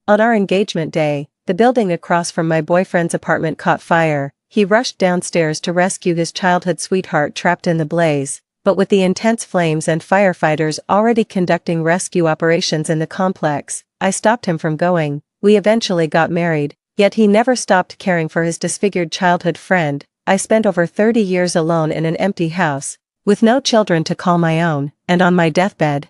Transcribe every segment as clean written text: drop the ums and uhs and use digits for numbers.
On our engagement day, the building across from my boyfriend's apartment caught fire. He rushed downstairs to rescue his childhood sweetheart trapped in the blaze, but with the intense flames and firefighters already conducting rescue operations in the complex, I stopped him from going. We eventually got married, yet he never stopped caring for his disfigured childhood friend. I spent over 30 years alone in an empty house, with no children to call my own, and on my deathbed.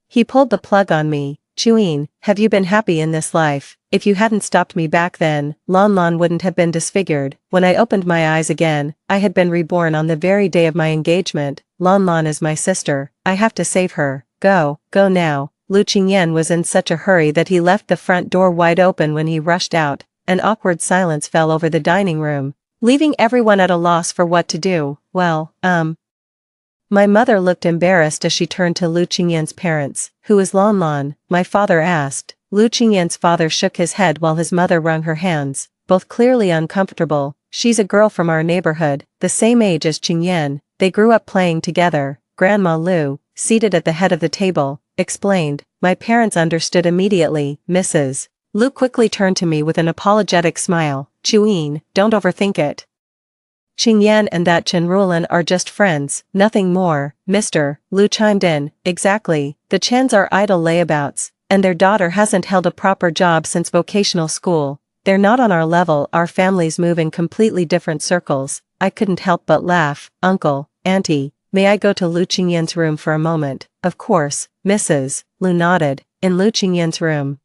He pulled the plug on me. Cheween, have you been happy in this life? If you hadn't stopped me back then, Lon Lon wouldn't have been disfigured. When I opened my eyes again, I had been reborn on the very day of my engagement. Lon Lon is my sister. I have to save her. Go now. Lu Qingyan was in such a hurry that he left the front door wide open when he rushed out. An awkward silence fell over the dining room, leaving everyone at a loss for what to do. My mother looked embarrassed as she turned to Lu Qingyan's parents. Who is Lon Lon? My father asked. Lu Qingyan's father shook his head while his mother wrung her hands, both clearly uncomfortable. She's a girl from our neighborhood, the same age as Qingyan. They grew up playing together. Grandma Lu, seated at the head of the table, explained. My parents understood immediately. Mrs. Lu quickly turned to me with an apologetic smile. Cheween, don't overthink it. Qingyan and that Chenrulan are just friends, nothing more. Mr. Lu chimed in. Exactly, the Chens are idle layabouts, and their daughter hasn't held a proper job since vocational school. They're not on our level. Our families move in completely different circles. I couldn't help but laugh. Uncle, Auntie, may I go to Lu Qingyan's room for a moment? Of course, Mrs. Lu nodded. In Lu Qingyan's room.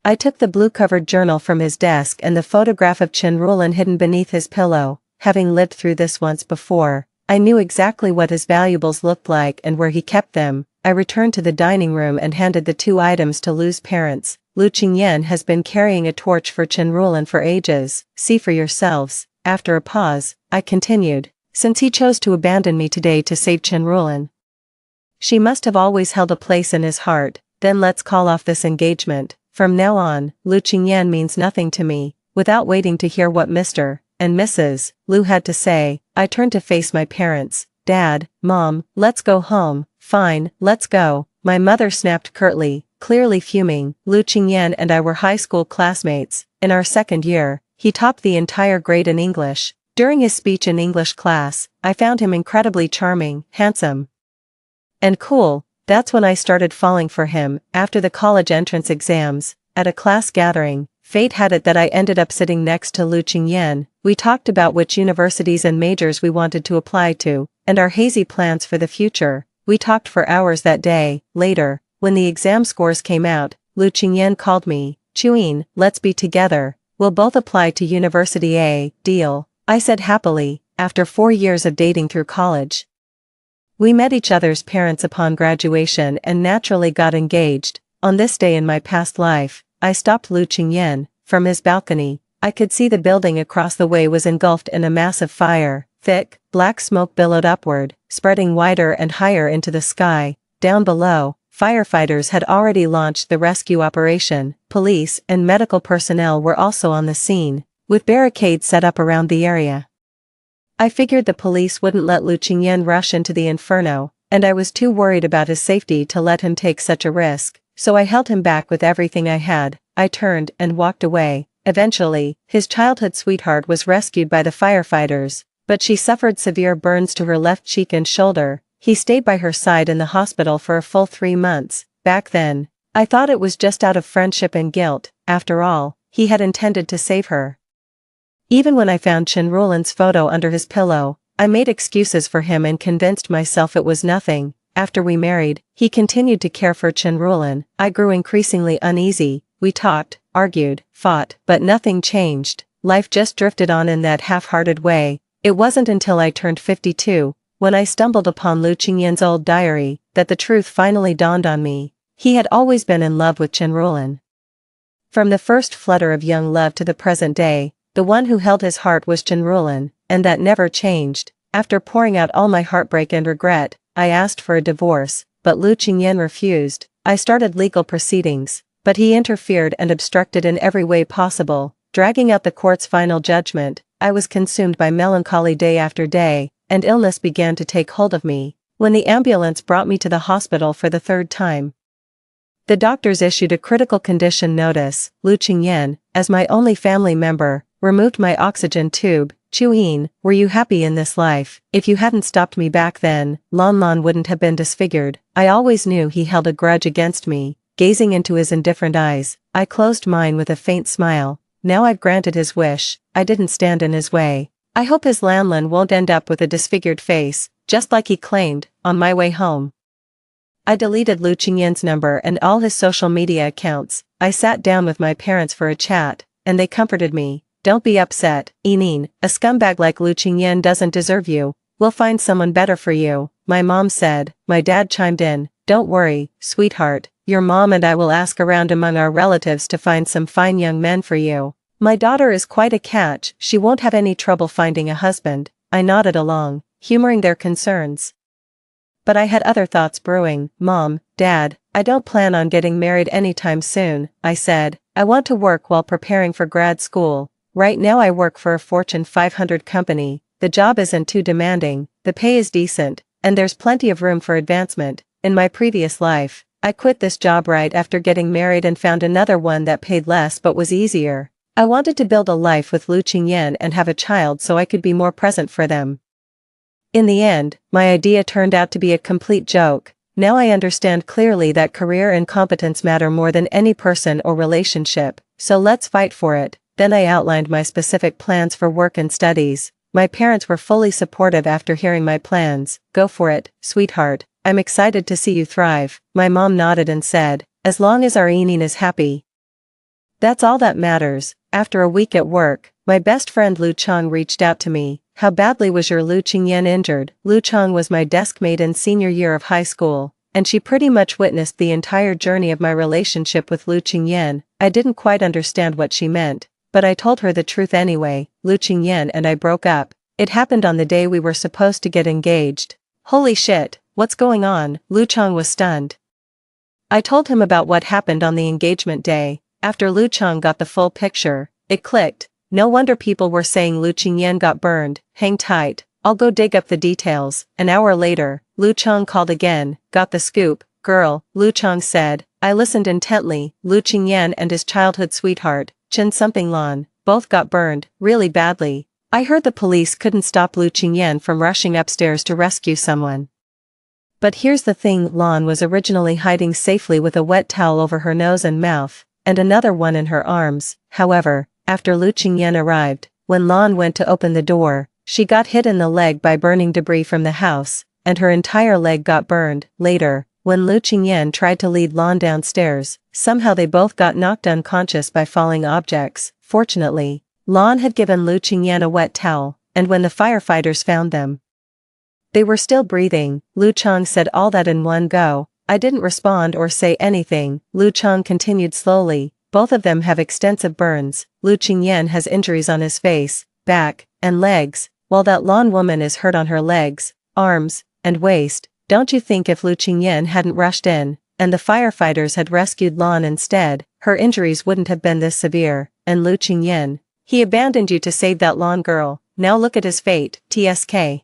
I took the blue-covered journal from his desk and the photograph of Chenrulan hidden beneath his pillow. Having lived through this once before, I knew exactly what his valuables looked like and where he kept them. I returned to the dining room and handed the two items to Lu's parents. Lu Qingyan has been carrying a torch for Chenrulan for ages. See for yourselves. After a pause, I continued. Since he chose to abandon me today to save Chenrulan, she must have always held a place in his heart. Then let's call off this engagement. From now on, Lu Qingyan means nothing to me. Without waiting to hear what Mr. and Mrs. Lu had to say, I turned to face my parents. Dad, Mom, let's go home. Fine, let's go. My mother snapped curtly, clearly fuming. Lu Qingyan and I were high school classmates. In our second year, he topped the entire grade in English. During his speech in English class, I found him incredibly charming, handsome, and cool. That's when I started falling for him. After the college entrance exams, at a class gathering, fate had it that I ended up sitting next to Lu Qingyan. We talked about which universities and majors we wanted to apply to, and our hazy plans for the future. We talked for hours that day. Later, when the exam scores came out, Lu Qingyan called me. Cheween, let's be together. We'll both apply to University A. Deal, I said happily. After 4 years of dating through college, we met each other's parents upon graduation and naturally got engaged. On this day in my past life, I stopped Lu Qingyan. From his balcony, I could see the building across the way was engulfed in a massive fire. Thick, black smoke billowed upward, spreading wider and higher into the sky. Down below, firefighters had already launched the rescue operation. Police and medical personnel were also on the scene, with barricades set up around the area. I figured the police wouldn't let Lu Qingyan rush into the inferno, and I was too worried about his safety to let him take such a risk, so I held him back with everything I had. I turned and walked away. Eventually, his childhood sweetheart was rescued by the firefighters, but she suffered severe burns to her left cheek and shoulder. He stayed by her side in the hospital for a full 3 months. Back then, I thought it was just out of friendship and guilt. After all, he had intended to save her. Even when I found Chenrulan's photo under his pillow, I made excuses for him and convinced myself it was nothing. After we married, he continued to care for Chenrulan. I grew increasingly uneasy. We talked, argued, fought, but nothing changed. Life just drifted on in that half-hearted way. It wasn't until I turned 52, when I stumbled upon Lu Qingyan's old diary, that the truth finally dawned on me. He had always been in love with Chenrulan. From the first flutter of young love to the present day, the one who held his heart was Chenrulan, and that never changed. After pouring out all my heartbreak and regret, I asked for a divorce, but Lu Qingyan refused. I started legal proceedings, but he interfered and obstructed in every way possible, dragging out the court's final judgment. I was consumed by melancholy day after day, and illness began to take hold of me. When the ambulance brought me to the hospital for the 3rd time, The doctors issued a critical condition notice. Lu Qingyan, as my only family member, removed my oxygen tube. Chuyin, were you happy in this life? If you hadn't stopped me back then, Lan Lan wouldn't have been disfigured. I always knew he held a grudge against me. Gazing into his indifferent eyes, I closed mine with a faint smile. Now I've granted his wish. I didn't stand in his way. I hope his Lanlan won't end up with a disfigured face, just like he claimed, on my way home. I deleted Lu Qingyan's number and all his social media accounts. I sat down with my parents for a chat, and they comforted me. Don't be upset, Yining, a scumbag like Lu Qingyan doesn't deserve you. We'll find someone better for you, my mom said. My dad chimed in, don't worry, sweetheart, your mom and I will ask around among our relatives to find some fine young men for you. My daughter is quite a catch, she won't have any trouble finding a husband. I nodded along, humoring their concerns. But I had other thoughts brewing. Mom, Dad, I don't plan on getting married anytime soon, I said. I want to work while preparing for grad school. Right now I work for a Fortune 500 company. The job isn't too demanding, the pay is decent, and there's plenty of room for advancement. In my previous life, I quit this job right after getting married and found another one that paid less but was easier. I wanted to build a life with Lu Qingyan and have a child so I could be more present for them. In the end, my idea turned out to be a complete joke. Now I understand clearly that career and competence matter more than any person or relationship, so let's fight for it. Then I outlined my specific plans for work and studies. My parents were fully supportive after hearing my plans. Go for it, sweetheart. I'm excited to see you thrive. My mom nodded and said, as long as our Yining is happy. That's all that matters. After a week at work, my best friend Lu Chang reached out to me. How badly was your Lu Qingyan injured? Lu Chang was my desk mate in senior year of high school, and she pretty much witnessed the entire journey of my relationship with Lu Qingyan. I didn't quite understand what she meant, but I told her the truth anyway. Lu Qingyan and I broke up. It happened on the day we were supposed to get engaged. Holy shit, what's going on? Lu Chang was stunned. I told him about what happened on the engagement day. After Lu Chang got the full picture, it clicked. No wonder people were saying Lu Qingyan got burned. Hang tight, I'll go dig up the details. An hour later, Lu Chang called again. Got the scoop, girl, Lu Chang said. I listened intently. Lu Qingyan and his childhood sweetheart, Chen something Lan, both got burned, really badly. I heard the police couldn't stop Lu Qingyan from rushing upstairs to rescue someone. But here's the thing, Lan was originally hiding safely with a wet towel over her nose and mouth, and another one in her arms. However, after Lu Qingyan arrived, when Lan went to open the door, she got hit in the leg by burning debris from the house, and her entire leg got burned. Later, when Lu Qingyan tried to lead Lan downstairs, somehow they both got knocked unconscious by falling objects. Fortunately, Lan had given Lu Qingyan a wet towel, and when the firefighters found them, they were still breathing. Lu Chang said all that in one go. I didn't respond or say anything. Lu Chang continued slowly. Both of them have extensive burns. Lu Qingyan has injuries on his face, back, and legs, while that Lan woman is hurt on her legs, arms, and waist. Don't you think if Lu Qingyan hadn't rushed in, and the firefighters had rescued Lan instead, her injuries wouldn't have been this severe? And Lu Qingyan, he abandoned you to save that Lan girl. Now look at his fate. TSK.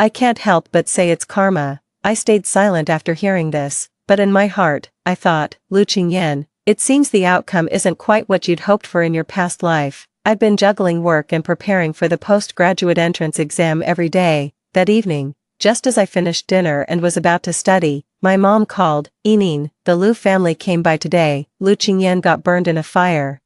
I can't help but say it's karma. I stayed silent after hearing this, but in my heart, I thought, Lu Qingyan, it seems the outcome isn't quite what you'd hoped for in your past life. I've been juggling work and preparing for the postgraduate entrance exam every day. That evening, just as I finished dinner and was about to study, my mom called. Yining, the Lu family came by today. Lu Qingyan got burned in a fire,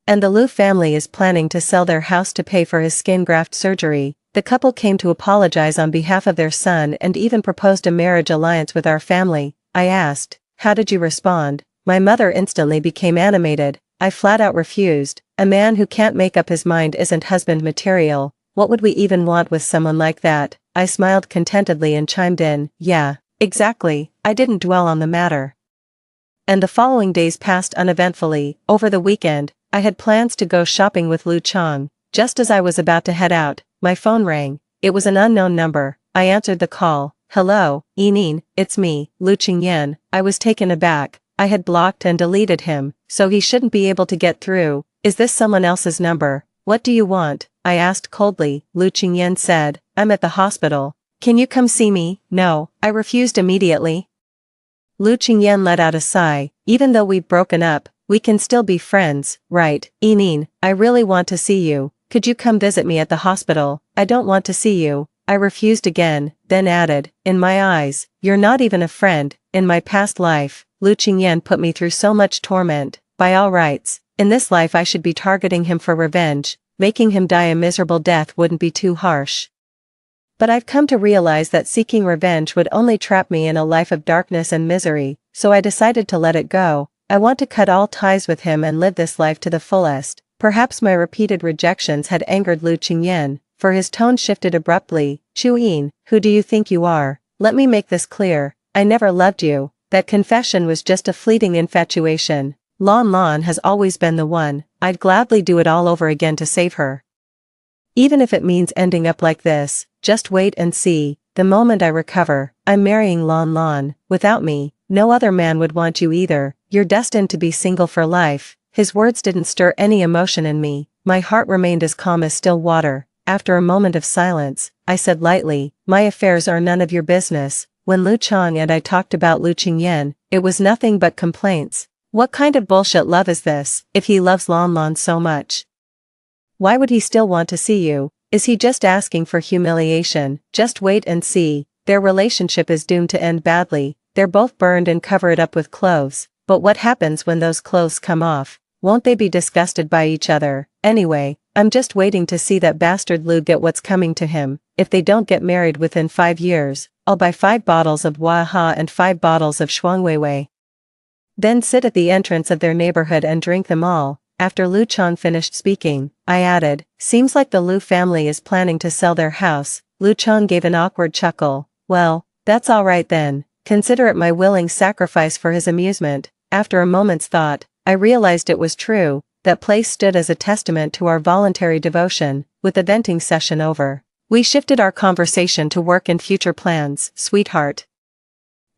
and the Lu family is planning to sell their house to pay for his skin graft surgery. The couple came to apologize on behalf of their son and even proposed a marriage alliance with our family. I asked, how did you respond? My mother instantly became animated. I flat out refused. A man who can't make up his mind isn't husband material. What would we even want with someone like that? I smiled contentedly and chimed in, yeah, exactly. I didn't dwell on the matter. And the following days passed uneventfully. Over the weekend, I had plans to go shopping with Lu Chang. Just as I was about to head out, my phone rang. It was an unknown number. I answered the call. Hello, Yining, it's me, Lu Qingyan. I was taken aback. I had blocked and deleted him, so he shouldn't be able to get through. Is this someone else's number? What do you want? I asked coldly. Lu Qingyan said, I'm at the hospital. Can you come see me? No, I refused immediately. Lu Qingyan let out a sigh. Even though we've broken up, we can still be friends, right? Enin, I really want to see you. Could you come visit me at the hospital? I don't want to see you. I refused again, then added, in my eyes, you're not even a friend. In my past life, Lu Qingyan put me through so much torment. By all rights, in this life I should be targeting him for revenge. Making him die a miserable death wouldn't be too harsh. But I've come to realize that seeking revenge would only trap me in a life of darkness and misery, so I decided to let it go. I want to cut all ties with him and live this life to the fullest. Perhaps my repeated rejections had angered Lu Qingyan, for his tone shifted abruptly. Chuyin, who do you think you are? Let me make this clear, I never loved you. That confession was just a fleeting infatuation. Lan Lan has always been the one. I'd gladly do it all over again to save her. Even if it means ending up like this, just wait and see. The moment I recover, I'm marrying Lan Lan. Without me, no other man would want you either. You're destined to be single for life. His words didn't stir any emotion in me. My heart remained as calm as still water. After a moment of silence, I said lightly, my affairs are none of your business. When Lu Chang and I talked about Lu Qingyan, it was nothing but complaints. What kind of bullshit love is this, if he loves Lan Lan so much? Why would he still want to see you? Is he just asking for humiliation? Just wait and see. Their relationship is doomed to end badly. They're both burned and cover it up with clothes. But what happens when those clothes come off? Won't they be disgusted by each other? Anyway, I'm just waiting to see that bastard Lu get what's coming to him. If they don't get married within 5 years, I'll buy 5 bottles of Waha and 5 bottles of Shuangweiwei. Then sit at the entrance of their neighborhood and drink them all. After Lu Chang finished speaking, I added, seems like the Lu family is planning to sell their house. Lu Chang gave an awkward chuckle. Well, that's alright then. Consider it my willing sacrifice for his amusement. After a moment's thought, I realized it was true. That place stood as a testament to our voluntary devotion. With the venting session over, we shifted our conversation to work and future plans. Sweetheart,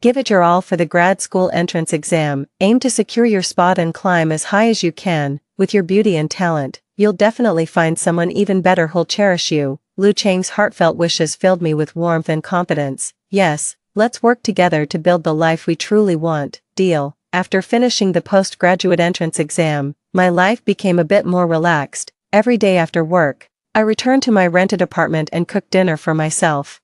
give it your all for the grad school entrance exam. Aim to secure your spot and climb as high as you can. With your beauty and talent, you'll definitely find someone even better who'll cherish you. Lu Chang's heartfelt wishes filled me with warmth and confidence. Yes, let's work together to build the life we truly want. Deal. After finishing the postgraduate entrance exam, my life became a bit more relaxed. Every day after work, I returned to my rented apartment and cooked dinner for myself.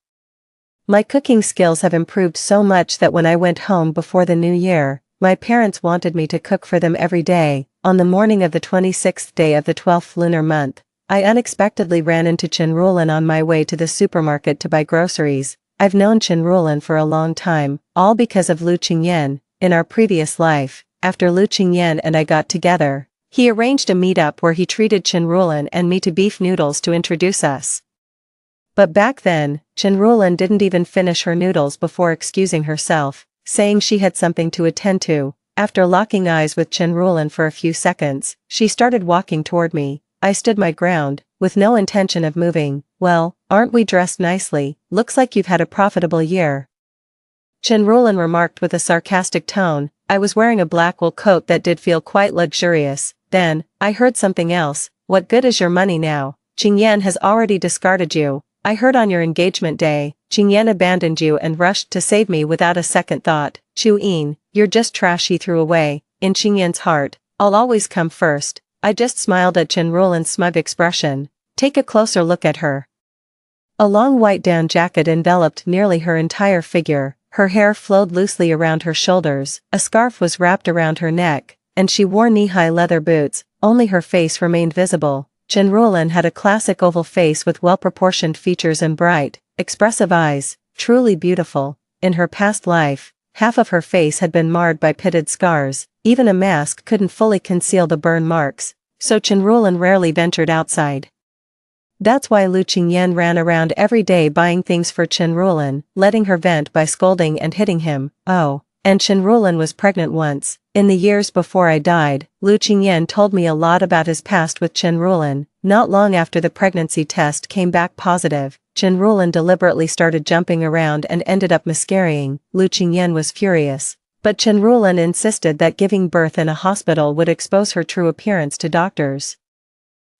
My cooking skills have improved so much that when I went home before the new year, my parents wanted me to cook for them every day. On the morning of the 26th day of the 12th lunar month, I unexpectedly ran into Chenrulan on my way to the supermarket to buy groceries. I've known Chenrulan for a long time, all because of Lu Qingyan. In our previous life, after Lu Qingyan and I got together, he arranged a meetup where he treated Chenrulan and me to beef noodles to introduce us. But back then, Chenrulan didn't even finish her noodles before excusing herself, saying she had something to attend to. After locking eyes with Chenrulan for a few seconds, she started walking toward me. I stood my ground, with no intention of moving. Well, aren't we dressed nicely? Looks like you've had a profitable year. Chenrulan remarked with a sarcastic tone. I was wearing a black wool coat that did feel quite luxurious. Then, I heard something else. What good is your money now? Qingyan has already discarded you. I heard on your engagement day, Qingyan abandoned you and rushed to save me without a second thought. Chu Yin, you're just trash, he threw away. In Qingyan's heart, I'll always come first. I just smiled at Chenrulan's smug expression. Take a closer look at her. A long white down jacket enveloped nearly her entire figure. Her hair flowed loosely around her shoulders, a scarf was wrapped around her neck, and she wore knee-high leather boots. Only her face remained visible. Chenrulan had a classic oval face with well-proportioned features and bright, expressive eyes, truly beautiful. In her past life, half of her face had been marred by pitted scars. Even a mask couldn't fully conceal the burn marks, so Chenrulan rarely ventured outside. That's why Lu Qingyan ran around every day buying things for Chenrulan, letting her vent by scolding and hitting him. Oh, and Chenrulan was pregnant once. In the years before I died, Lu Qingyan told me a lot about his past with Chenrulan. Not long after the pregnancy test came back positive, Chenrulan deliberately started jumping around and ended up miscarrying. Lu Qingyan was furious. But Chenrulan insisted that giving birth in a hospital would expose her true appearance to doctors.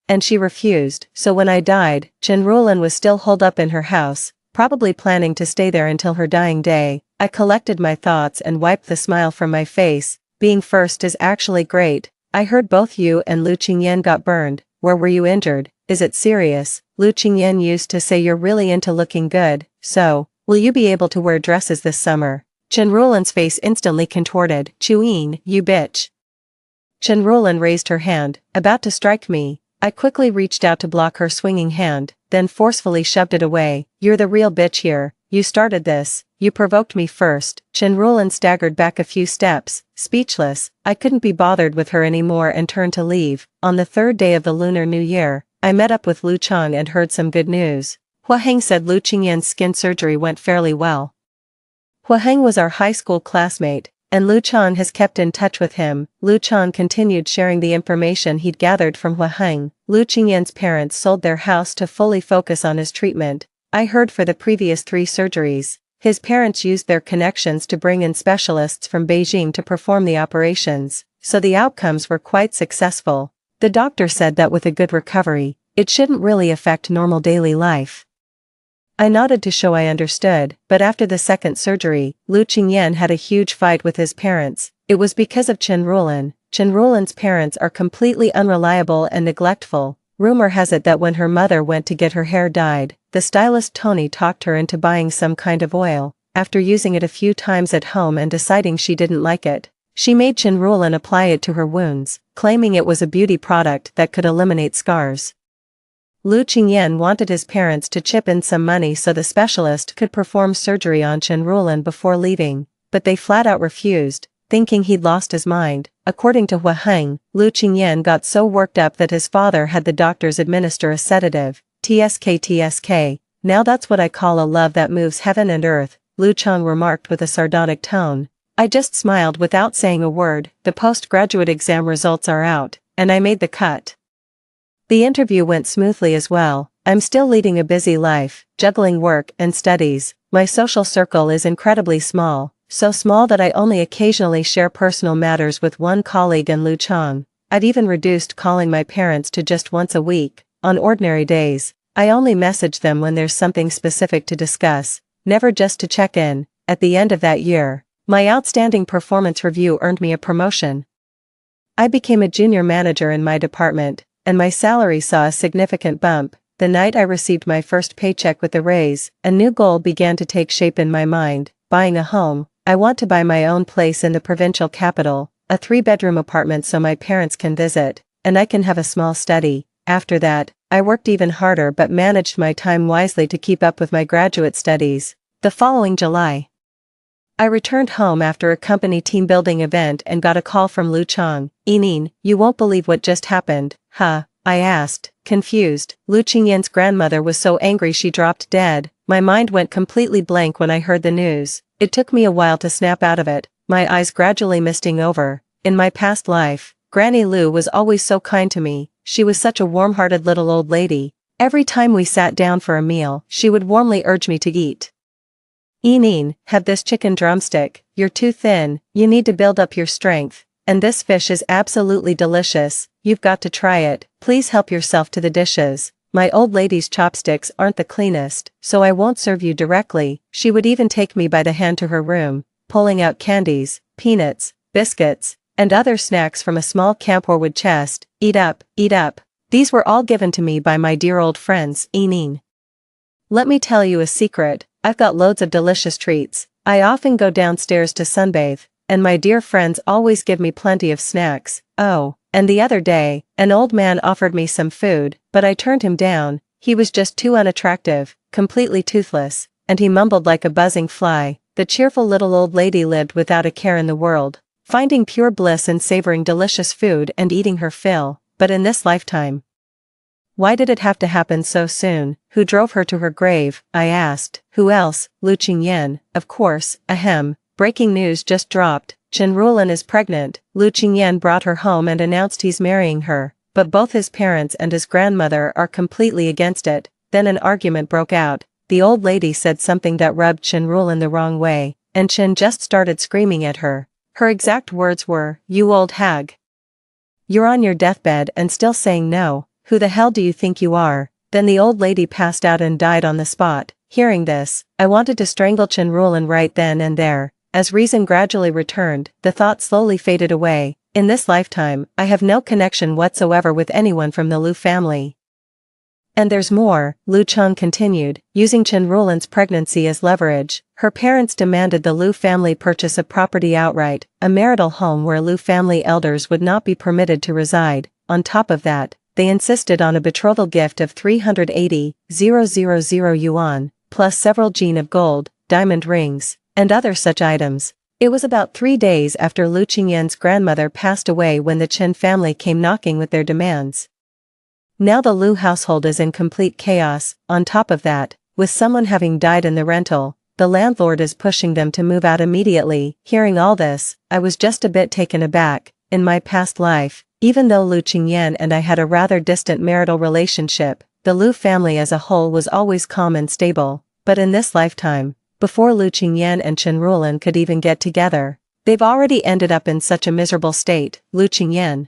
And she refused, so when I died, Chenrulan was still holed up in her house, probably planning to stay there until her dying day. I collected my thoughts and wiped the smile from my face. Being first is actually great. I heard both you and Lu Qingyan got burned. Where were you injured? Is it serious? Lu Qingyan used to say you're really into looking good, so, will you be able to wear dresses this summer? Chen Ruolan's face instantly contorted. Chuyin, you bitch. Chen Ruolan raised her hand, about to strike me. I quickly reached out to block her swinging hand, then forcefully shoved it away. You're the real bitch here. You started this. You provoked me first. Chen Ruolan staggered back a few steps, speechless. I couldn't be bothered with her anymore and turned to leave. On the third day of the Lunar New Year, I met up with Lu Chang and heard some good news. Hua Heng said Lu Qingyan's skin surgery went fairly well. Hua Heng was our high school classmate, and Lu Chang has kept in touch with him. Lu Chang continued sharing the information he'd gathered from Hua Heng. Lu Qingyan's parents sold their house to fully focus on his treatment. I heard for the previous 3 surgeries, his parents used their connections to bring in specialists from Beijing to perform the operations, so the outcomes were quite successful. The doctor said that with a good recovery, it shouldn't really affect normal daily life. I nodded to show I understood, but after the second surgery, Lu Qingyan had a huge fight with his parents. It was because of Chen Ruolan. Chen Ruolan's parents are completely unreliable and neglectful. Rumor has it that when her mother went to get her hair dyed, the stylist Tony talked her into buying some kind of oil. After using it a few times at home and deciding she didn't like it, she made Chen Ruolan apply it to her wounds, claiming it was a beauty product that could eliminate scars. Lu Qingyan wanted his parents to chip in some money so the specialist could perform surgery on Chen Ruolan before leaving, but they flat out refused, thinking he'd lost his mind. According to Hua Heng, Lu Qingyan got so worked up that his father had the doctors administer a sedative. TSK. Now that's what I call a love that moves heaven and earth, Lu Chang remarked with a sardonic tone. I just smiled without saying a word. The postgraduate exam results are out, and I made the cut. The interview went smoothly as well. I'm still leading a busy life, juggling work and studies. My social circle is incredibly small, so small that I only occasionally share personal matters with one colleague and Lu Chang. I've even reduced calling my parents to just once a week. On ordinary days, I only message them when there's something specific to discuss, never just to check in. At the end of that year, my outstanding performance review earned me a promotion. I became a junior manager in my department, and my salary saw a significant bump. The night I received my first paycheck with the raise, a new goal began to take shape in my mind, buying a home. I want to buy my own place in the provincial capital, a 3-bedroom apartment so my parents can visit, and I can have a small study. After that, I worked even harder but managed my time wisely to keep up with my graduate studies. The following July, I returned home after a company team-building event and got a call from Lu Chang. Enin, you won't believe what just happened. Huh? I asked, confused. Lu Qingyan's grandmother was so angry she dropped dead. My mind went completely blank when I heard the news. It took me a while to snap out of it, my eyes gradually misting over. In my past life, Granny Lu was always so kind to me. She was such a warm-hearted little old lady. Every time we sat down for a meal, she would warmly urge me to eat. Enin, have this chicken drumstick. You're too thin, you need to build up your strength. And this fish is absolutely delicious, you've got to try it. Please help yourself to the dishes. My old lady's chopsticks aren't the cleanest, so I won't serve you directly. She would even take me by the hand to her room, pulling out candies, peanuts, biscuits, and other snacks from a small camphorwood chest. Eat up, eat up. These were all given to me by my dear old friends. Enin. Let me tell you a secret, I've got loads of delicious treats. I often go downstairs to sunbathe, and my dear friends always give me plenty of snacks. Oh, and the other day, an old man offered me some food, but I turned him down. He was just too unattractive, completely toothless, and he mumbled like a buzzing fly. The cheerful little old lady lived without a care in the world, finding pure bliss in savoring delicious food and eating her fill. But in this lifetime, why did it have to happen so soon? Who drove her to her grave? I asked. Who else? Lu Qingyan, of course. Ahem. Breaking news just dropped. Chen Ruolan is pregnant. Lu Qingyan brought her home and announced he's marrying her, but both his parents and his grandmother are completely against it. Then an argument broke out. The old lady said something that rubbed Chen Ruolan the wrong way, and Chen just started screaming at her. Her exact words were, "You old hag. You're on your deathbed and still saying no. Who the hell do you think you are?" Then the old lady passed out and died on the spot. Hearing this, I wanted to strangle Chen Rulan right then and there. As reason gradually returned, the thought slowly faded away. In this lifetime, I have no connection whatsoever with anyone from the Lu family. And there's more, Lu Cheng continued, using Chen Rulan's pregnancy as leverage. Her parents demanded the Lu family purchase a property outright, a marital home where Lu family elders would not be permitted to reside. On top of that, they insisted on a betrothal gift of 380,000 yuan, plus several jin of gold, diamond rings, and other such items. It was about 3 days after Lu Qingyan's grandmother passed away when the Chen family came knocking with their demands. Now the Lu household is in complete chaos. On top of that, with someone having died in the rental, the landlord is pushing them to move out immediately. Hearing all this, I was just a bit taken aback. In my past life, even though Lu Qingyan and I had a rather distant marital relationship, the Lu family as a whole was always calm and stable. But in this lifetime, before Lu Qingyan and Chen Rulan could even get together, they've already ended up in such a miserable state. Lu Qingyan,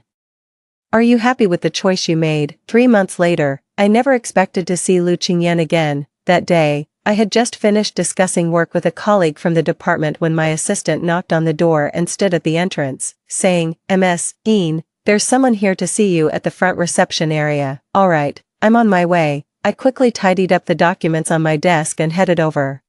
are you happy with the choice you made? 3 months later, I never expected to see Lu Qingyan again. That day, I had just finished discussing work with a colleague from the department when my assistant knocked on the door and stood at the entrance, saying, "Ms. Een, there's someone here to see you at the front reception area." "Alright, I'm on my way." I quickly tidied up the documents on my desk and headed over.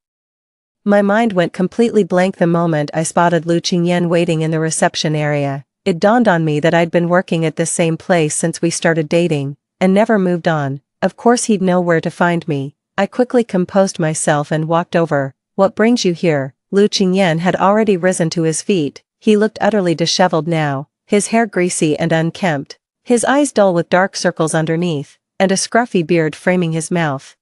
My mind went completely blank the moment I spotted Lu Qingyan waiting in the reception area. It dawned on me that I'd been working at this same place since we started dating, and never moved on. Of course he'd know where to find me. I quickly composed myself and walked over. "What brings you here?" Lu Qingyan had already risen to his feet. He looked utterly disheveled now, his hair greasy and unkempt, his eyes dull with dark circles underneath, and a scruffy beard framing his mouth.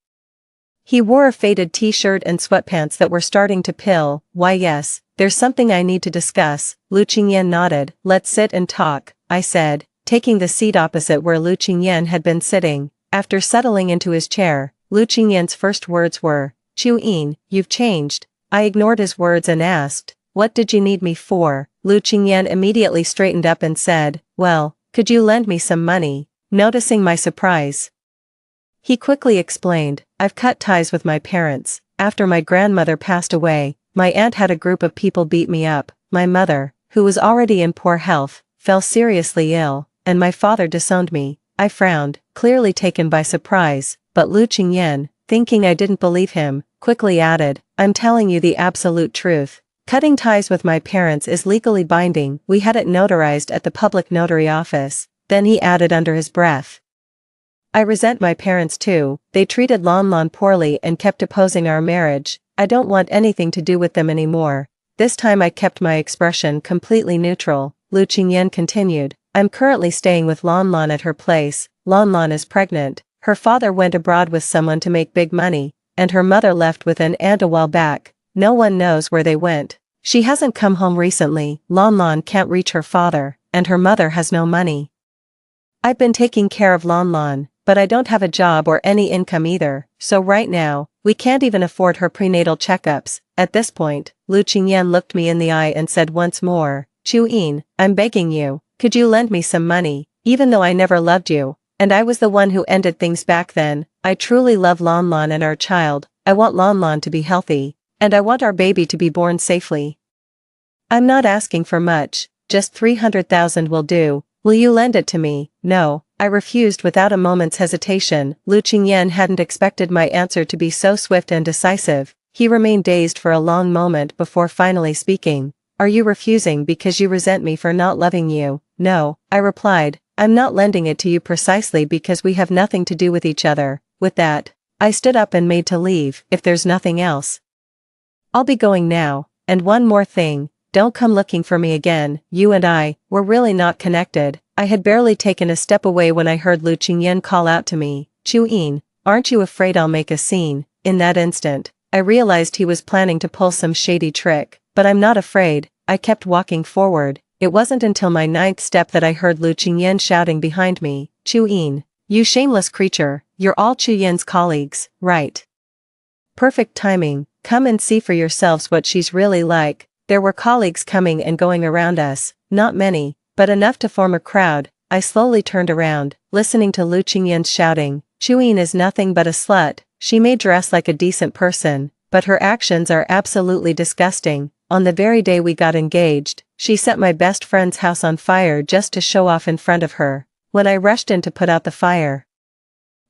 He wore a faded t-shirt and sweatpants that were starting to pill. "Why yes, there's something I need to discuss." Lu Qingyan nodded. "Let's sit and talk," I said, taking the seat opposite where Lu Qingyan had been sitting. After settling into his chair, Lu Qingyan's first words were, "Chu Een, you've changed." I ignored his words and asked, "What did you need me for?" Lu Qingyan immediately straightened up and said, "Well, could you lend me some money?" Noticing my surprise, he quickly explained, "I've cut ties with my parents. After my grandmother passed away, my aunt had a group of people beat me up. My mother, who was already in poor health, fell seriously ill, and my father disowned me." I frowned, clearly taken by surprise, but Lu Qingyan, thinking I didn't believe him, quickly added, "I'm telling you the absolute truth. Cutting ties with my parents is legally binding. We had it notarized at the public notary office." Then he added under his breath, "I resent my parents too. They treated Lan Lan poorly and kept opposing our marriage. I don't want anything to do with them anymore." This time I kept my expression completely neutral. Lu Qingyan continued, "I'm currently staying with Lan Lan at her place. Lan Lan is pregnant. Her father went abroad with someone to make big money, and her mother left with an aunt a while back. No one knows where they went. She hasn't come home recently. Lan Lan can't reach her father, and her mother has no money. I've been taking care of Lan Lan, but I don't have a job or any income either, so right now, we can't even afford her prenatal checkups." At this point, Lu Qingyan looked me in the eye and said once more, "Chu Een, I'm begging you, could you lend me some money? Even though I never loved you, and I was the one who ended things back then, I truly love Lan Lan and our child. I want Lan Lan to be healthy, and I want our baby to be born safely. I'm not asking for much, just 300,000 will do. Will you lend it to me?" "No," I refused without a moment's hesitation. Lu Qingyan hadn't expected my answer to be so swift and decisive. He remained dazed for a long moment before finally speaking. "Are you refusing because you resent me for not loving you?" "No," I replied, "I'm not lending it to you precisely because we have nothing to do with each other." With that, I stood up and made to leave. "If there's nothing else, I'll be going now. And one more thing, don't come looking for me again. You and I, we're really not connected." I had barely taken a step away when I heard Lu Qingyan call out to me, "Chu Een, aren't you afraid I'll make a scene?" In that instant, I realized he was planning to pull some shady trick, but I'm not afraid. I kept walking forward. It wasn't until my 9th step that I heard Lu Qingyan shouting behind me, "Chu Een, you shameless creature, you're all Chu Yan's colleagues, right? Perfect timing, come and see for yourselves what she's really like." There were colleagues coming and going around us, not many, but enough to form a crowd. I slowly turned around, listening to Lu Qingyan's shouting, "Chu Een is nothing but a slut, She may dress like a decent person, but her actions are absolutely disgusting. On the very day we got engaged, she set my best friend's house on fire just to show off in front of her. When I rushed in to put out the fire,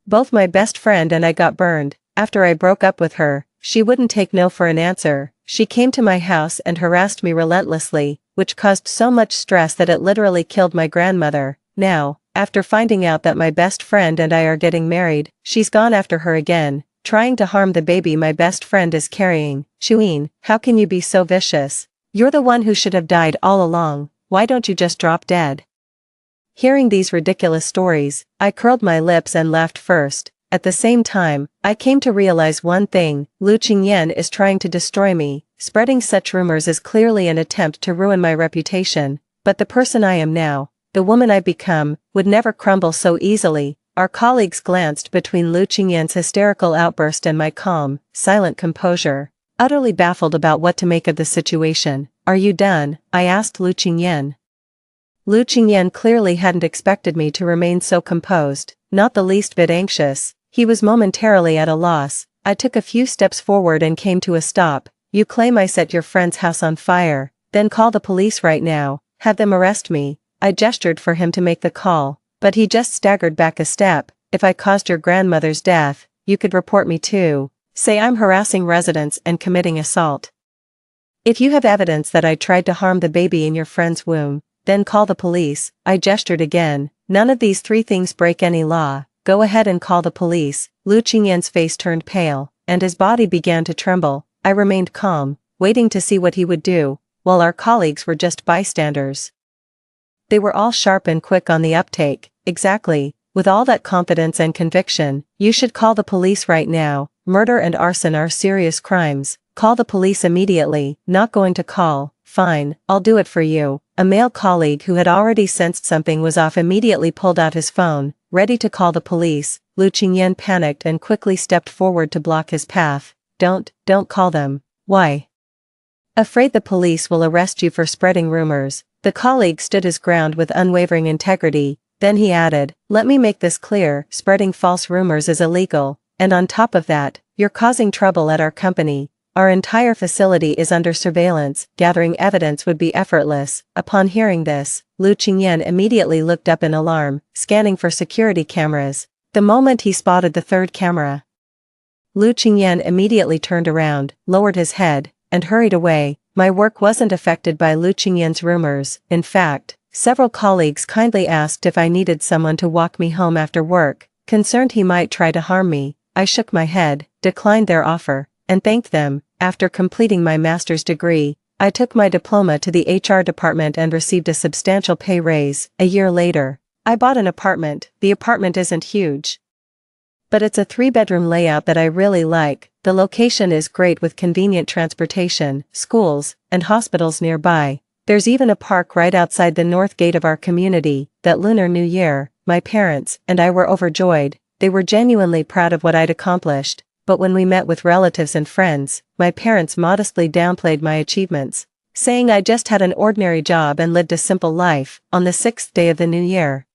both my best friend and I got burned. After I broke up with her, she wouldn't take no for an answer. She came to my house and harassed me relentlessly, which caused so much stress that it literally killed my grandmother. Now, after finding out that my best friend and I are getting married, she's gone after her again, trying to harm the baby my best friend is carrying. Chuin, how can you be so vicious? You're the one who should have died all along. Why don't you just drop dead? Hearing these ridiculous stories, I curled my lips and laughed first. At the same time, I came to realize one thing: Lu Qingyan is trying to destroy me. Spreading such rumors is clearly an attempt to ruin my reputation, but the person I am now, the woman I've become, would never crumble so easily. Our colleagues glanced between Lu Qingyan's hysterical outburst and my calm, silent composure, utterly baffled about what to make of the situation. Are you done? I asked Lu Qingyan. Lu Qingyan clearly hadn't expected me to remain so composed, not the least bit anxious. He was momentarily at a loss. I took a few steps forward and came to a stop. You claim I set your friend's house on fire, then call the police right now, have them arrest me. I gestured for him to make the call, but he just staggered back a step. If I caused your grandmother's death, you could report me too. Say I'm harassing residents and committing assault. If you have evidence that I tried to harm the baby in your friend's womb, then call the police. I gestured again. None of these three things break any law. Go ahead and call the police. Lu Qingyan's face turned pale, and his body began to tremble. I remained calm, waiting to see what he would do, while our colleagues were just bystanders. They were all sharp and quick on the uptake. Exactly. With all that confidence and conviction, you should call the police right now. Murder and arson are serious crimes. Call the police immediately. Not going to call. Fine, I'll do it for you. A male colleague who had already sensed something was off immediately pulled out his phone, ready to call the police. Lu Qingyan panicked and quickly stepped forward to block his path. Don't call them. Why? Afraid the police will arrest you for spreading rumors. The colleague stood his ground with unwavering integrity. Then he added, let me make this clear, spreading false rumors is illegal, and on top of that, you're causing trouble at our company. Our entire facility is under surveillance. Gathering evidence would be effortless. Upon hearing this, Lu Qingyan immediately looked up in alarm, scanning for security cameras. The moment he spotted the third camera, Lu Qingyan immediately turned around, lowered his head, and hurried away. My work wasn't affected by Lu Qingyan's rumors. In fact, several colleagues kindly asked if I needed someone to walk me home after work, concerned he might try to harm me. I shook my head, declined their offer, and thanked them. After completing my master's degree, I took my diploma to the HR department and received a substantial pay raise. A year later, I bought an apartment. The apartment isn't huge, but it's a 3-bedroom layout that I really like. The location is great with convenient transportation, schools, and hospitals nearby. There's even a park right outside the north gate of our community. That Lunar New Year, my parents and I were overjoyed. They were genuinely proud of what I'd accomplished. But when we met with relatives and friends, my parents modestly downplayed my achievements, saying I just had an ordinary job and lived a simple life. On the 6th day of the new year,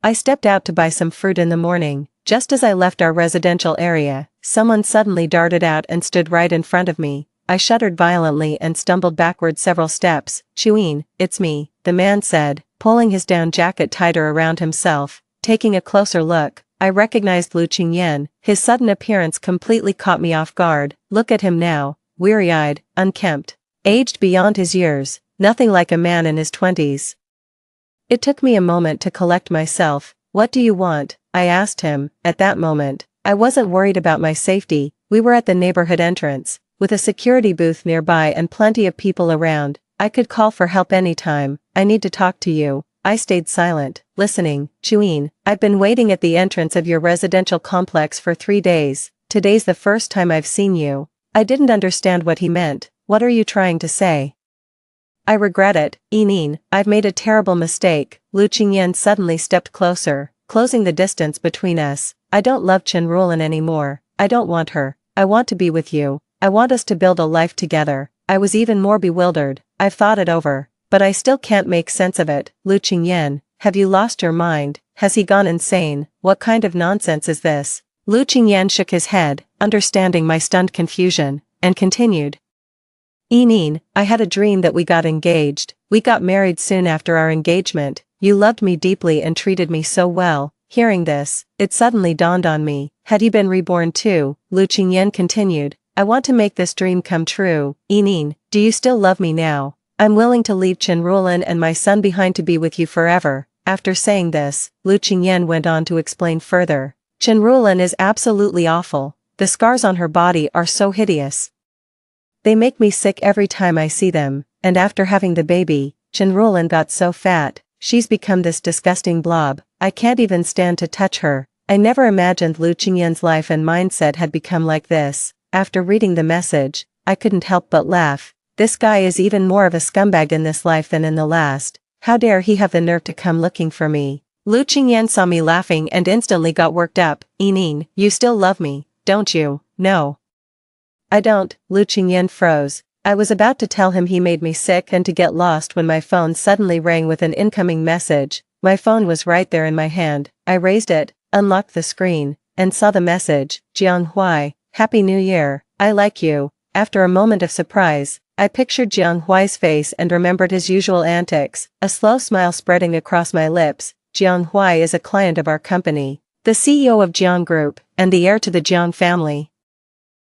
I stepped out to buy some fruit in the morning. Just as I left our residential area, someone suddenly darted out and stood right in front of me. I shuddered violently and stumbled backward several steps. Chuin, it's me, the man said, pulling his down jacket tighter around himself. Taking a closer look, I recognized Lu Qingyan. His sudden appearance completely caught me off guard. Look at him now, weary-eyed, unkempt, aged beyond his years, nothing like a man in his 20s. It took me a moment to collect myself. What do you want? I asked him. At that moment, I wasn't worried about my safety. We were at the neighborhood entrance, with a security booth nearby and plenty of people around. I could call for help anytime. I need to talk to you. I stayed silent, listening. Chuin, I've been waiting at the entrance of your residential complex for 3 days. Today's the first time I've seen you. I didn't understand what he meant. What are you trying to say? I regret it, Enin. I've made a terrible mistake. Lu Qingyan suddenly stepped closer, closing the distance between us. I don't love Chen Rulan anymore. I don't want her. I want to be with you. I want us to build a life together. I was even more bewildered. I've thought it over, but I still can't make sense of it. Lu Qingyan, have you lost your mind? Has he gone insane? What kind of nonsense is this? Lu Qingyan shook his head, understanding my stunned confusion, and continued. Yining, I had a dream that we got engaged. We got married soon after our engagement. You loved me deeply and treated me so well. Hearing this, it suddenly dawned on me. Had you been reborn too? Lu Qingyan continued. I want to make this dream come true. Yining, do you still love me now? I'm willing to leave Chenrulan and my son behind to be with you forever. After saying this, Lu Qingyan went on to explain further. Chenrulan is absolutely awful. The scars on her body are so hideous. They make me sick every time I see them, and after having the baby, Chenrulan got so fat, she's become this disgusting blob. I can't even stand to touch her. I never imagined Lu Qingyan's life and mindset had become like this. After reading the message, I couldn't help but laugh. This guy is even more of a scumbag in this life than in the last. How dare he have the nerve to come looking for me? Lu Qingyan saw me laughing and instantly got worked up. Yining, you still love me, don't you? No. I don't. Lu Qingyan froze. I was about to tell him he made me sick and to get lost when my phone suddenly rang with an incoming message. My phone was right there in my hand. I raised it, unlocked the screen, and saw the message. Jiang Huai, Happy New Year, I like you. After a moment of surprise, I pictured Jiang Huai's face and remembered his usual antics, a slow smile spreading across my lips. Jiang Huai is a client of our company, the CEO of Jiang Group, and the heir to the Jiang family.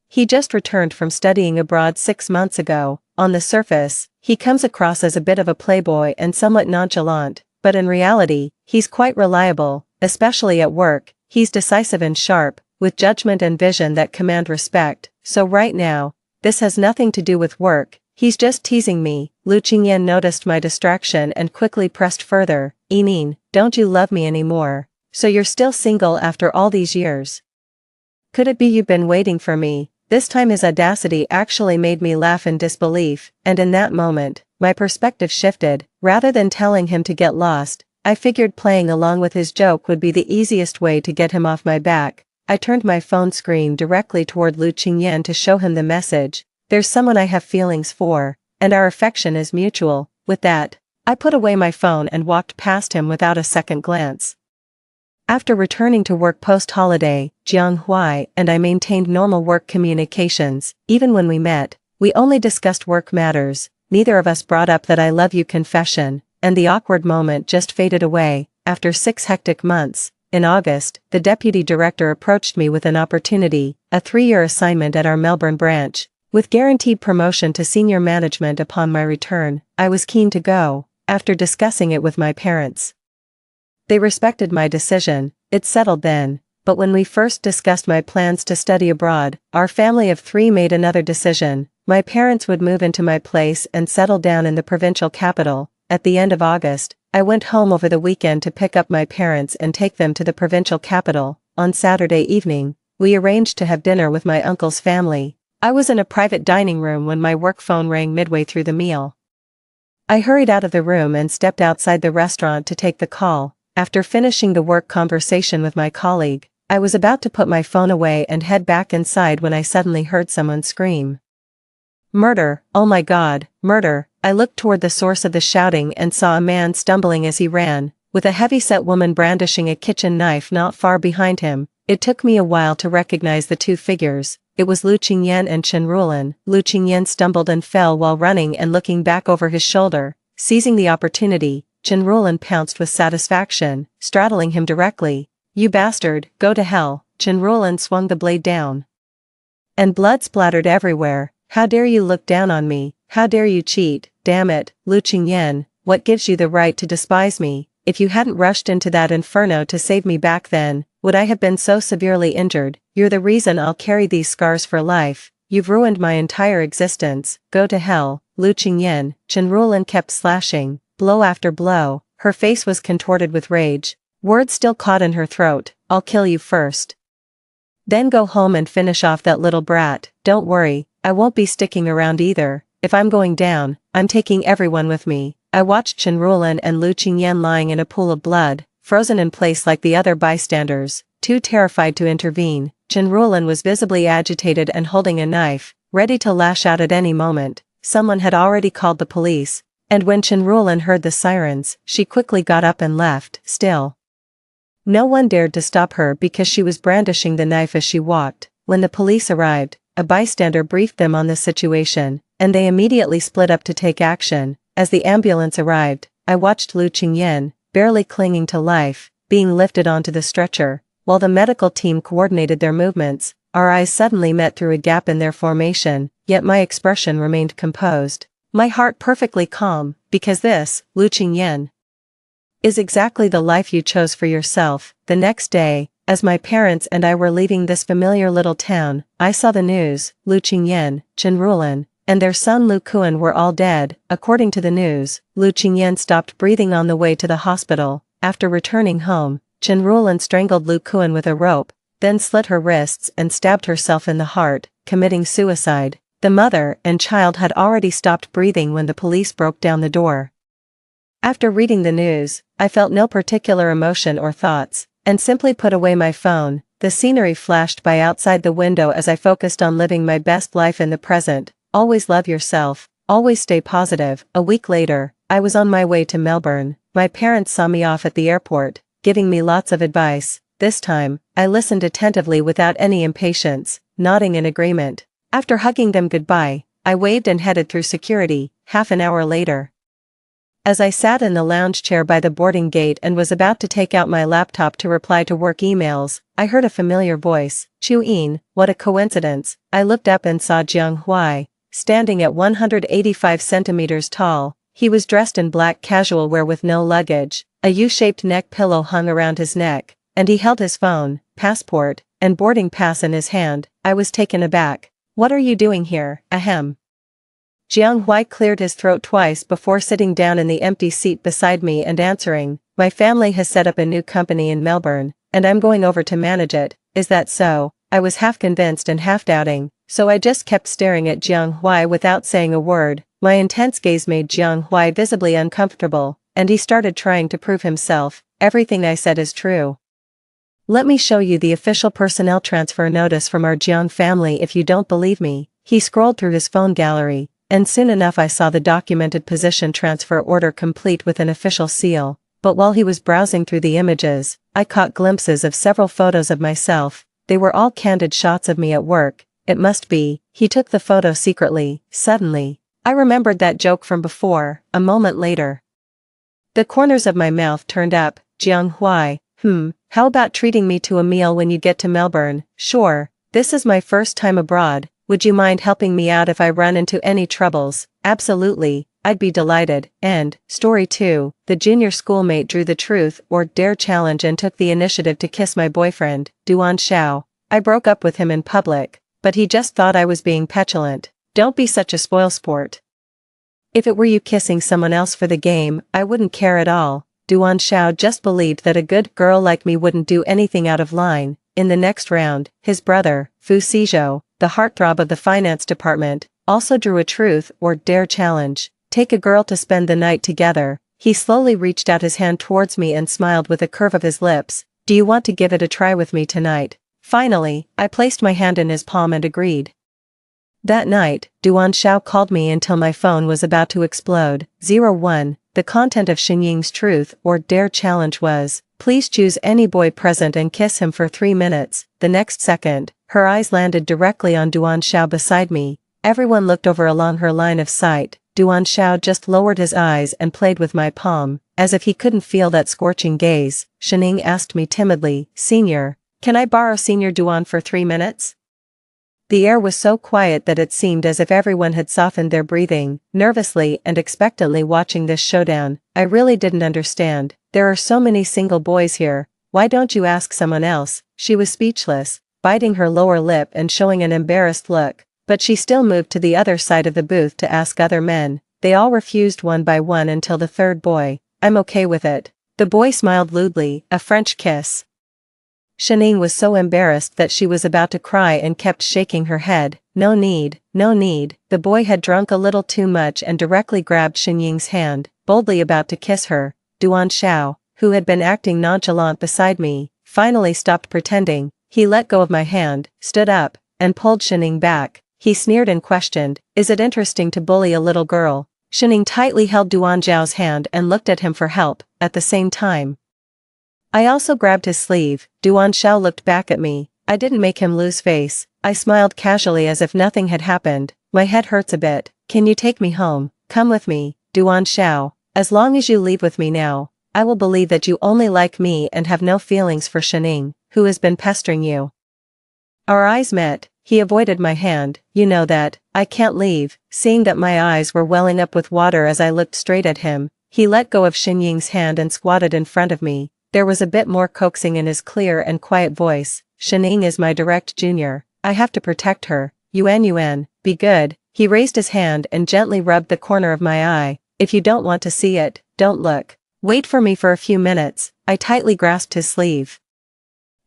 He just returned from studying abroad 6 months ago. On the surface, he comes across as a bit of a playboy and somewhat nonchalant, but in reality, he's quite reliable, especially at work. He's decisive and sharp, with judgment and vision that command respect. So right now, this has nothing to do with work, he's just teasing me. Lu Qingyan noticed my distraction and quickly pressed further. Yining, don't you love me anymore? So you're still single after all these years? Could it be you've been waiting for me? This time his audacity actually made me laugh in disbelief, and in that moment, my perspective shifted. Rather than telling him to get lost, I figured playing along with his joke would be the easiest way to get him off my back. I turned my phone screen directly toward Lu Qingyan to show him the message. There's someone I have feelings for, and our affection is mutual. With that, I put away my phone and walked past him without a second glance. After returning to work post-holiday, Jiang Huai and I maintained normal work communications. Even when we met, we only discussed work matters. Neither of us brought up that I love you confession, and the awkward moment just faded away. After 6 hectic months, in August, the deputy director approached me with an opportunity, a 3-year assignment at our Melbourne branch, with guaranteed promotion to senior management upon my return. I was keen to go, after discussing it with my parents. They respected my decision. It settled then, but when we first discussed my plans to study abroad, our family of 3 made another decision. My parents would move into my place and settle down in the provincial capital. At the end of August, I went home over the weekend to pick up my parents and take them to the provincial capital. On Saturday evening, we arranged to have dinner with my uncle's family. I was in a private dining room when my work phone rang midway through the meal. I hurried out of the room and stepped outside the restaurant to take the call. After finishing the work conversation with my colleague, I was about to put my phone away and head back inside when I suddenly heard someone scream. Murder, oh my God, murder. I looked toward the source of the shouting and saw a man stumbling as he ran, with a heavy-set woman brandishing a kitchen knife not far behind him. It took me a while to recognize the 2 figures. It was Lu Qingyan and Chenrulan. Lu Qingyan stumbled and fell while running and looking back over his shoulder. Seizing the opportunity, Chenrulan pounced with satisfaction, straddling him directly. You bastard, go to hell. Chenrulan swung the blade down. And blood splattered everywhere. How dare you look down on me? How dare you cheat? Damn it, Lu Qingyan, what gives you the right to despise me? If you hadn't rushed into that inferno to save me back then, would I have been so severely injured? You're the reason I'll carry these scars for life. You've ruined my entire existence. Go to hell, Lu Qingyan. Chenrulan kept slashing, blow after blow. Her face was contorted with rage. Words still caught in her throat. I'll kill you first. Then go home and finish off that little brat. Don't worry, I won't be sticking around either. If I'm going down, I'm taking everyone with me. I watched Chenrulan and Lu Qingyan lying in a pool of blood, frozen in place like the other bystanders, too terrified to intervene. Chenrulan was visibly agitated and holding a knife, ready to lash out at any moment. Someone had already called the police, and when Chenrulan heard the sirens, she quickly got up and left. Still, No one dared to stop her because she was brandishing the knife as she walked. When the police arrived, a bystander briefed them on the situation, and they immediately split up to take action. As the ambulance arrived, I watched Lu Qingyan, barely clinging to life, being lifted onto the stretcher. While the medical team coordinated their movements, our eyes suddenly met through a gap in their formation, yet my expression remained composed. My heart perfectly calm, because this, Lu Qingyan, is exactly the life you chose for yourself. The next day, as my parents and I were leaving this familiar little town, I saw the news. Lu Qingyan, Chen Rulan, and their son Lu Kuan were all dead. According to the news, Lu Qingyan stopped breathing on the way to the hospital. After returning home, Chen Rulan strangled Lu Kuan with a rope, then slit her wrists and stabbed herself in the heart, committing suicide. The mother and child had already stopped breathing when the police broke down the door. After reading the news, I felt no particular emotion or thoughts, and simply put away my phone. The scenery flashed by outside the window as I focused on living my best life in the present. Always love yourself, always stay positive. A week later, I was on my way to Melbourne. My parents saw me off at the airport, giving me lots of advice. This time, I listened attentively without any impatience, nodding in agreement. After hugging them goodbye, I waved and headed through security. Half an hour later, as I sat in the lounge chair by the boarding gate and was about to take out my laptop to reply to work emails, I heard a familiar voice. Chu Yin, what a coincidence. I looked up and saw Jiang Huai, standing at 185 centimeters tall. He was dressed in black casual wear with no luggage. A U-shaped neck pillow hung around his neck, and he held his phone, passport, and boarding pass in his hand. I was taken aback. What are you doing here? Ahem. Jiang Huai cleared his throat twice before sitting down in the empty seat beside me and answering, my family has set up a new company in Melbourne, and I'm going over to manage it. Is that so? I was half convinced and half doubting, so I just kept staring at Jiang Huai without saying a word. My intense gaze made Jiang Huai visibly uncomfortable, and he started trying to prove himself. Everything I said is true. Let me show you the official personnel transfer notice from our Jiang family if you don't believe me. He scrolled through his phone gallery, and soon enough I saw the documented position transfer order complete with an official seal. But while he was browsing through the images, I caught glimpses of several photos of myself. They were all candid shots of me at work. It must be, he took the photo secretly. Suddenly, I remembered that joke from before. A moment later, the corners of my mouth turned up. Jiang Huai, how about treating me to a meal when you get to Melbourne? Sure, this is my first time abroad. Would you mind helping me out if I run into any troubles? Absolutely, I'd be delighted. And, story 2, the junior schoolmate drew the truth or dare challenge and took the initiative to kiss my boyfriend, Duan Xiao. I broke up with him in public, but he just thought I was being petulant. Don't be such a spoilsport. If it were you kissing someone else for the game, I wouldn't care at all. Duan Xiao just believed that a good girl like me wouldn't do anything out of line. In the next round, his brother, Fu Xizhou, the heartthrob of the finance department, also drew a truth or dare challenge. Take a girl to spend the night together. He slowly reached out his hand towards me and smiled with a curve of his lips. Do you want to give it a try with me tonight? Finally, I placed my hand in his palm and agreed. That night, Duan Xiao called me until my phone was about to explode. 01. The content of Xinying's truth or dare challenge was, please choose any boy present and kiss him for 3 minutes. The next second, her eyes landed directly on Duan Xiao beside me. Everyone looked over along her line of sight. Duan Xiao just lowered his eyes and played with my palm, as if he couldn't feel that scorching gaze. Xining asked me timidly, Senior, can I borrow Senior Duan for 3 minutes? The air was so quiet that it seemed as if everyone had softened their breathing, nervously and expectantly watching this showdown. I really didn't understand. There are so many single boys here. Why don't you ask someone else? She was speechless, biting her lower lip and showing an embarrassed look, but she still moved to the other side of the booth to ask other men. They all refused one by one until the third boy. I'm okay with it. The boy smiled lewdly, a French kiss. Xining was so embarrassed that she was about to cry and kept shaking her head. No need, no need. The boy had drunk a little too much and directly grabbed Xinying's hand, boldly about to kiss her. Duan Xiao, who had been acting nonchalant beside me, finally stopped pretending. He let go of my hand, stood up, and pulled Xining back. He sneered and questioned, is it interesting to bully a little girl? Xining tightly held Duan Xiao's hand and looked at him for help. At the same time, I also grabbed his sleeve. Duan Xiao looked back at me. I didn't make him lose face. I smiled casually as if nothing had happened. My head hurts a bit. Can you take me home? Come with me, Duan Xiao. As long as you leave with me now, I will believe that you only like me and have no feelings for Shining, who has been pestering you. Our eyes met. He avoided my hand. You know that, I can't leave. Seeing that my eyes were welling up with water as I looked straight at him, he let go of Xinying's hand and squatted in front of me. There was a bit more coaxing in his clear and quiet voice. Shining is my direct junior. I have to protect her. Yuan, be good. He raised his hand and gently rubbed the corner of my eye. If you don't want to see it, don't look. Wait for me for a few minutes. I tightly grasped his sleeve.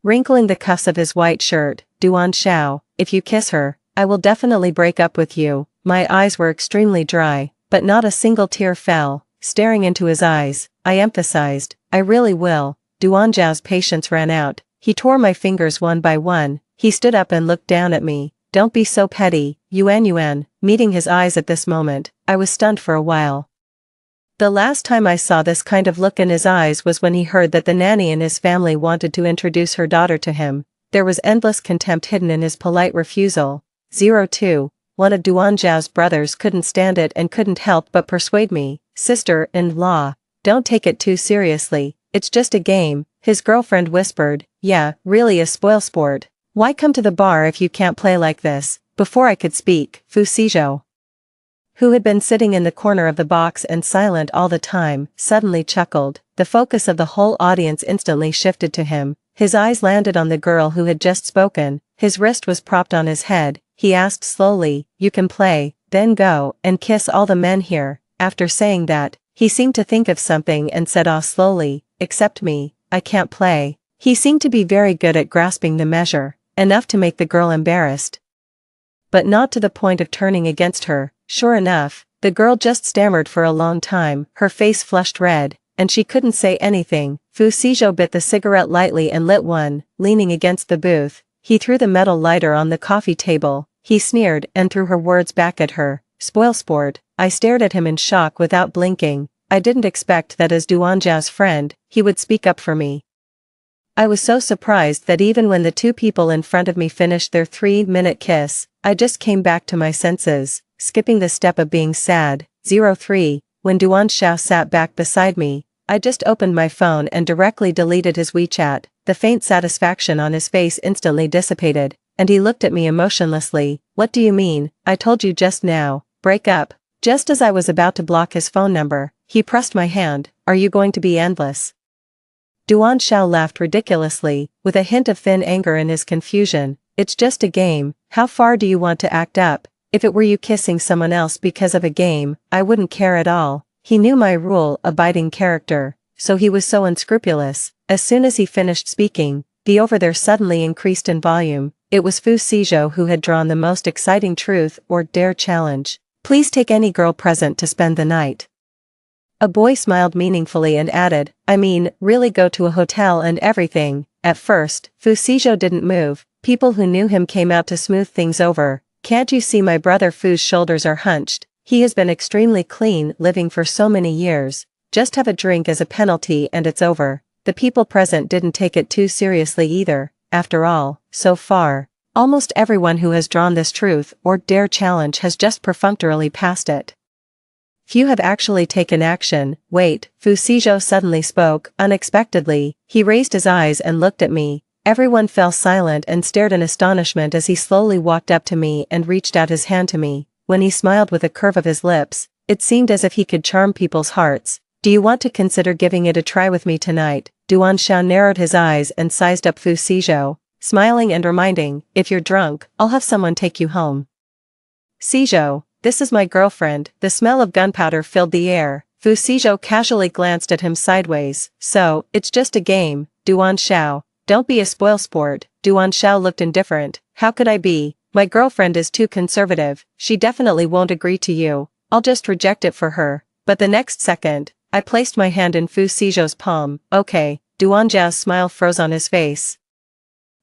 Wrinkling the cuffs of his white shirt, Duan Xiao, if you kiss her, I will definitely break up with you. My eyes were extremely dry, but not a single tear fell. Staring into his eyes, I emphasized, I really will. Duan Xiao's patience ran out. He tore my fingers one by one. He stood up and looked down at me. Don't be so petty, Yuan. Meeting his eyes at this moment, I was stunned for a while. The last time I saw this kind of look in his eyes was when he heard that the nanny in his family wanted to introduce her daughter to him. There was endless contempt hidden in his polite refusal. 02, one of Duan Xiao's brothers couldn't stand it and couldn't help but persuade me. Sister-in-law, don't take it too seriously, it's just a game, his girlfriend whispered. Yeah, really a spoilsport. Why come to the bar if you can't play like this? Before I could speak, Fu Xizhou, who had been sitting in the corner of the box and silent all the time, suddenly chuckled. The focus of the whole audience instantly shifted to him. His eyes landed on the girl who had just spoken. His wrist was propped on his head. He asked slowly, you can play, then go and kiss all the men here. After saying that, he seemed to think of something and said slowly, except me, I can't play. He seemed to be very good at grasping the measure, enough to make the girl embarrassed, but not to the point of turning against her. Sure enough, the girl just stammered for a long time. Her face flushed red, and she couldn't say anything. Fu Xizhou bit the cigarette lightly and lit one. Leaning against the booth, he threw the metal lighter on the coffee table. He sneered and threw her words back at her. Spoilsport. I stared at him in shock without blinking. I didn't expect that as Duan Xiao's friend, he would speak up for me. I was so surprised that even when the two people in front of me finished their 3-minute kiss, I just came back to my senses, skipping the step of being sad. 03, when Duan Xiao sat back beside me, I just opened my phone and directly deleted his WeChat. The faint satisfaction on his face instantly dissipated, and he looked at me emotionlessly. What do you mean? I told you just now, break up. Just as I was about to block his phone number, he pressed my hand. Are you going to be endless? Duan Xiao laughed ridiculously, with a hint of thin anger in his confusion. It's just a game. How far do you want to act up? If it were you kissing someone else because of a game, I wouldn't care at all. He knew my rule-abiding character, so he was so unscrupulous. As soon as he finished speaking, the over there suddenly increased in volume. It was Fu Xizhou who had drawn the most exciting truth or dare challenge. Please take any girl present to spend the night. A boy smiled meaningfully and added, I mean, really go to a hotel and everything. At first, Fu Xizhou didn't move. People who knew him came out to smooth things over. Can't you see my brother Fu's shoulders are hunched? He has been extremely clean living for so many years. Just have a drink as a penalty and it's over. The people present didn't take it too seriously either. After all, so far, almost everyone who has drawn this truth or dare challenge has just perfunctorily passed it. Few have actually taken action. Wait, Fu Xizhou suddenly spoke, unexpectedly. He raised his eyes and looked at me. Everyone fell silent and stared in astonishment as he slowly walked up to me and reached out his hand to me. When he smiled with a curve of his lips, it seemed as if he could charm people's hearts. Do you want to consider giving it a try with me tonight? Duan Xiao narrowed his eyes and sized up Fu Xizhou, smiling and reminding, if you're drunk, I'll have someone take you home. Xizhou, this is my girlfriend. The smell of gunpowder filled the air. Fu Xizhou casually glanced at him sideways. So, it's just a game, Duan Xiao. Don't be a spoilsport. Duan Xiao looked indifferent. How could I be? My girlfriend is too conservative. She definitely won't agree to you. I'll just reject it for her. But the next second, I placed my hand in Fu Xizhou's palm. Okay. Duan Xiao's smile froze on his face.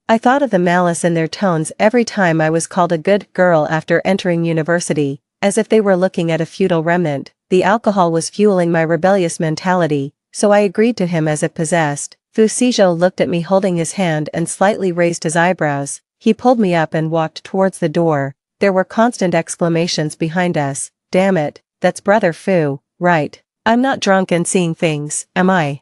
I thought of the malice in their tones every time I was called a good girl after entering university, as if they were looking at a futile remnant. The alcohol was fueling my rebellious mentality, so I agreed to him as if possessed. Fu Shizhou looked at me holding his hand and slightly raised his eyebrows. He pulled me up and walked towards the door. There were constant exclamations behind us. Damn it, that's Brother Fu, right? I'm not drunk and seeing things, am I?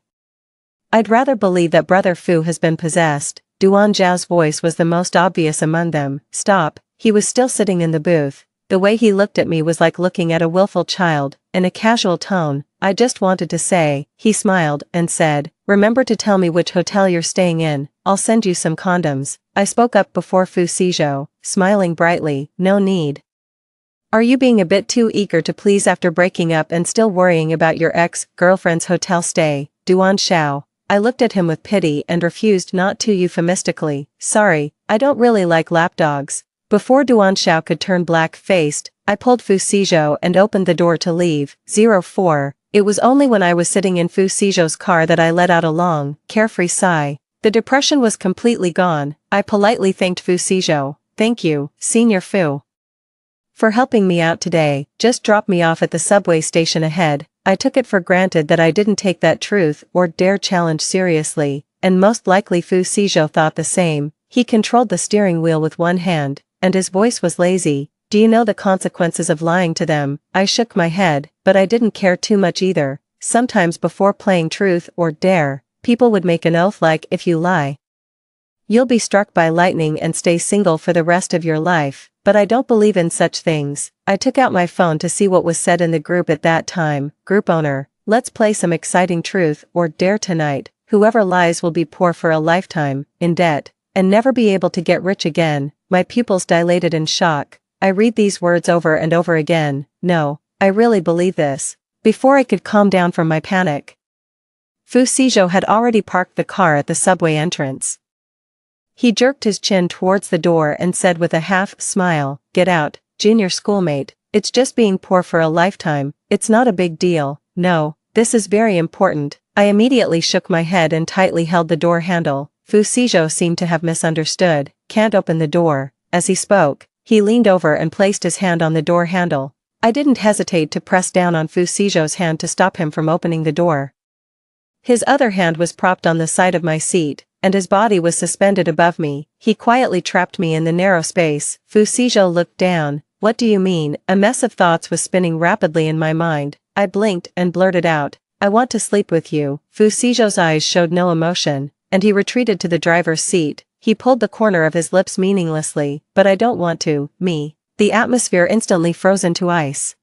I'd rather believe that Brother Fu has been possessed. Duan Zhao's voice was the most obvious among them. Stop, he was still sitting in the booth. The way he looked at me was like looking at a willful child. In a casual tone, I just wanted to say, he smiled and said, remember to tell me which hotel you're staying in, I'll send you some condoms. I spoke up before Fu Shizhou, smiling brightly, no need. Are you being a bit too eager to please after breaking up and still worrying about your ex-girlfriend's hotel stay, Duan Xiao? I looked at him with pity and refused not to euphemistically. Sorry, I don't really like lapdogs. Before Duan Xiao could turn black-faced, I pulled Fu Shizhou and opened the door to leave. 04. It was only when I was sitting in Fu Shizhou's car that I let out a long, carefree sigh. The depression was completely gone. I politely thanked Fu Shizhou. Thank you, Senior Fu, for helping me out today. Just drop me off at the subway station ahead. I took it for granted that I didn't take that truth or dare challenge seriously, and most likely Fu Shizhou thought the same. He controlled the steering wheel with one hand, and his voice was lazy. Do you know the consequences of lying to them? I shook my head, but I didn't care too much either. Sometimes before playing truth or dare, people would make an oath like, if you lie, you'll be struck by lightning and stay single for the rest of your life. But I don't believe in such things. I took out my phone to see what was said in the group at that time. Group owner, let's play some exciting truth or dare tonight. Whoever lies will be poor for a lifetime, in debt, and never be able to get rich again. My pupils dilated in shock. I read these words over and over again. No, I really believe this. Before I could calm down from my panic, Fu Shizhou had already parked the car at the subway entrance. He jerked his chin towards the door and said with a half-smile, get out, junior schoolmate, it's just being poor for a lifetime, it's not a big deal. No, this is very important. I immediately shook my head and tightly held the door handle. Fu Shizhou seemed to have misunderstood. Can't open the door. As he spoke, he leaned over and placed his hand on the door handle. I didn't hesitate to press down on Fu Shizhou's hand to stop him from opening the door. His other hand was propped on the side of my seat, and his body was suspended above me. He quietly trapped me in the narrow space. Fu Shizhou looked down. What do you mean? A mess of thoughts was spinning rapidly in my mind. I blinked and blurted out, I want to sleep with you. Fu Shizhou's eyes showed no emotion, and he retreated to the driver's seat. He pulled the corner of his lips meaninglessly, but I don't want to, me. The atmosphere instantly froze into ice.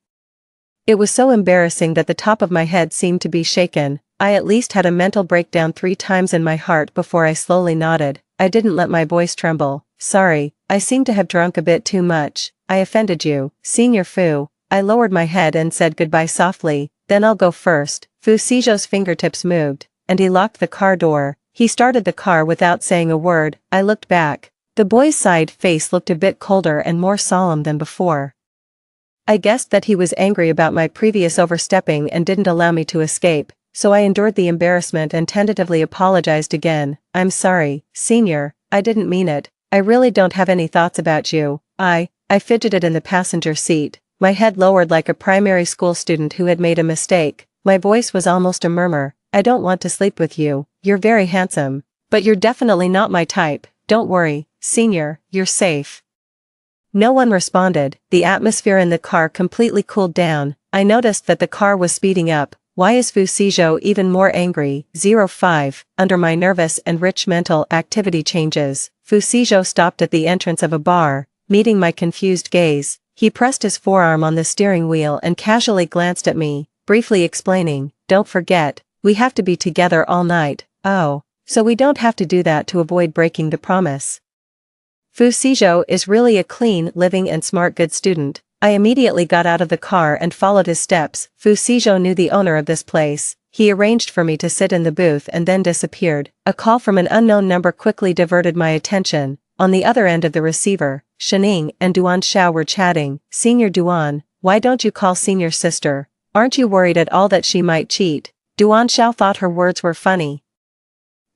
It was so embarrassing that the top of my head seemed to be shaken. I at least had a mental breakdown 3 times in my heart before I slowly nodded. I didn't let my voice tremble. Sorry, I seem to have drunk a bit too much. I offended you, Senior Fu. I lowered my head and said goodbye softly. Then I'll go first. Fu Shizhou's fingertips moved, and he locked the car door. He started the car without saying a word. I looked back. The boy's side face looked a bit colder and more solemn than before. I guessed that he was angry about my previous overstepping and didn't allow me to escape, so I endured the embarrassment and tentatively apologized again. I'm sorry, Senior, I didn't mean it. I really don't have any thoughts about you. I fidgeted in the passenger seat, my head lowered like a primary school student who had made a mistake. My voice was almost a murmur. I don't want to sleep with you. You're very handsome, but you're definitely not my type. Don't worry, Senior, you're safe. No one responded. The atmosphere in the car completely cooled down. I noticed that the car was speeding up. Why is Fu Shizhou even more angry? 05. Under my nervous and rich mental activity changes, Fu Shizhou stopped at the entrance of a bar, meeting my confused gaze. He pressed his forearm on the steering wheel and casually glanced at me, briefly explaining, don't forget, we have to be together all night. Oh, so we don't have to do that to avoid breaking the promise. Fu Shizhou is really a clean, living and smart good student. I immediately got out of the car and followed his steps. Fu Shizhou knew the owner of this place. He arranged for me to sit in the booth and then disappeared. A call from an unknown number quickly diverted my attention. On the other end of the receiver, Shening and Duan Xiao were chatting. Senior Duan, why don't you call Senior Sister? Aren't you worried at all that she might cheat? Duan Xiao thought her words were funny.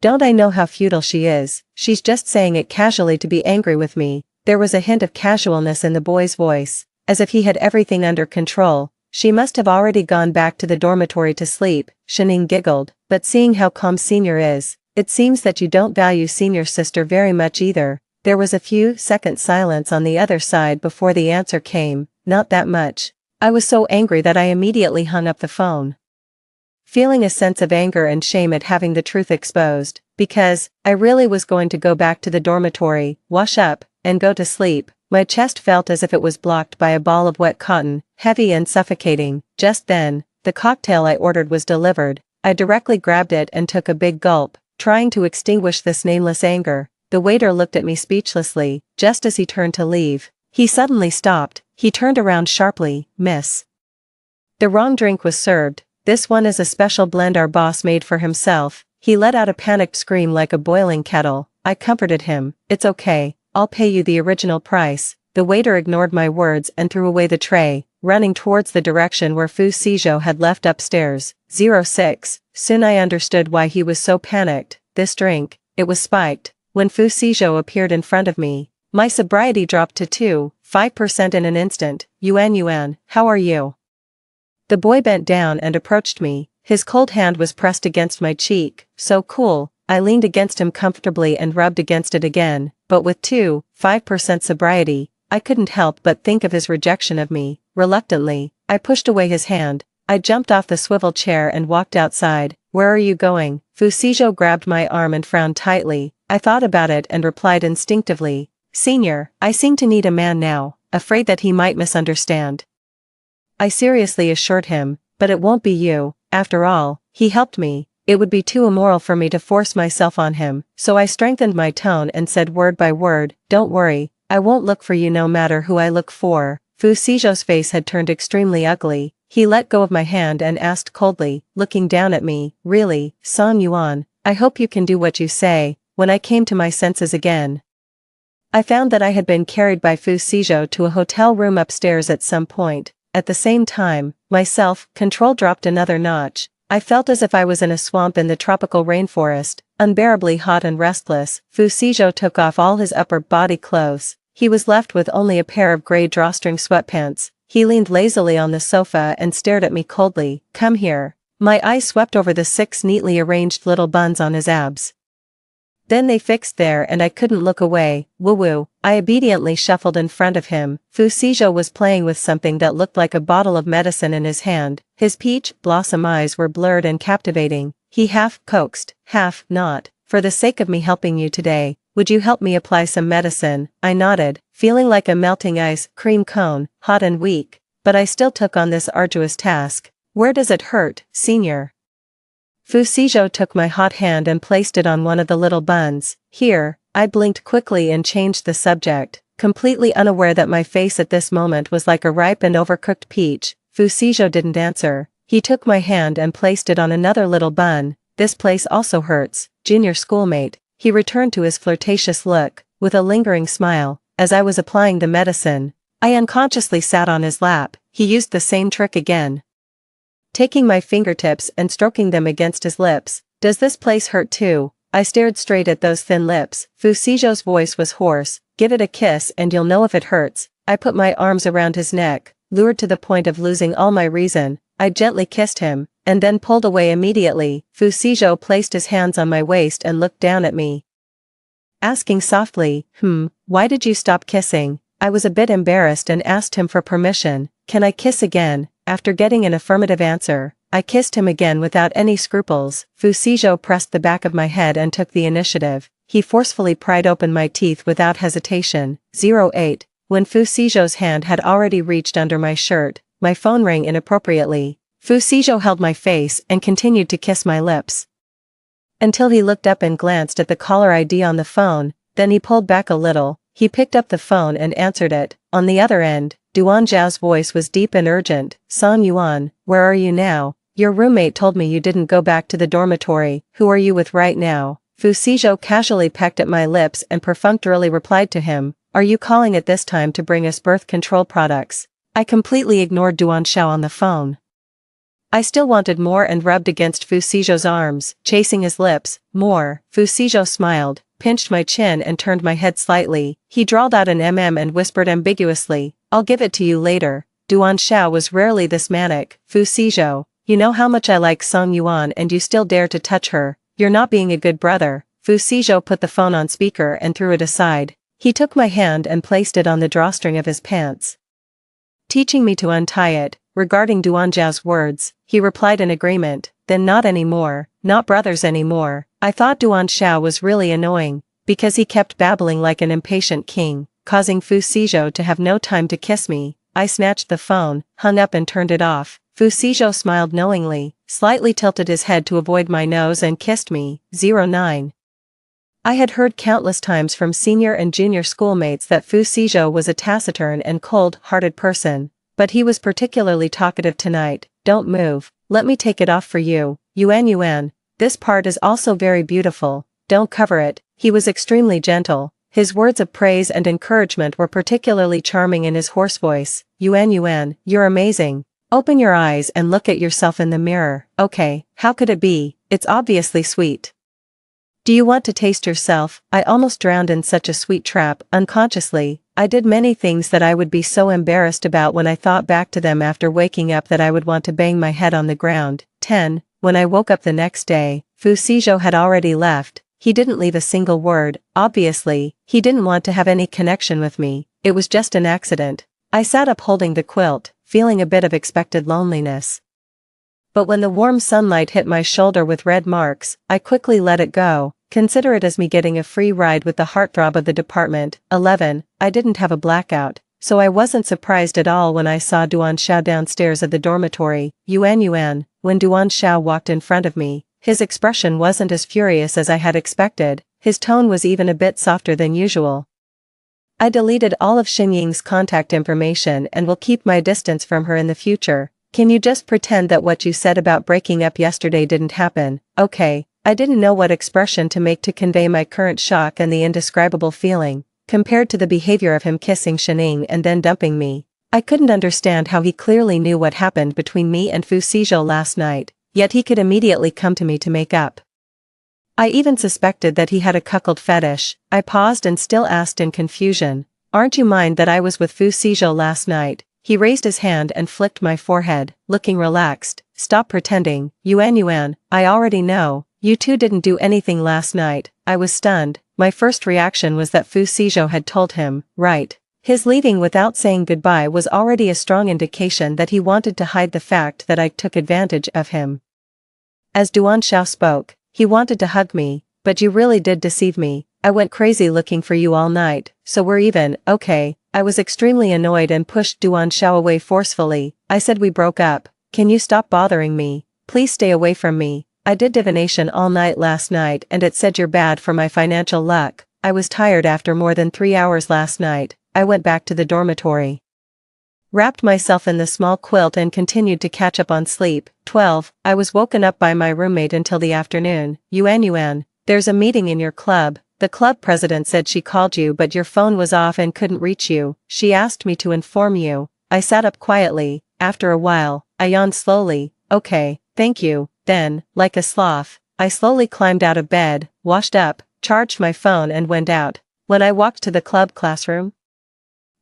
Don't I know how futile she is? She's just saying it casually to be angry with me. There was a hint of casualness in the boy's voice, as if he had everything under control. She must have already gone back to the dormitory to sleep. Shening giggled, but seeing how calm Senior is, It seems that you don't value senior sister very much either. There was a few seconds silence on the other side before the answer came, not that much. I was so angry that I immediately hung up the phone, feeling a sense of anger and shame at having the truth exposed, because I really was going to go back to the dormitory, wash up, and go to sleep. My chest felt as if it was blocked by a ball of wet cotton, heavy and suffocating. Just then, the cocktail I ordered was delivered. I directly grabbed it and took a big gulp, trying to extinguish this nameless anger. The waiter looked at me speechlessly, just as he turned to leave. He suddenly stopped. He turned around sharply. "Miss, the wrong drink was served. This one is a special blend our boss made for himself." He let out a panicked scream like a boiling kettle. I comforted him. "It's okay. I'll pay you the original price." The waiter ignored my words and threw away the tray, running towards the direction where Fu Sizhou had left upstairs. 06. Soon I understood why he was so panicked. This drink, it was spiked. When Fu Sizhou appeared in front of me, my sobriety dropped to 2.5% in an instant. Yuan, how are you?" The boy bent down and approached me. His cold hand was pressed against my cheek. "So cool." I leaned against him comfortably and rubbed against it again, but with 2.5% sobriety, I couldn't help but think of his rejection of me. Reluctantly, I pushed away his hand. I jumped off the swivel chair and walked outside. "Where are you going?" Fu Sizhou grabbed my arm and frowned tightly. I thought about it and replied instinctively, "Senior, I seem to need a man now," afraid that he might misunderstand. I seriously assured him, "But it won't be you. After all, he helped me. It would be too immoral for me to force myself on him." So I strengthened my tone and said word by word, "Don't worry, I won't look for you no matter who I look for." Fu Sizhou's face had turned extremely ugly. He let go of my hand and asked coldly, looking down at me, "Really, Song Yuan, I hope you can do what you say." When I came to my senses again, I found that I had been carried by Fu Sizhou to a hotel room upstairs at some point. At the same time, my self-control dropped another notch. I felt as if I was in a swamp in the tropical rainforest, unbearably hot and restless. Fu Sizhou took off all his upper body clothes. He was left with only a pair of gray drawstring sweatpants. He leaned lazily on the sofa and stared at me coldly. "Come here." My eyes swept over the 6 neatly arranged little buns on his abs. Then they fixed there and I couldn't look away. "Woo-woo." I obediently shuffled in front of him. Fu Sizhou was playing with something that looked like a bottle of medicine in his hand. His peach blossom eyes were blurred and captivating. He half coaxed, half not. "For the sake of me helping you today, would you help me apply some medicine?" I nodded, feeling like a melting ice cream cone, hot and weak, but I still took on this arduous task. "Where does it hurt, senior?" Fu Sizhou took my hot hand and placed it on one of the little buns. "Here." I blinked quickly and changed the subject, completely unaware that my face at this moment was like a ripe and overcooked peach. Fu Sizhou didn't answer. He took my hand and placed it on another little bun. "This place also hurts, junior schoolmate." He returned to his flirtatious look, with a lingering smile. As I was applying the medicine, I unconsciously sat on his lap. He used the same trick again, taking my fingertips and stroking them against his lips. "Does this place hurt too?" I stared straight at those thin lips. Fu Sizhou's voice was hoarse. "Give it a kiss and you'll know if it hurts." I put my arms around his neck, lured to the point of losing all my reason. I gently kissed him, and then pulled away immediately. Fu Sizhou placed his hands on my waist and looked down at me, asking softly, "Why did you stop kissing?" I was a bit embarrassed and asked him for permission. "Can I kiss again?" After getting an affirmative answer, I kissed him again without any scruples. Fu Sizhou pressed the back of my head and took the initiative. He forcefully pried open my teeth without hesitation. 08. When Fu Sizhou's hand had already reached under my shirt, my phone rang inappropriately. Fu Sizhou held my face and continued to kiss my lips, until he looked up and glanced at the caller ID on the phone. Then he pulled back a little. He picked up the phone and answered it. On the other end, Duan Zhao's voice was deep and urgent. "Song Yuan, where are you now? Your roommate told me you didn't go back to the dormitory. Who are you with right now?" Fu Sizhou casually pecked at my lips and perfunctorily replied to him, "Are you calling at this time to bring us birth control products?" I completely ignored Duan Zhao on the phone. I still wanted more and rubbed against Fu Sizhou's arms, chasing his lips. "More." Fu Sizhou smiled, pinched my chin and turned my head slightly. He drawled out an and whispered ambiguously, "I'll give it to you later." Duan Zhao was rarely this manic. "Fu Sizhou, you know how much I like Song Yuan and you still dare to touch her. you're not being a good brother." Fu Sizhou put the phone on speaker and threw it aside. He took my hand and placed it on the drawstring of his pants, teaching me to untie it. Regarding Duan Zhao's words, he replied in agreement, "Then not anymore, not brothers anymore." I thought Duan Zhao was really annoying, because he kept babbling like an impatient king, causing Fu Sizhou to have no time to kiss me. I snatched the phone, hung up and turned it off. Fu Sizhou smiled knowingly, slightly tilted his head to avoid my nose and kissed me. 09. I had heard countless times from senior and junior schoolmates that Fu Sizhou was a taciturn and cold-hearted person, but he was particularly talkative tonight. "Don't move, let me take it off for you, Yuan. This part is also very beautiful, don't cover it." He was extremely gentle. His words of praise and encouragement were particularly charming in his hoarse voice. Yuan, you're amazing. Open your eyes and look at yourself in the mirror." "Okay, how could it be? It's obviously sweet. Do you want to taste yourself?" I almost drowned in such a sweet trap. Unconsciously, I did many things that I would be so embarrassed about when I thought back to them after waking up that I would want to bang my head on the ground. 10. When I woke up the next day, Fu Sizhou had already left. He didn't leave a single word. Obviously, he didn't want to have any connection with me. It was just an accident. I sat up holding the quilt, feeling a bit of expected loneliness. But when the warm sunlight hit my shoulder with red marks, I quickly let it go. Consider it as me getting a free ride with the heartthrob of the department. 11. I didn't have a blackout, so I wasn't surprised at all when I saw Duan Xiao downstairs at the dormitory. Yuan. When Duan Xiao walked in front of me, his expression wasn't as furious as I had expected. His tone was even a bit softer than usual. "I deleted all of Xinying's contact information and will keep my distance from her in the future. Can you just pretend that what you said about breaking up yesterday didn't happen?" "Okay." I didn't know what expression to make to convey my current shock and the indescribable feeling, compared to the behavior of him kissing Xining and then dumping me. I couldn't understand how he clearly knew what happened between me and Fu Sizhou last night, yet he could immediately come to me to make up. I even suspected that he had a cuckold fetish. I paused and still asked in confusion, "Aren't you mind that I was with Fu Sizhou last night?" He raised his hand and flicked my forehead, looking relaxed. "Stop pretending, Yuan, I already know. You two didn't do anything last night." I was stunned. My first reaction was that Fu Sizhou had told him, right? His leaving without saying goodbye was already a strong indication that he wanted to hide the fact that I took advantage of him. As Duan Xiao spoke, "He wanted to hug me, but you really did deceive me. I went crazy looking for you all night, so we're even." "Okay." I was extremely annoyed and pushed Duan Xiao away forcefully. I said, "We broke up. Can you stop bothering me? Please stay away from me. I did divination all night last night and it said you're bad for my financial luck." I was tired after more than 3 hours last night. I went back to the dormitory, wrapped myself in the small quilt and continued to catch up on sleep. 12. I was woken up by my roommate until the afternoon. Yuan, there's a meeting in your club. The club president said she called you but your phone was off and couldn't reach you. She asked me to inform you." I sat up quietly. After a while, I yawned slowly. "Okay, thank you." Then, like a sloth, I slowly climbed out of bed, washed up, charged my phone and went out. When I walked to the club classroom,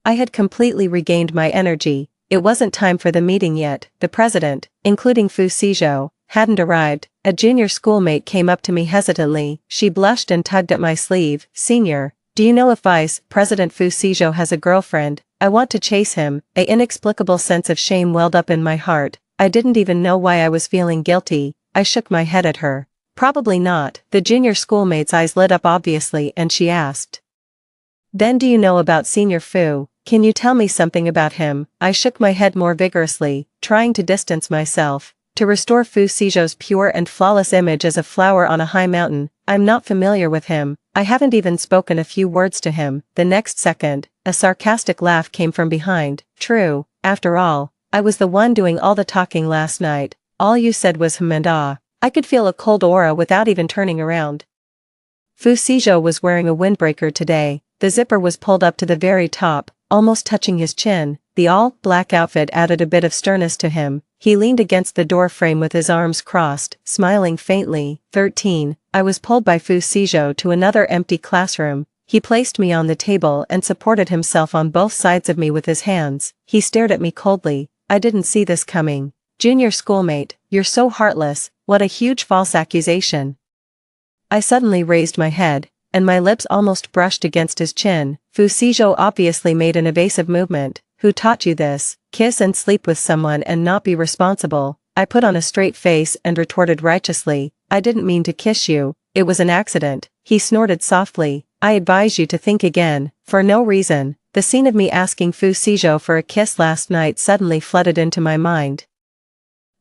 I had completely regained my energy. It wasn't time for the meeting yet. The president, including Fu Sizhou, hadn't arrived. A junior schoolmate came up to me hesitantly. She blushed and tugged at my sleeve. "Senior, do you know if Vice President Fu Sizhou has a girlfriend? I want to chase him." An inexplicable sense of shame welled up in my heart. I didn't even know why I was feeling guilty. I shook my head at her. "Probably not." The junior schoolmate's eyes lit up obviously and she asked, "Then do you know about Senior Fu? Can you tell me something about him?" I shook my head more vigorously, trying to distance myself, to restore Fu Sizhou's pure and flawless image as a flower on a high mountain. "I'm not familiar with him. I haven't even spoken a few words to him." The next second, a sarcastic laugh came from behind. "True, after all, I was the one doing all the talking last night. All you said was hum and ah." I could feel a cold aura without even turning around. Fu Sizhou was wearing a windbreaker today. The zipper was pulled up to the very top, almost touching his chin. The all-black outfit added a bit of sternness to him. He leaned against the door frame with his arms crossed, smiling faintly. 13. I was pulled by Fu Sizhou to another empty classroom. He placed me on the table and supported himself on both sides of me with his hands. He stared at me coldly. "I didn't see this coming. Junior schoolmate, you're so heartless. What a huge false accusation." I suddenly raised my head, and my lips almost brushed against his chin. Fu Shizhou obviously made an evasive movement. Who taught you this? Kiss and sleep with someone and not be responsible? I put on a straight face and retorted righteously, I didn't mean to kiss you, it was an accident. He snorted softly, I advise you to think again. For no reason, the scene of me asking Fu Shizhou for a kiss last night suddenly flooded into my mind.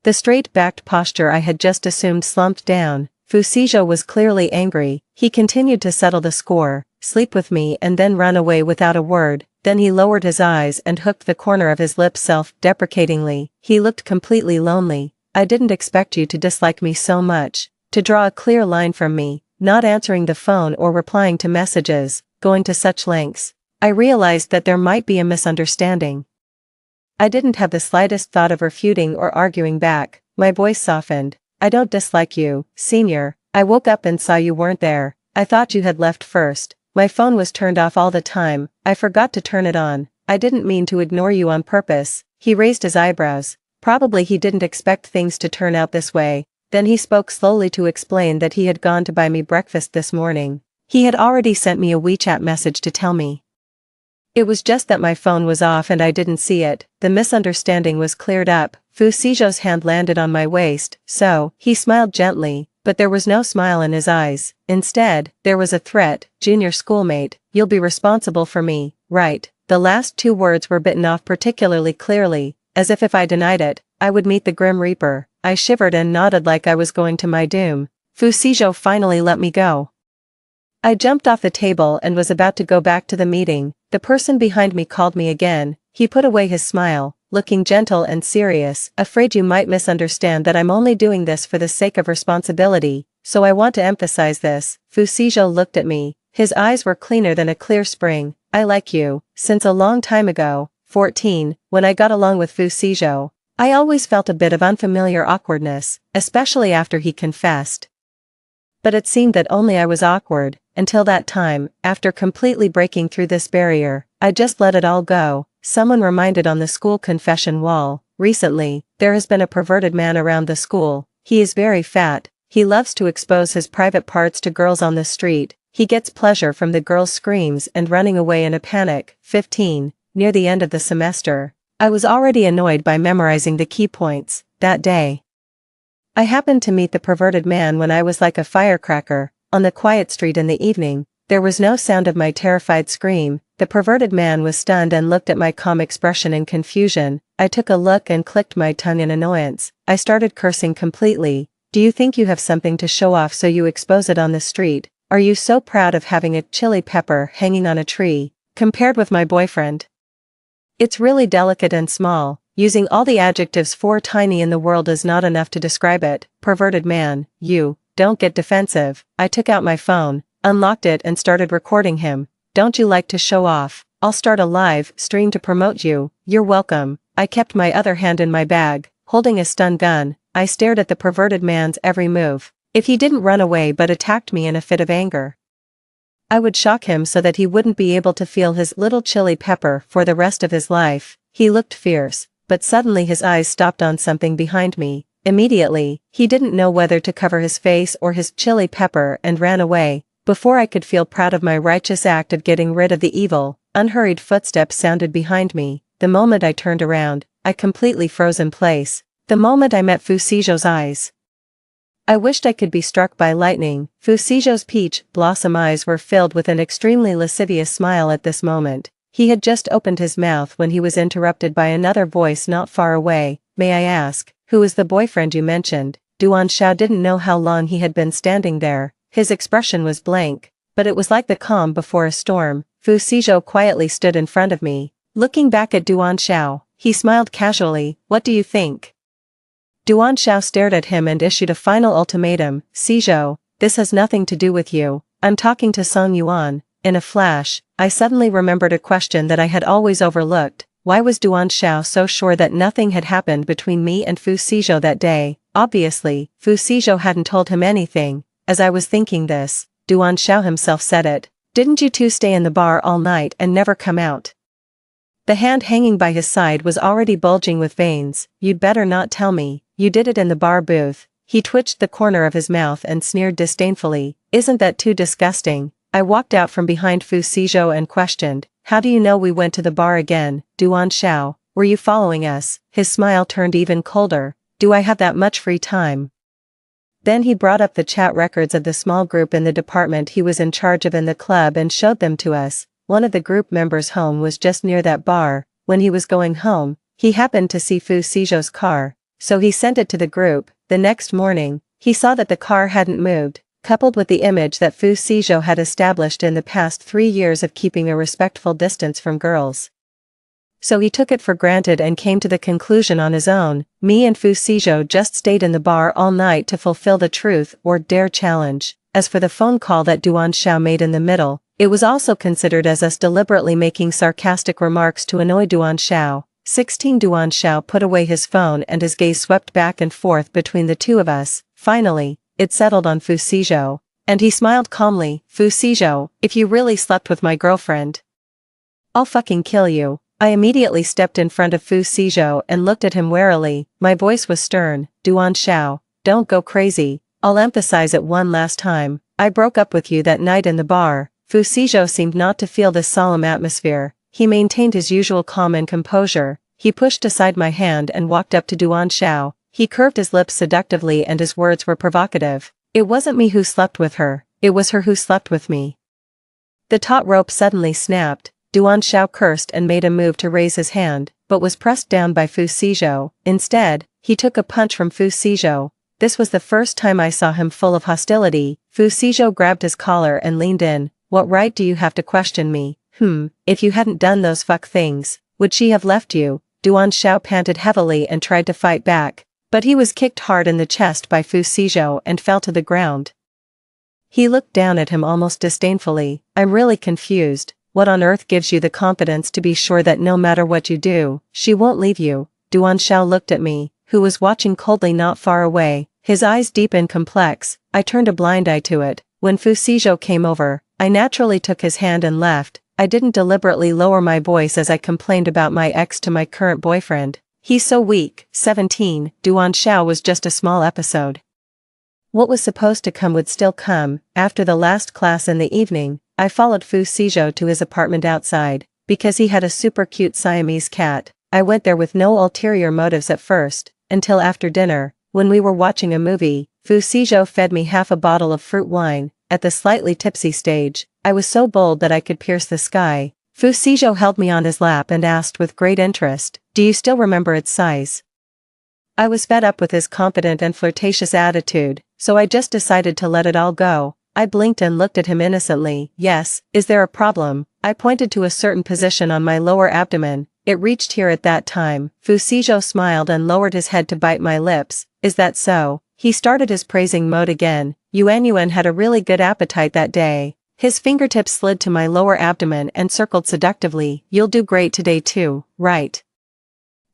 The straight-backed posture I had just assumed slumped down. Fu Shizhou was clearly angry. He continued to settle the score, sleep with me and then run away without a word. Then he lowered his eyes and hooked the corner of his lips self-deprecatingly. He looked completely lonely. I didn't expect you to dislike me so much. To draw a clear line from me, not answering the phone or replying to messages, going to such lengths. I realized that there might be a misunderstanding. I didn't have the slightest thought of refuting or arguing back. My voice softened. I don't dislike you, Senior. I woke up and saw you weren't there. I thought you had left first. My phone was turned off all the time. I forgot to turn it on. I didn't mean to ignore you on purpose. He raised his eyebrows. Probably he didn't expect things to turn out this way. Then he spoke slowly to explain that he had gone to buy me breakfast this morning. He had already sent me a WeChat message to tell me. It was just that my phone was off and I didn't see it. The misunderstanding was cleared up. Fu Shizhou's hand landed on my waist, so, he smiled gently, but there was no smile in his eyes. Instead, there was a threat, junior schoolmate, you'll be responsible for me, right? The last two words were bitten off particularly clearly, as if I denied it, I would meet the Grim Reaper. I shivered and nodded like I was going to my doom. Fu Shizhou finally let me go. I jumped off the table and was about to go back to the meeting. The person behind me called me again. He put away his smile, looking gentle and serious. Afraid you might misunderstand that I'm only doing this for the sake of responsibility, so I want to emphasize this. Fu Shizhou looked at me. His eyes were cleaner than a clear spring. I like you. Since a long time ago, 14, when I got along with Fu Shizhou, I always felt a bit of unfamiliar awkwardness, especially after he confessed. But it seemed that only I was awkward. Until that time, after completely breaking through this barrier, I just let it all go. Someone reminded on the school confession wall, recently, there has been a perverted man around the school. He is very fat. He loves to expose his private parts to girls on the street. He gets pleasure from the girls' screams and running away in a panic. 15, near the end of the semester. I was already annoyed by memorizing the key points. That day, I happened to meet the perverted man when I was like a firecracker. On the quiet street in the evening, there was no sound of my terrified scream. The perverted man was stunned and looked at my calm expression in confusion. I took a look and clicked my tongue in annoyance. I started cursing completely. Do you think you have something to show off so you expose it on the street? Are you so proud of having a chili pepper hanging on a tree, compared with my boyfriend? It's really delicate and small. Using all the adjectives for tiny in the world is not enough to describe it. Perverted man, you. Don't get defensive. I took out my phone, unlocked it and started recording him. Don't you like to show off? I'll start a live stream to promote you. You're welcome. I kept my other hand in my bag, holding a stun gun. I stared at the perverted man's every move. If he didn't run away but attacked me in a fit of anger, I would shock him so that he wouldn't be able to feel his little chili pepper for the rest of his life. He looked fierce, but suddenly his eyes stopped on something behind me. Immediately, he didn't know whether to cover his face or his chili pepper and ran away. Before I could feel proud of my righteous act of getting rid of the evil, unhurried footsteps sounded behind me. The moment I turned around, I completely froze in place. The moment I met Fu Shizhou's eyes, I wished I could be struck by lightning. Fu Shizhou's peach blossom eyes were filled with an extremely lascivious smile at this moment. He had just opened his mouth when he was interrupted by another voice not far away. May I ask, who is the boyfriend you mentioned? Duan Xiao didn't know how long he had been standing there. His expression was blank, but it was like the calm before a storm. Fu Shizhou quietly stood in front of me. Looking back at Duan Xiao, he smiled casually. What do you think? Duan Xiao stared at him and issued a final ultimatum. Shizhou, this has nothing to do with you. I'm talking to Song Yuan. In a flash, I suddenly remembered a question that I had always overlooked. Why was Duan Xiao so sure that nothing had happened between me and Fu Shizhou that day? Obviously, Fu Shizhou hadn't told him anything. As I was thinking this, Duan Xiao himself said it. Didn't you two stay in the bar all night and never come out? The hand hanging by his side was already bulging with veins. You'd better not tell me. You did it in the bar booth. He twitched the corner of his mouth and sneered disdainfully, "Isn't that too disgusting?" I walked out from behind Fu Shizhou and questioned, "How do you know we went to the bar again, Duan Xiao? Were you following us?" His smile turned even colder. "Do I have that much free time?" Then he brought up the chat records of the small group in the department he was in charge of in the club and showed them to us. One of the group members' home was just near that bar. When he was going home, he happened to see Fu Shizhou's car, so he sent it to the group. The next morning, he saw that the car hadn't moved, coupled with the image that Fu Shizhou had established in the past 3 years of keeping a respectful distance from girls. So he took it for granted and came to the conclusion on his own. Me and Fu Shizhou just stayed in the bar all night to fulfill the truth or dare challenge. As for the phone call that Duan Xiao made in the middle, it was also considered as us deliberately making sarcastic remarks to annoy Duan Xiao. 16 Duan Xiao put away his phone and his gaze swept back and forth between the two of us. Finally, it settled on Fu Shizhou, and he smiled calmly. "Fu Shizhou, if you really slept with my girlfriend, I'll fucking kill you." I immediately stepped in front of Fu Shizhou and looked at him warily. My voice was stern. "Duan Xiao, don't go crazy. I'll emphasize it one last time. I broke up with you that night in the bar." Fu Shizhou seemed not to feel this solemn atmosphere. He maintained his usual calm and composure. He pushed aside my hand and walked up to Duan Xiao. He curved his lips seductively and his words were provocative. "It wasn't me who slept with her. It was her who slept with me." The taut rope suddenly snapped. Duan Xiao cursed and made a move to raise his hand, but was pressed down by Fu Shizhou. Instead, he took a punch from Fu Shizhou. This was the first time I saw him full of hostility. Fu Shizhou grabbed his collar and leaned in. "What right do you have to question me? If you hadn't done those fuck things, would she have left you?" Duan Xiao panted heavily and tried to fight back, but he was kicked hard in the chest by Fu Shizhou and fell to the ground. He looked down at him almost disdainfully. "I'm really confused. What on earth gives you the confidence to be sure that no matter what you do, she won't leave you?" Duan Xiao looked at me, who was watching coldly not far away, his eyes deep and complex. I turned a blind eye to it. When Fu Shizhou came over, I naturally took his hand and left. I didn't deliberately lower my voice as I complained about my ex to my current boyfriend. "He's so weak." 17. Duan Xiao was just a small episode. What was supposed to come would still come. After the last class in the evening, I followed Fu Shizhou to his apartment outside. Because he had a super cute Siamese cat, I went there with no ulterior motives at first, until after dinner, when we were watching a movie. Fu Shizhou fed me half a bottle of fruit wine. At the slightly tipsy stage, I was so bold that I could pierce the sky. Fu Shizhou held me on his lap and asked with great interest, "Do you still remember its size?" I was fed up with his confident and flirtatious attitude, so I just decided to let it all go. I blinked and looked at him innocently. "Yes, is there a problem?" I pointed to a certain position on my lower abdomen. "It reached here at that time." Fu Shizhou smiled and lowered his head to bite my lips. "Is that so?" He started his praising mode again. Yuan had a really good appetite that day." His fingertips slid to my lower abdomen and circled seductively. "You'll do great today too, right?"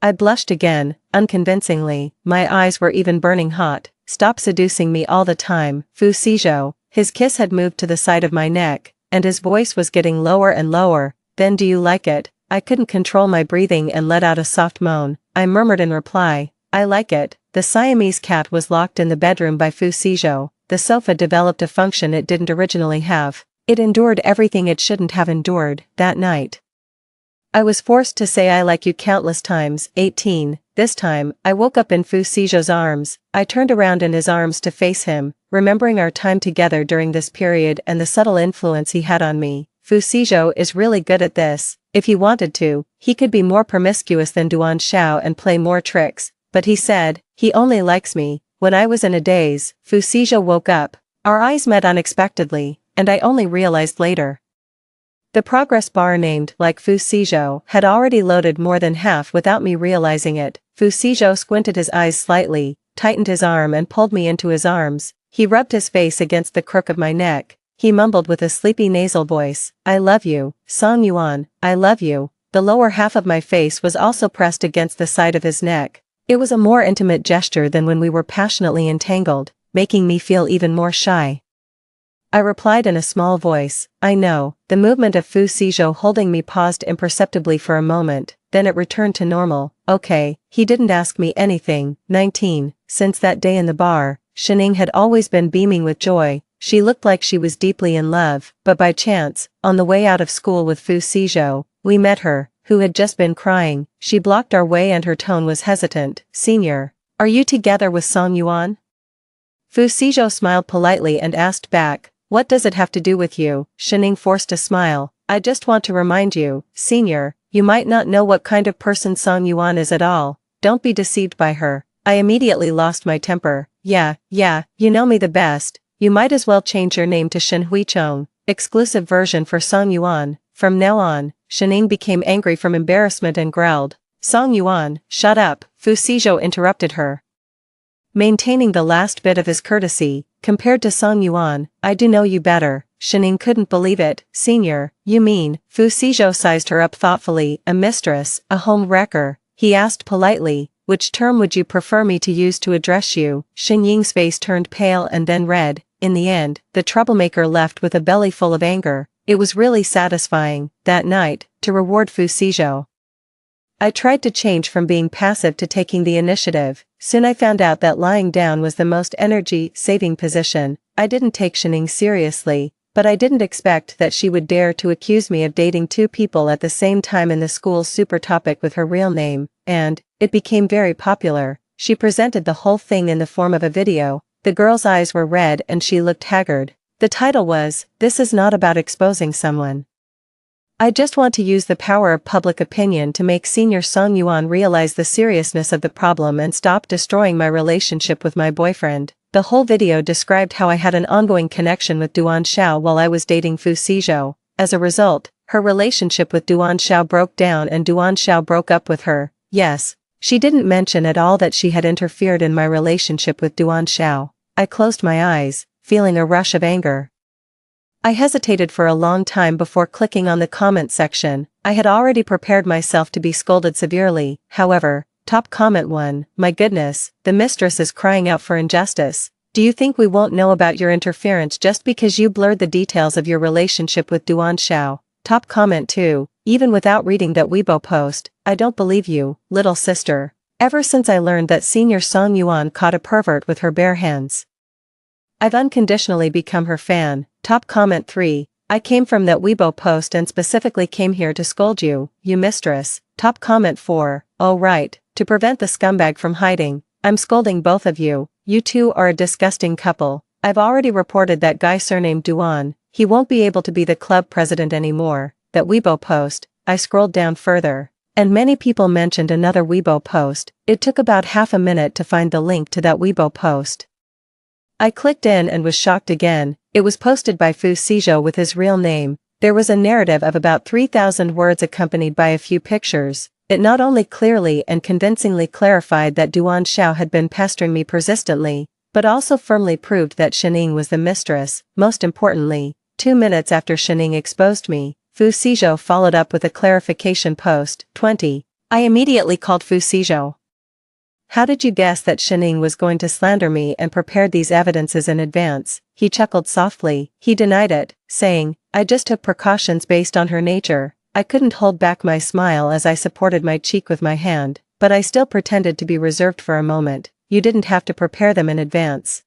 I blushed again, unconvincingly. My eyes were even burning hot. "Stop seducing me all the time, Fu Shizhou." His kiss had moved to the side of my neck, and his voice was getting lower and lower. "Then do you like it?" I couldn't control my breathing and let out a soft moan. I murmured in reply, "I like it." The Siamese cat was locked in the bedroom by Fu Shizhou. The sofa developed a function it didn't originally have. It endured everything it shouldn't have endured. That night, I was forced to say "I like you" countless times. 18. This time, I woke up in Fu Shizhou's arms. I turned around in his arms to face him, remembering our time together during this period and the subtle influence he had on me. Fu Shizhou is really good at this. If he wanted to, he could be more promiscuous than Duan Xiao and play more tricks, but he said, he only likes me. When I was in a daze, Fu Shizhou woke up. Our eyes met unexpectedly, and I only realized later. The progress bar named like Fu Shizhou had already loaded more than half without me realizing it. Fu Shizhou squinted his eyes slightly, tightened his arm and pulled me into his arms. He rubbed his face against the crook of my neck. He mumbled with a sleepy nasal voice, "I love you, Song Yuan, I love you." The lower half of my face was also pressed against the side of his neck. It was a more intimate gesture than when we were passionately entangled, making me feel even more shy. I replied in a small voice, "I know." The movement of Fu Shizhou holding me paused imperceptibly for a moment, then it returned to normal. "Okay." He didn't ask me anything. 19. Since that day in the bar, Shining had always been beaming with joy. She looked like she was deeply in love, but by chance, on the way out of school with Fu Shizhou, we met her, who had just been crying. She blocked our way and her tone was hesitant. Senior, are you together with Song Yuan? Fu Shizhou smiled politely and asked back, what does it have to do with you? Shining forced a smile. I just want to remind you, Senior, you might not know what kind of person Song Yuan is at all. Don't be deceived by her. I immediately lost my temper. Yeah, you know me the best. You might as well change your name to Shen Huichong, exclusive version for Song Yuan. From now on, Shining became angry from embarrassment and growled. Song Yuan, shut up, Fu Shizhou interrupted her. Maintaining the last bit of his courtesy, compared to Song Yuan, I do know you better. Shining couldn't believe it. Senior, you mean? Fu Shizhou sized her up thoughtfully. A mistress, a home wrecker. He asked politely, which term would you prefer me to use to address you? Xin Ying's face turned pale and then red. In the end, the troublemaker left with a belly full of anger. It was really satisfying, that night, to reward Fu Shizhou. I tried to change from being passive to taking the initiative. Soon I found out that lying down was the most energy-saving position. I didn't take Shining seriously, but I didn't expect that she would dare to accuse me of dating two people at the same time in the school's super topic with her real name, and it became very popular. She presented the whole thing in the form of a video. The girl's eyes were red and she looked haggard. The title was, This is not about exposing someone. I just want to use the power of public opinion to make Senior Song Yuan realize the seriousness of the problem and stop destroying my relationship with my boyfriend. The whole video described how I had an ongoing connection with Duan Xiao while I was dating Fu Shizhou. As a result, her relationship with Duan Xiao broke down and Duan Xiao broke up with her. Yes, she didn't mention at all that she had interfered in my relationship with Duan Xiao. I closed my eyes, feeling a rush of anger. I hesitated for a long time before clicking on the comment section. I had already prepared myself to be scolded severely. However, top comment 1, my goodness, the mistress is crying out for injustice. Do you think we won't know about your interference just because you blurred the details of your relationship with Duan Xiao? Top comment 2, even without reading that Weibo post, I don't believe you, little sister. Ever since I learned that Senior Song Yuan caught a pervert with her bare hands, I've unconditionally become her fan. Top comment 3, I came from that Weibo post and specifically came here to scold you, you mistress. Top comment 4, oh right, to prevent the scumbag from hiding, I'm scolding both of you. You two are a disgusting couple. I've already reported that guy surnamed Duan. He won't be able to be the club president anymore. That Weibo post. I scrolled down further, and many people mentioned another Weibo post. It took about half a minute to find the link to that Weibo post. I clicked in and was shocked again. It was posted by Fu Shizhou with his real name. There was a narrative of about 3,000 words accompanied by a few pictures. It not only clearly and convincingly clarified that Duan Xiao had been pestering me persistently, but also firmly proved that Shining was the mistress. Most importantly, 2 minutes after Shining exposed me, Fu Shizhou followed up with a clarification post. 20. I immediately called Fu Shizhou. How did you guess that Shining was going to slander me and prepared these evidences in advance? He chuckled softly. He denied it, saying, I just took precautions based on her nature. I couldn't hold back my smile as I supported my cheek with my hand, but I still pretended to be reserved for a moment. You didn't have to prepare them in advance.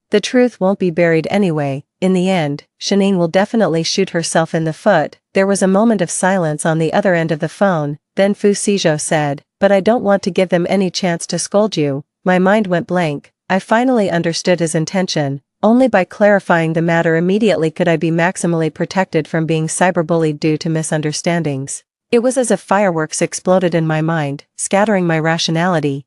The truth won't be buried anyway. In the end, Shining will definitely shoot herself in the foot. There was a moment of silence on the other end of the phone. Then Fu Shizhou said, but I don't want to give them any chance to scold you. My mind went blank. I finally understood his intention. Only by clarifying the matter immediately could I be maximally protected from being cyberbullied due to misunderstandings. It was as if fireworks exploded in my mind, scattering my rationality.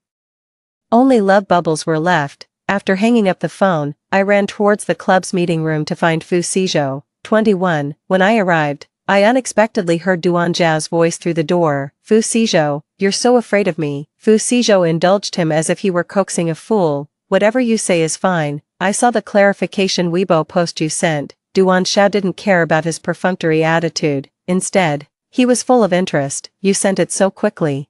Only love bubbles were left. After hanging up the phone, I ran towards the club's meeting room to find Fu Shizhou. 21. When I arrived, I unexpectedly heard Duan Zhao's voice through the door. Fu Shizhou, you're so afraid of me. Fu Shizhou indulged him as if he were coaxing a fool. Whatever you say is fine. I saw the clarification Weibo post you sent. Duan Xiao didn't care about his perfunctory attitude. Instead, he was full of interest. You sent it so quickly.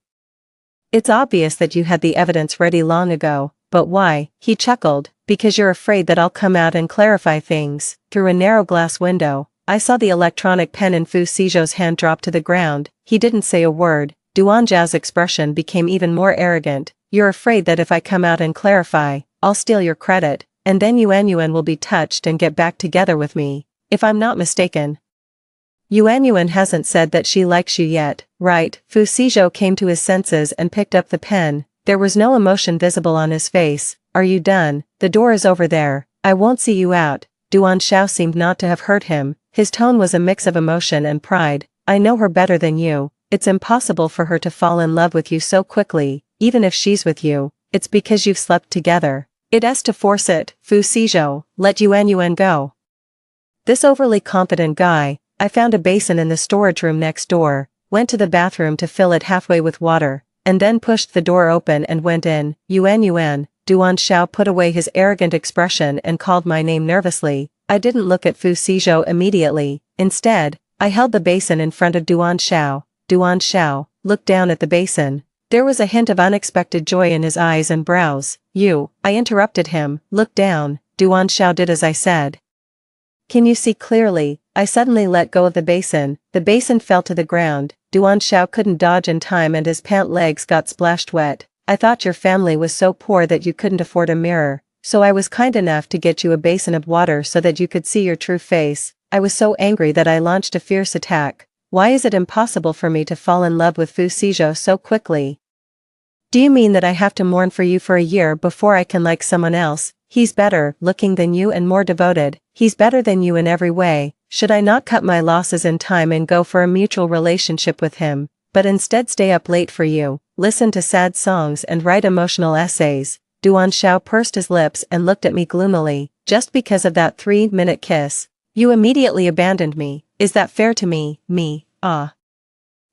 It's obvious that you had the evidence ready long ago. But why? He chuckled. Because you're afraid that I'll come out and clarify things. Through a narrow glass window, I saw the electronic pen in Fu Shizhou's hand drop to the ground. He didn't say a word. Duan Zhao's expression became even more arrogant. You're afraid that if I come out and clarify, I'll steal your credit, and then Yuan will be touched and get back together with me, if I'm not mistaken. Yuan hasn't said that she likes you yet, right? Fu Shizhou came to his senses and picked up the pen. There was no emotion visible on his face. Are you done? The door is over there. I won't see you out. Duan Xiao seemed not to have hurt him. His tone was a mix of emotion and pride. I know her better than you. It's impossible for her to fall in love with you so quickly. Even if she's with you, it's because you've slept together. It has to force it. Fu Shizhou, let Yuan go. This overly confident guy. I found a basin in the storage room next door, went to the bathroom to fill it halfway with water, and then pushed the door open and went in. Yuan, Duan Xiao put away his arrogant expression and called my name nervously. I didn't look at Fu Shizhou immediately. Instead, I held the basin in front of Duan Xiao. Duan Xiao looked down at the basin. There was a hint of unexpected joy in his eyes and brows. I interrupted him. Look down. Duan Xiao did as I said. Can you see clearly? I suddenly let go of the basin. The basin fell to the ground. Duan Xiao couldn't dodge in time and his pant legs got splashed wet. I thought your family was so poor that you couldn't afford a mirror, so I was kind enough to get you a basin of water so that you could see your true face. I was so angry that I launched a fierce attack. Why is it impossible for me to fall in love with Fu Shizhou so quickly? Do you mean that I have to mourn for you for a year before I can like someone else? He's better looking than you and more devoted. He's better than you in every way. Should I not cut my losses in time and go for a mutual relationship with him, but instead stay up late for you, listen to sad songs and write emotional essays? Duan Xiao pursed his lips and looked at me gloomily. Just because of that 3-minute kiss, you immediately abandoned me. Is that fair to me?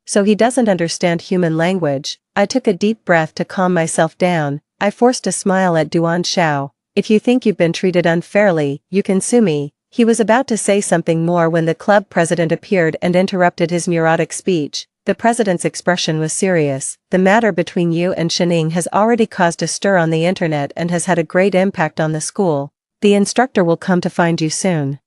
So he doesn't understand human language. I took a deep breath to calm myself down. I forced a smile at Duan Xiao. If you think you've been treated unfairly, you can sue me. He was about to say something more when the club president appeared and interrupted his neurotic speech. The president's expression was serious. The matter between you and Shining has already caused a stir on the internet and has had a great impact on the school. The instructor will come to find you soon.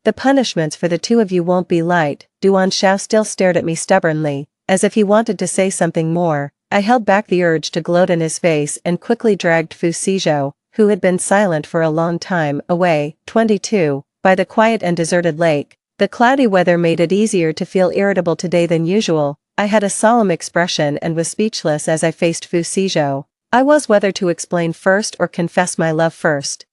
The punishments for the two of you won't be light. Duan Xiao still stared at me stubbornly, as if he wanted to say something more. I held back the urge to gloat in his face and quickly dragged Fu Shizhou, who had been silent for a long time, away. 22. By the quiet and deserted lake. The cloudy weather made it easier to feel irritable today than usual. I had a solemn expression and was speechless as I faced Fu Shizhou. I was whether to explain first or confess my love first.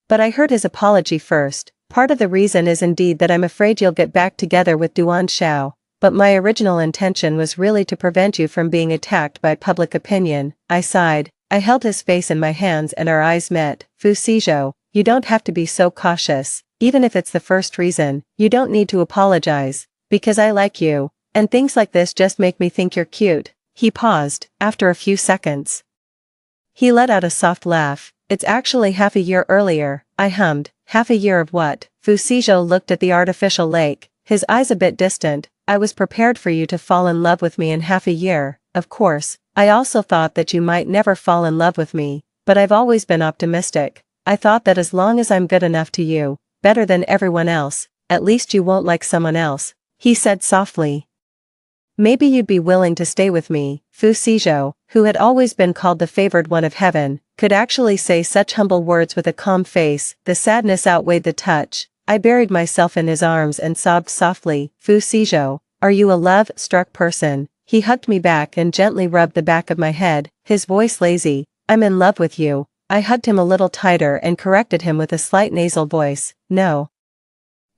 But I heard his apology first. Part of the reason is indeed that I'm afraid you'll get back together with Duan Xiao, but my original intention was really to prevent you from being attacked by public opinion. I sighed. I held his face in my hands and our eyes met. Fu Shizhou, you don't have to be so cautious. Even if it's the first reason, you don't need to apologize. Because I like you, and things like this just make me think you're cute. He paused, after a few seconds. He let out a soft laugh. It's actually half a year earlier, I hummed. Half a year of what? Fu Shizhou looked at the artificial lake, his eyes a bit distant. I was prepared for you to fall in love with me in half a year. Of course, I also thought that you might never fall in love with me, but I've always been optimistic. I thought that as long as I'm good enough to you, better than everyone else, at least you won't like someone else, he said softly. Maybe you'd be willing to stay with me. Fu Shizhou, who had always been called the favored one of heaven, could actually say such humble words with a calm face. The sadness outweighed the touch. I buried myself in his arms and sobbed softly. Fu Shizhou, are you a love-struck person? He hugged me back and gently rubbed the back of my head, his voice lazy. I'm in love with you. I hugged him a little tighter and corrected him with a slight nasal voice. No.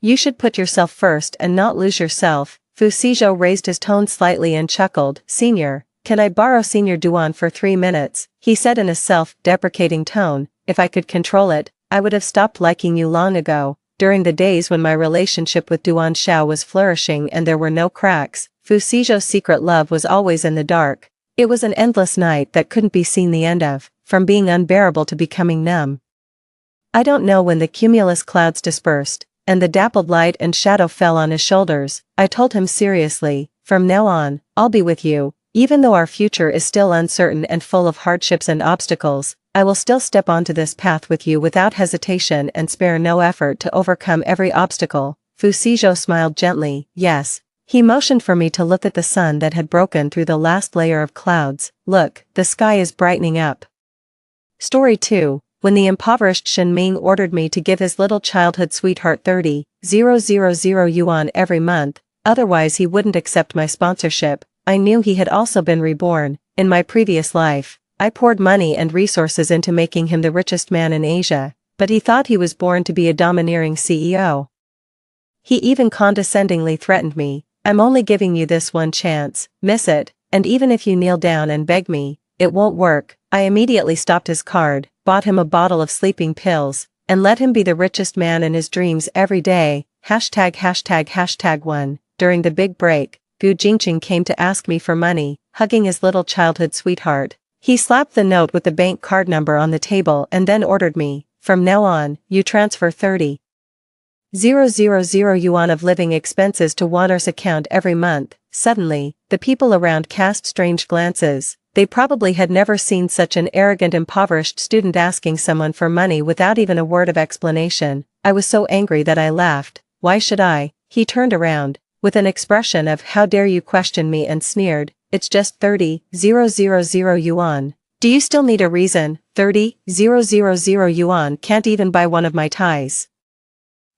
You should put yourself first and not lose yourself. Fu Shizhou raised his tone slightly and chuckled. Senior, can I borrow Senior Duan for 3 minutes? He said in a self-deprecating tone. If I could control it, I would have stopped liking you long ago. During the days when my relationship with Duan Xiao was flourishing and there were no cracks, Fu Shizhou's secret love was always in the dark. It was an endless night that couldn't be seen the end of, from being unbearable to becoming numb. I don't know when the cumulus clouds dispersed, and the dappled light and shadow fell on his shoulders. I told him seriously, from now on, I'll be with you. Even though our future is still uncertain and full of hardships and obstacles, I will still step onto this path with you without hesitation and spare no effort to overcome every obstacle. Fu Shizhou smiled gently. Yes. He motioned for me to look at the sun that had broken through the last layer of clouds. Look, the sky is brightening up. Story 2. When the impoverished Shen Ming ordered me to give his little childhood sweetheart 30,000 yuan every month, otherwise he wouldn't accept my sponsorship, I knew he had also been reborn. In my previous life, I poured money and resources into making him the richest man in Asia, but he thought he was born to be a domineering CEO. He even condescendingly threatened me, "I'm only giving you this one chance, miss it, and even if you kneel down and beg me, it won't work." I immediately stopped his card, bought him a bottle of sleeping pills, and let him be the richest man in his dreams every day. ####1. During the big break, Gu Jingqing came to ask me for money, hugging his little childhood sweetheart. He slapped the note with the bank card number on the table and then ordered me, "From now on, you transfer 30,000 yuan of living expenses to Wanner's account every month." Suddenly, the people around cast strange glances. They probably had never seen such an arrogant impoverished student asking someone for money without even a word of explanation. I was so angry that I laughed. "Why should I?" He turned around, with an expression of "How dare you question me," and sneered, "It's just 30,000 yuan. Do you still need a reason? 30,000 yuan can't even buy one of my ties."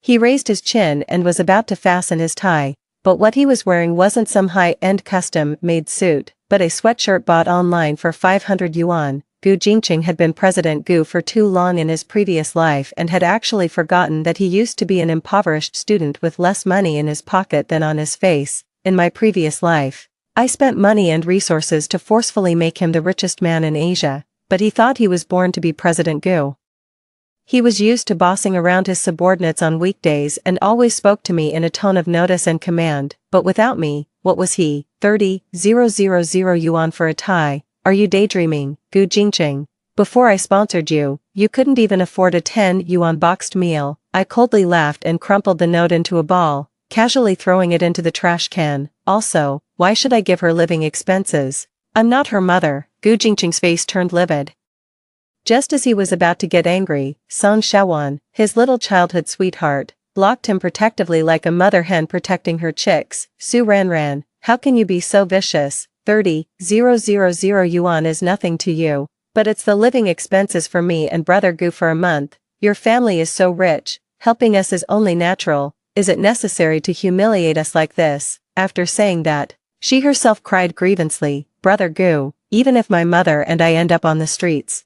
He raised his chin and was about to fasten his tie, but what he was wearing wasn't some high-end custom-made suit, but a sweatshirt bought online for 500 yuan. Gu Jingqing had been President Gu for too long in his previous life and had actually forgotten that he used to be an impoverished student with less money in his pocket than on his face. In my previous life, I spent money and resources to forcefully make him the richest man in Asia, but he thought he was born to be President Gu. He was used to bossing around his subordinates on weekdays and always spoke to me in a tone of notice and command, but without me, what was he? 30,000 yuan for a tie. Are you daydreaming, Gu Jingqing? Before I sponsored you, you couldn't even afford a 10 yuan boxed meal. I coldly laughed and crumpled the note into a ball, casually throwing it into the trash can. Also, why should I give her living expenses? I'm not her mother. Gu Jingqing's face turned livid. Just as he was about to get angry, Song Shaowan, his little childhood sweetheart, blocked him protectively like a mother hen protecting her chicks. "Su Ranran, how can you be so vicious? 30,000 yuan is nothing to you, but it's the living expenses for me and brother Gu for a month. Your family is so rich, helping us is only natural. Is it necessary to humiliate us like this?" After saying that, she herself cried grievously, "Brother Gu, even if my mother and I end up on the streets,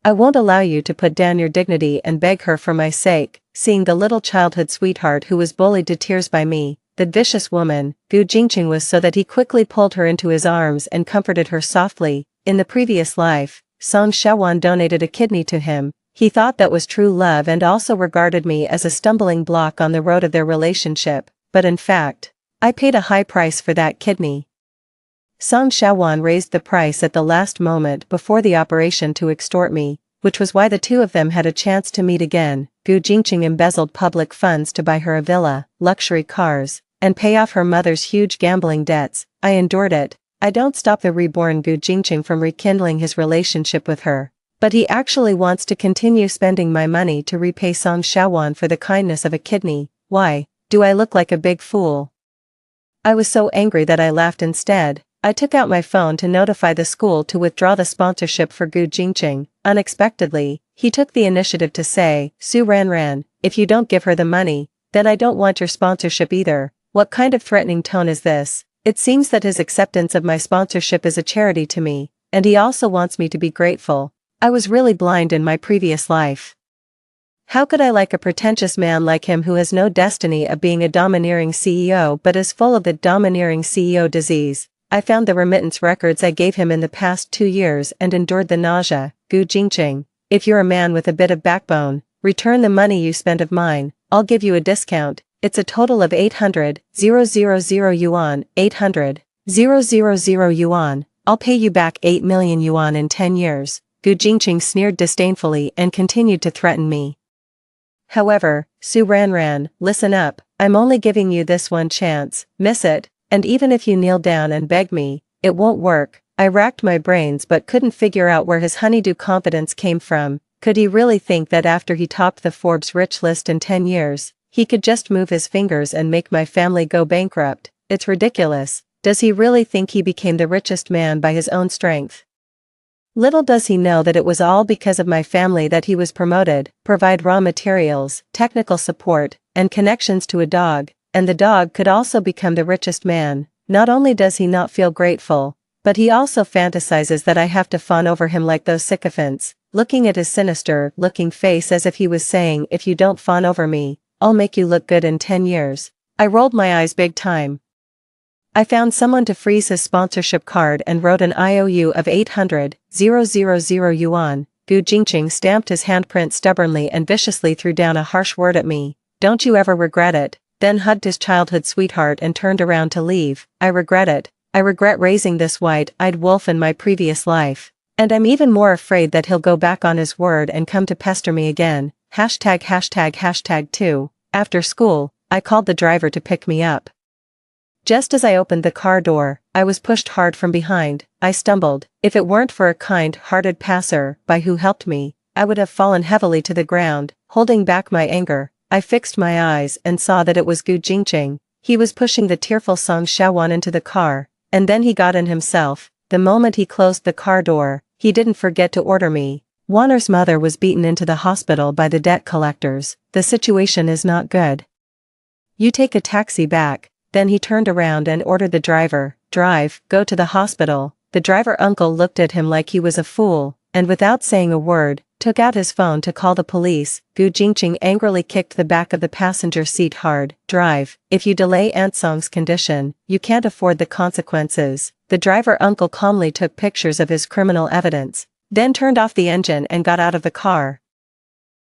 I won't allow you to put down your dignity and beg her for my sake." Seeing the little childhood sweetheart who was bullied to tears by me, the vicious woman, Gu Jingqing was so that he quickly pulled her into his arms and comforted her softly. In the previous life, Song Shaowan donated a kidney to him. He thought that was true love and also regarded me as a stumbling block on the road of their relationship, but in fact, I paid a high price for that kidney. Song Shaowan raised the price at the last moment before the operation to extort me, which was why the two of them had a chance to meet again. Gu Jingqing embezzled public funds to buy her a villa, luxury cars, and pay off her mother's huge gambling debts. I endured it. I don't stop the reborn Gu Jingqing from rekindling his relationship with her, but he actually wants to continue spending my money to repay Song Shaowan for the kindness of a kidney. Why? Do I look like a big fool? I was so angry that I laughed instead. I took out my phone to notify the school to withdraw the sponsorship for Gu Jingqing. Unexpectedly, he took the initiative to say, "Su Ranran, if you don't give her the money, then I don't want your sponsorship either." What kind of threatening tone is this? It seems that his acceptance of my sponsorship is a charity to me, and he also wants me to be grateful. I was really blind in my previous life. How could I like a pretentious man like him who has no destiny of being a domineering CEO but is full of the domineering CEO disease? I found the remittance records I gave him in the past 2 years and endured the nausea. Gu Jingqing, if you're a man with a bit of backbone, return the money you spent of mine. I'll give you a discount. It's a total of 800,000 yuan. 800,000 yuan. I'll pay you back 8 million yuan in 10 years. Gu Jingqing sneered disdainfully and continued to threaten me. However, Su Ranran, listen up. I'm only giving you this one chance. Miss it. And even if you kneel down and beg me, it won't work. I racked my brains but couldn't figure out where his honeydew confidence came from. Could he really think that after he topped the Forbes rich list in 10 years, he could just move his fingers and make my family go bankrupt? It's ridiculous. Does he really think he became the richest man by his own strength? Little does he know that it was all because of my family that he was promoted, provide raw materials, technical support, and connections to a dog, and the dog could also become the richest man. Not only does he not feel grateful, but he also fantasizes that I have to fawn over him like those sycophants, looking at his sinister-looking face as if he was saying, if you don't fawn over me, I'll make you look good in 10 years. I rolled my eyes big time. I found someone to freeze his sponsorship card and wrote an IOU of 800,000 yuan. Gu Jingqing stamped his handprint stubbornly and viciously threw down a harsh word at me. Don't you ever regret it? Then hugged his childhood sweetheart and turned around to leave. I regret it. I regret raising this white-eyed wolf in my previous life. And I'm even more afraid that he'll go back on his word and come to pester me again. ###2. After school, I called the driver to pick me up. Just as I opened the car door, I was pushed hard from behind. I stumbled. If it weren't for a kind-hearted passer-by who helped me, I would have fallen heavily to the ground. Holding back my anger, I fixed my eyes and saw that it was Gu Jingqing. He was pushing the tearful Song Xiaowan into the car, and then he got in himself. The moment he closed the car door, he didn't forget to order me. Wanner's mother was beaten into the hospital by the debt collectors. The situation is not good. You take a taxi back. Then he turned around and ordered the driver, go to the hospital. The driver uncle looked at him like he was a fool, and without saying a word, took out his phone to call the police. Gu Jingqing angrily kicked the back of the passenger seat hard. If you delay Aunt Song's condition, you can't afford the consequences. The driver uncle calmly took pictures of his criminal evidence, then turned off the engine and got out of the car.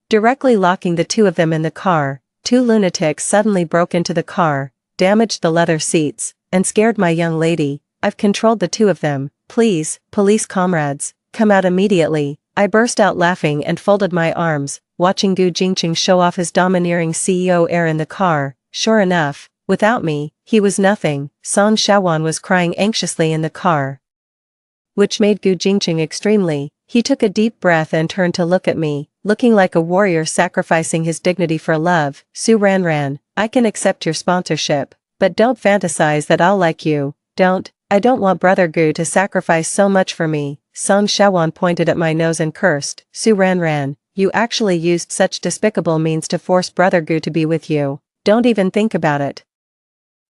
Directly locking the two of them in the car, two lunatics suddenly broke into the car, damaged the leather seats, and scared my young lady. I've controlled the two of them. Please, police comrades, come out immediately. I burst out laughing and folded my arms, watching Gu Jingqing show off his domineering CEO air in the car. Sure enough, without me, he was nothing. Song Xiaowan was crying anxiously in the car, which made Gu Jingqing extremely. He took a deep breath and turned to look at me, looking like a warrior sacrificing his dignity for love. Su Ranran, I can accept your sponsorship, but don't fantasize that I'll like you. I don't want Brother Gu to sacrifice so much for me. Song Xiaowan pointed at my nose and cursed. Su Ranran, you actually used such despicable means to force Brother Gu to be with you. Don't even think about it.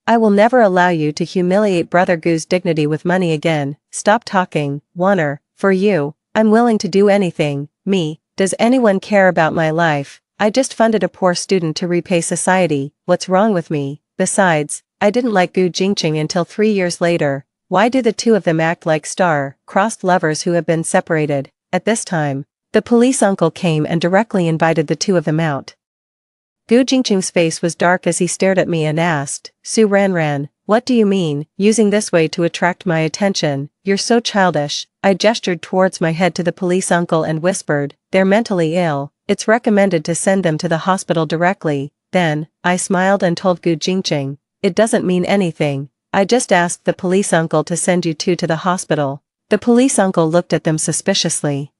I will never allow you to humiliate Brother Gu's dignity with money again. Stop talking, Wanner. For you, I'm willing to do anything. Me, does anyone care about my life? I just funded a poor student to repay society. What's wrong with me? Besides, I didn't like Gu Jingqing until 3 years later. Why do the two of them act like star-crossed lovers who have been separated? At this time, the police uncle came and directly invited the two of them out. Gu Jingqing's face was dark as he stared at me and asked, Su Ranran, what do you mean, using this way to attract my attention? You're so childish. I gestured towards my head to the police uncle and whispered, they're mentally ill. It's recommended to send them to the hospital directly. Then, I smiled and told Gu Jingqing, it doesn't mean anything. I just asked the police uncle to send you two to the hospital. The police uncle looked at them suspiciously.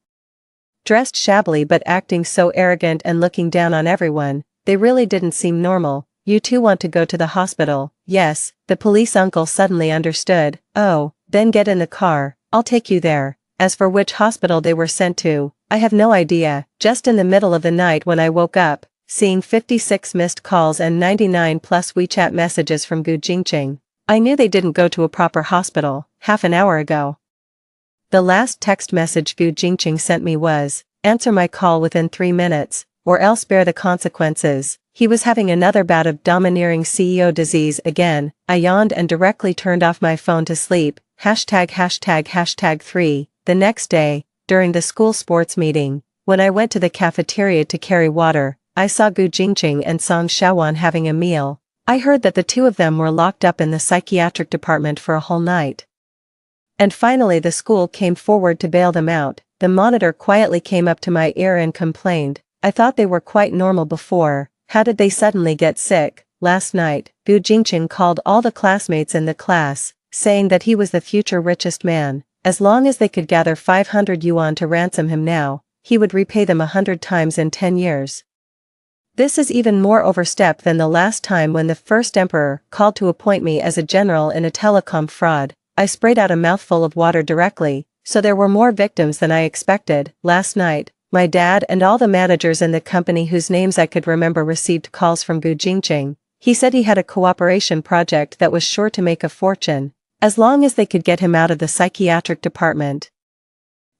Dressed shabbily but acting so arrogant and looking down on everyone, they really didn't seem normal. You two want to go to the hospital? Yes, the police uncle suddenly understood. Oh, then get in the car, I'll take you there. As for which hospital they were sent to, I have no idea. Just in the middle of the night when I woke up, seeing 56 missed calls and 99 plus WeChat messages from Gu Jingqing, I knew they didn't go to a proper hospital. Half an hour ago, the last text message Gu Jingqing sent me was, answer my call within 3 minutes, or else bear the consequences. He was having another bout of domineering CEO disease again. I yawned and directly turned off my phone to sleep. ###3. The next day, during the school sports meeting, when I went to the cafeteria to carry water, I saw Gu Jingqing and Song Xiaowan having a meal. I heard that the two of them were locked up in the psychiatric department for a whole night. And finally the school came forward to bail them out. The monitor quietly came up to my ear and complained, I thought they were quite normal before. How did they suddenly get sick? Last night, Gu Jingqing called all the classmates in the class, saying that he was the future richest man. As long as they could gather 500 yuan to ransom him now, he would repay them 100 times in 10 years. This is even more overstep than the last time when the first emperor called to appoint me as a general in a telecom fraud. I sprayed out a mouthful of water directly, So there were more victims than I expected. Last night, my dad and all the managers in the company whose names I could remember received calls from Gu Jingqing. He said he had a cooperation project that was sure to make a fortune, as long as they could get him out of the psychiatric department.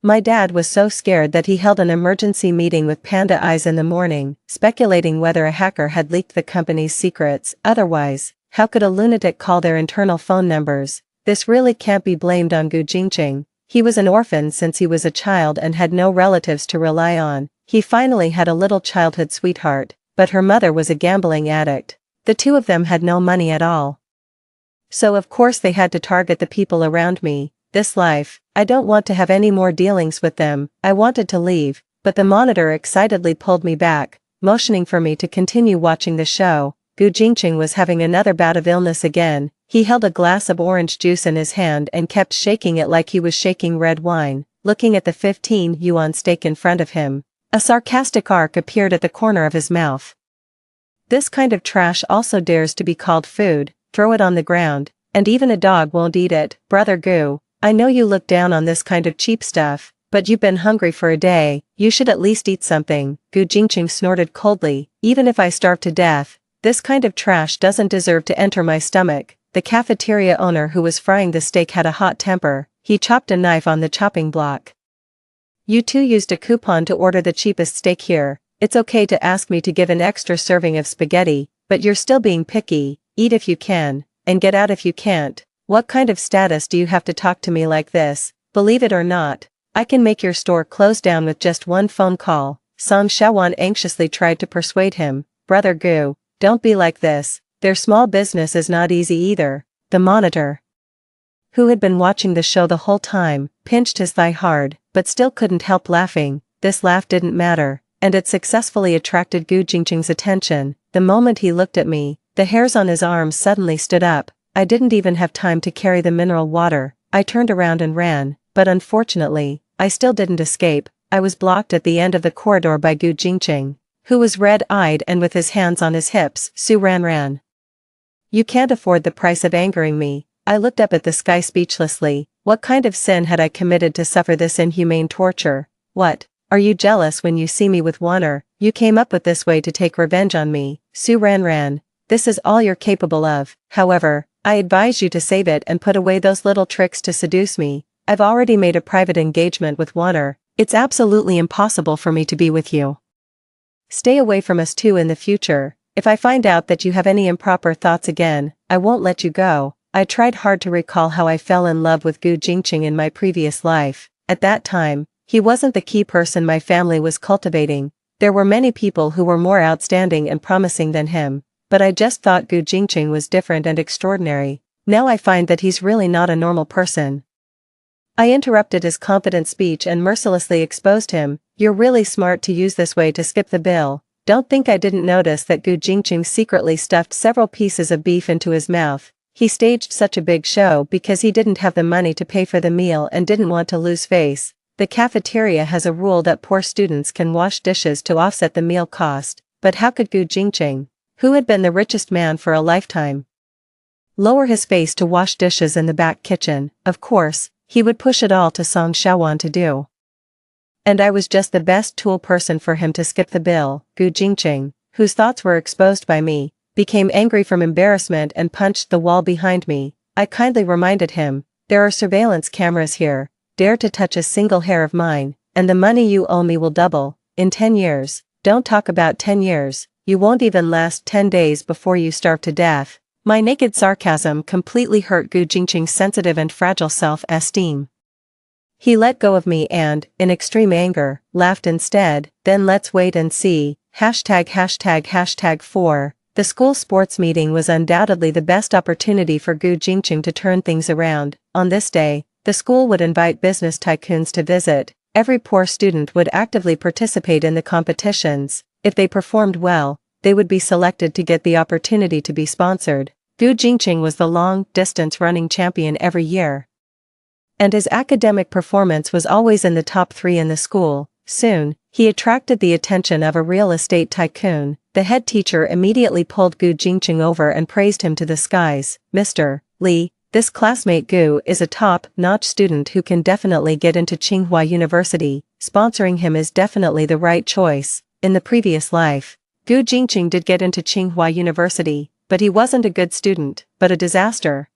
My dad was so scared that he held an emergency meeting with Panda Eyes in the morning, speculating whether a hacker had leaked the company's secrets. Otherwise, how could a lunatic call their internal phone numbers? This really can't be blamed on Gu Jingqing. He was an orphan since he was a child and had no relatives to rely on. He finally had a little childhood sweetheart, but her mother was a gambling addict. The two of them had no money at all. So of course they had to target the people around me. This life, I don't want to have any more dealings with them. I wanted to leave, but the monitor excitedly pulled me back, motioning for me to continue watching the show. Gu Jingqing was having another bout of illness again. He held a glass of orange juice in his hand and kept shaking it like he was shaking red wine, looking at the 15 yuan steak in front of him. A sarcastic arc appeared at the corner of his mouth. This kind of trash also dares to be called food. Throw it on the ground, and even a dog won't eat it. Brother Gu, I know you look down on this kind of cheap stuff, but you've been hungry for a day. You should at least eat something. Gu Jingqing snorted coldly. Even if I starve to death, this kind of trash doesn't deserve to enter my stomach. The cafeteria owner who was frying the steak had a hot temper. He chopped a knife on the chopping block. You two used a coupon to order the cheapest steak here. It's okay to ask me to give an extra serving of spaghetti, but you're still being picky. Eat if you can, and get out if you can't. What kind of status do you have to talk to me like this? Believe it or not, I can make your store close down with just one phone call. Song Shawan anxiously tried to persuade him. Brother Gu, don't be like this. Their small business is not easy either. The monitor, who had been watching the show the whole time, pinched his thigh hard, but still couldn't help laughing. This laugh didn't matter, and it successfully attracted Gu Jingqing's attention. The moment he looked at me, the hairs on his arms suddenly stood up. I didn't even have time to carry the mineral water. I turned around and ran, but unfortunately, I still didn't escape. I was blocked at the end of the corridor by Gu Jingqing, who was red-eyed and with his hands on his hips. Su ran. You can't afford the price of angering me. I looked up at the sky speechlessly. What kind of sin had I committed to suffer this inhumane torture? What? Are you jealous when you see me with Warner? You came up with this way to take revenge on me. Su ran. This is all you're capable of. However, I advise you to save it and put away those little tricks to seduce me. I've already made a private engagement with Warner. It's absolutely impossible for me to be with you. Stay away from us two in the future. If I find out that you have any improper thoughts again, I won't let you go. I tried hard to recall how I fell in love with Gu Jingqing in my previous life. At that time, he wasn't the key person my family was cultivating. There were many people who were more outstanding and promising than him, but I just thought Gu Jingqing was different and extraordinary. Now I find that he's really not a normal person. I interrupted his confident speech and mercilessly exposed him. You're really smart to use this way to skip the bill. Don't think I didn't notice that Gu Jingqing secretly stuffed several pieces of beef into his mouth. He staged such a big show because he didn't have the money to pay for the meal and didn't want to lose face. The cafeteria has a rule that poor students can wash dishes to offset the meal cost, but how could Gu Jingqing, who had been the richest man for a lifetime, lower his face to wash dishes in the back kitchen? Of course, he would push it all to Song Shawan to do. And I was just the best tool person for him to skip the bill. Gu Jingqing, whose thoughts were exposed by me, became angry from embarrassment and punched the wall behind me. I kindly reminded him, there are surveillance cameras here. Dare to touch a single hair of mine, and the money you owe me will double. In 10 years. Don't talk about 10 years. You won't even last 10 days before you starve to death. My naked sarcasm completely hurt Gu Jingqing's sensitive and fragile self-esteem. He let go of me and, in extreme anger, laughed instead. Then let's wait and see. #4. The school sports meeting was undoubtedly the best opportunity for Gu Jingqing to turn things around. On this day, the school would invite business tycoons to visit. Every poor student would actively participate in the competitions. If they performed well, they would be selected to get the opportunity to be sponsored. Gu Jingqing was the long-distance running champion every year, and his academic performance was always in the top 3 in the school. Soon, he attracted the attention of a real estate tycoon. The head teacher immediately pulled Gu Jingqing over and praised him to the skies. Mr. Li, This classmate Gu is a top-notch student who can definitely get into Tsinghua University. Sponsoring him is definitely the right choice. In the previous life, Gu Jingqing did get into Tsinghua University, but he wasn't a good student, but a disaster.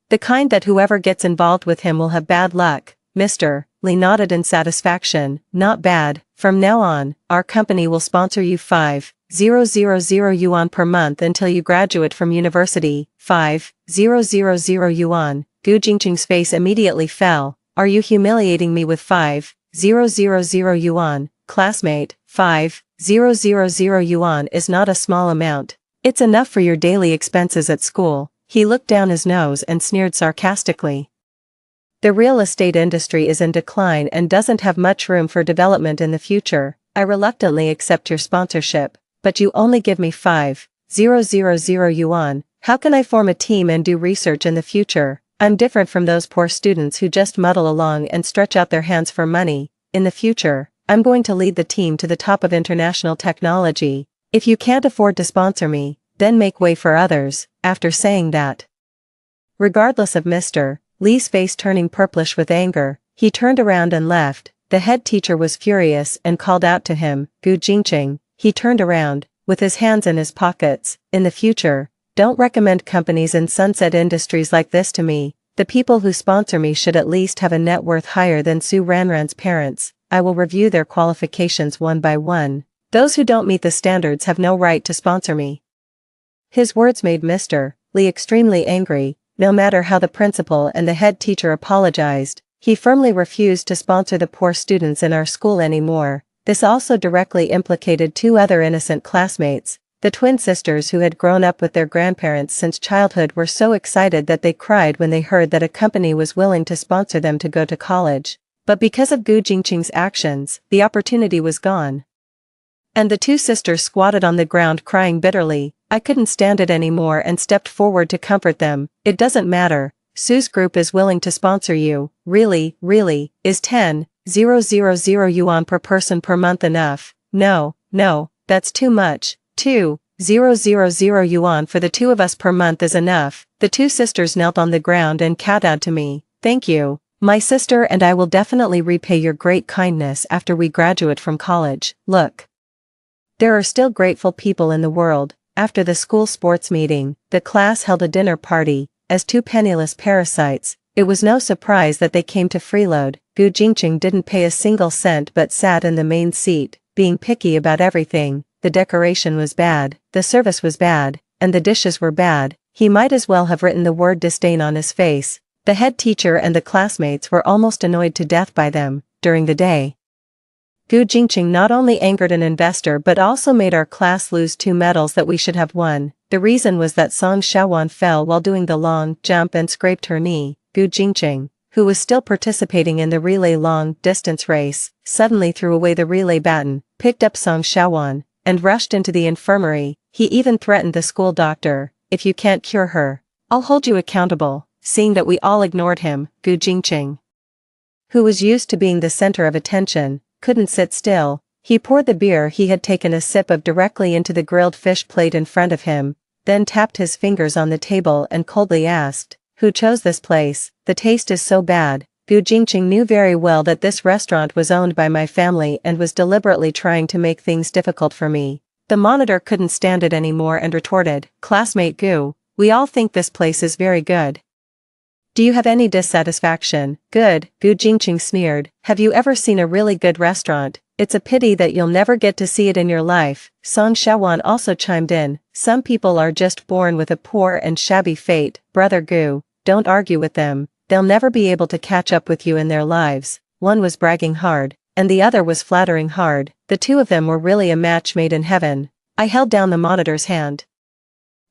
The kind that whoever gets involved with him will have bad luck. Mr. Li nodded in satisfaction. Not bad. From now on, our company will sponsor you 5,000 yuan per month until you graduate from university. 5,000 yuan. Gu Jingqing's face immediately fell. Are you humiliating me with 5,000 yuan? Classmate, 5,000 yuan is not a small amount. It's enough for your daily expenses at school. He looked down his nose and sneered sarcastically. The real estate industry is in decline and doesn't have much room for development in the future. I reluctantly accept your sponsorship, but you only give me 5,000 yuan. How can I form a team and do research in the future? I'm different from those poor students who just muddle along and stretch out their hands for money. In the future, I'm going to lead the team to the top of international technology. If you can't afford to sponsor me, then make way for others. After saying that, regardless of Mr. Li's face turning purplish with anger, he turned around and left. The head teacher was furious and called out to him, Gu Jingqing. He turned around, with his hands in his pockets. In the future, don't recommend companies in sunset industries like this to me. The people who sponsor me should at least have a net worth higher than Su Ranran's parents. I will review their qualifications one by one. Those who don't meet the standards have no right to sponsor me. His words made Mr. Li extremely angry. No matter how the principal and the head teacher apologized, he firmly refused to sponsor the poor students in our school anymore. This also directly implicated two other innocent classmates. The twin sisters who had grown up with their grandparents since childhood were so excited that they cried when they heard that a company was willing to sponsor them to go to college. But because of Gu Jingqing's actions, the opportunity was gone. And the two sisters squatted on the ground crying bitterly. I couldn't stand it anymore and stepped forward to comfort them. It doesn't matter. Su's group is willing to sponsor you. Really, is 10,000 yuan per person per month enough? No, that's too much. 2,000 yuan for the two of us per month is enough. The two sisters knelt on the ground and kowtowed to me. Thank you. My sister and I will definitely repay your great kindness after we graduate from college. Look. There are still grateful people in the world. After the school sports meeting, the class held a dinner party. As two penniless parasites, it was no surprise that they came to freeload. Gu Jingqing didn't pay a single cent but sat in the main seat, being picky about everything. The decoration was bad, the service was bad, and the dishes were bad. He might as well have written the word disdain on his face. The head teacher and the classmates were almost annoyed to death by them. During the day, Gu Jingqing not only angered an investor but also made our class lose 2 medals that we should have won. The reason was that Song Xiaowan fell while doing the long jump and scraped her knee. Gu Jingqing, who was still participating in the relay long distance race, suddenly threw away the relay baton, picked up Song Xiaowan, and rushed into the infirmary. He even threatened the school doctor, if you can't cure her, I'll hold you accountable. Seeing that we all ignored him, Gu Jingqing, who was used to being the center of attention, couldn't sit still. He poured the beer he had taken a sip of directly into the grilled fish plate in front of him, then tapped his fingers on the table and coldly asked, who chose this place? The taste is so bad. Gu Jingqing knew very well that this restaurant was owned by my family and was deliberately trying to make things difficult for me. The monitor couldn't stand it anymore and retorted, Classmate Gu, we all think this place is very good. Do you have any dissatisfaction? Good, Gu Jingqing sneered. Have you ever seen a really good restaurant? It's a pity that you'll never get to see it in your life. Song Xiaowan also chimed in. Some people are just born with a poor and shabby fate. Brother Gu, don't argue with them. They'll never be able to catch up with you in their lives. One was bragging hard, and the other was flattering hard. The two of them were really a match made in heaven. I held down the monitor's hand,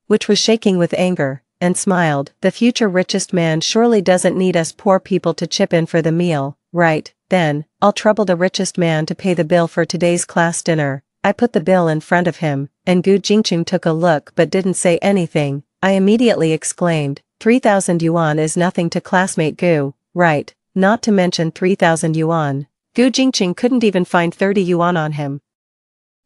which was shaking with anger, and smiled. The future richest man surely doesn't need us poor people to chip in for the meal, right? Then, I'll trouble the richest man to pay the bill for today's class dinner. I put the bill in front of him, and Gu Jingqing took a look but didn't say anything. I immediately exclaimed, 3,000 yuan is nothing to classmate Gu, right? Not to mention 3,000 yuan. Gu Jingqing couldn't even find 30 yuan on him.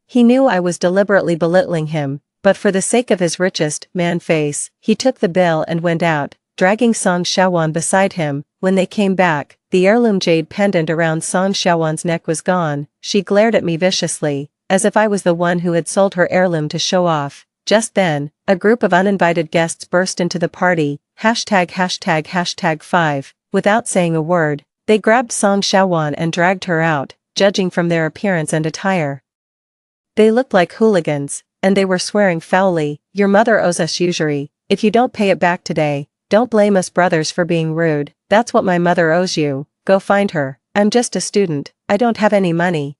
He knew I was deliberately belittling him, but for the sake of his richest man face, he took the bill and went out. dragging Song Xiaowan beside him. When they came back, the heirloom jade pendant around Song Xiaowan's neck was gone. She glared at me viciously, as if I was the one who had sold her heirloom to show off. Just then, a group of uninvited guests burst into the party, ###5. Without saying a word, they grabbed Song Xiaowan and dragged her out, judging from their appearance and attire. They looked like hooligans, and they were swearing foully. "Your mother owes us usury. If you don't pay it back today, don't blame us brothers for being rude. That's what my mother owes you. Go find her. I'm just a student, I don't have any money."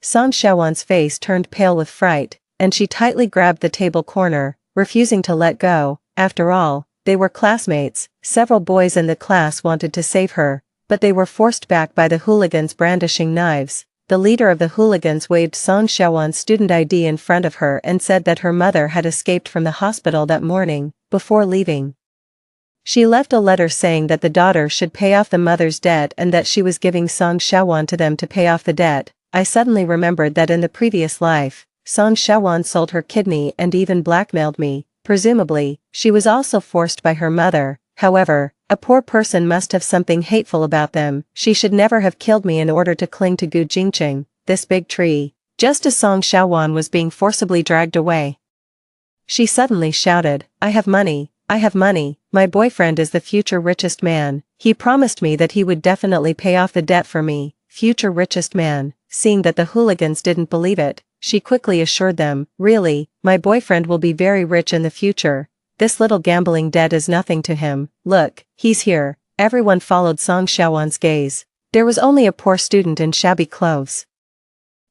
Song Xiaowan's face turned pale with fright, and she tightly grabbed the table corner, refusing to let go. After all, they were classmates. Several boys in the class wanted to save her, but they were forced back by the hooligans brandishing knives. The leader of the hooligans waved Song Xiaowan's student ID in front of her and said that her mother had escaped from the hospital that morning. Before leaving, she left a letter saying that the daughter should pay off the mother's debt and that she was giving Song Xiaowan to them to pay off the debt. I suddenly remembered that in the previous life, Song Xiaowan sold her kidney and even blackmailed me. Presumably, she was also forced by her mother. However, a poor person must have something hateful about them. She should never have killed me in order to cling to Gu Jingqing, this big tree. Just as Song Xiaowan was being forcibly dragged away, she suddenly shouted, "I have money, I have money. My boyfriend is the future richest man. He promised me that he would definitely pay off the debt for me." Future richest man. Seeing that the hooligans didn't believe it, she quickly assured them, "Really, my boyfriend will be very rich in the future. This little gambling debt is nothing to him. Look, he's here." Everyone followed Song Xiaowan's gaze. There was only a poor student in shabby clothes,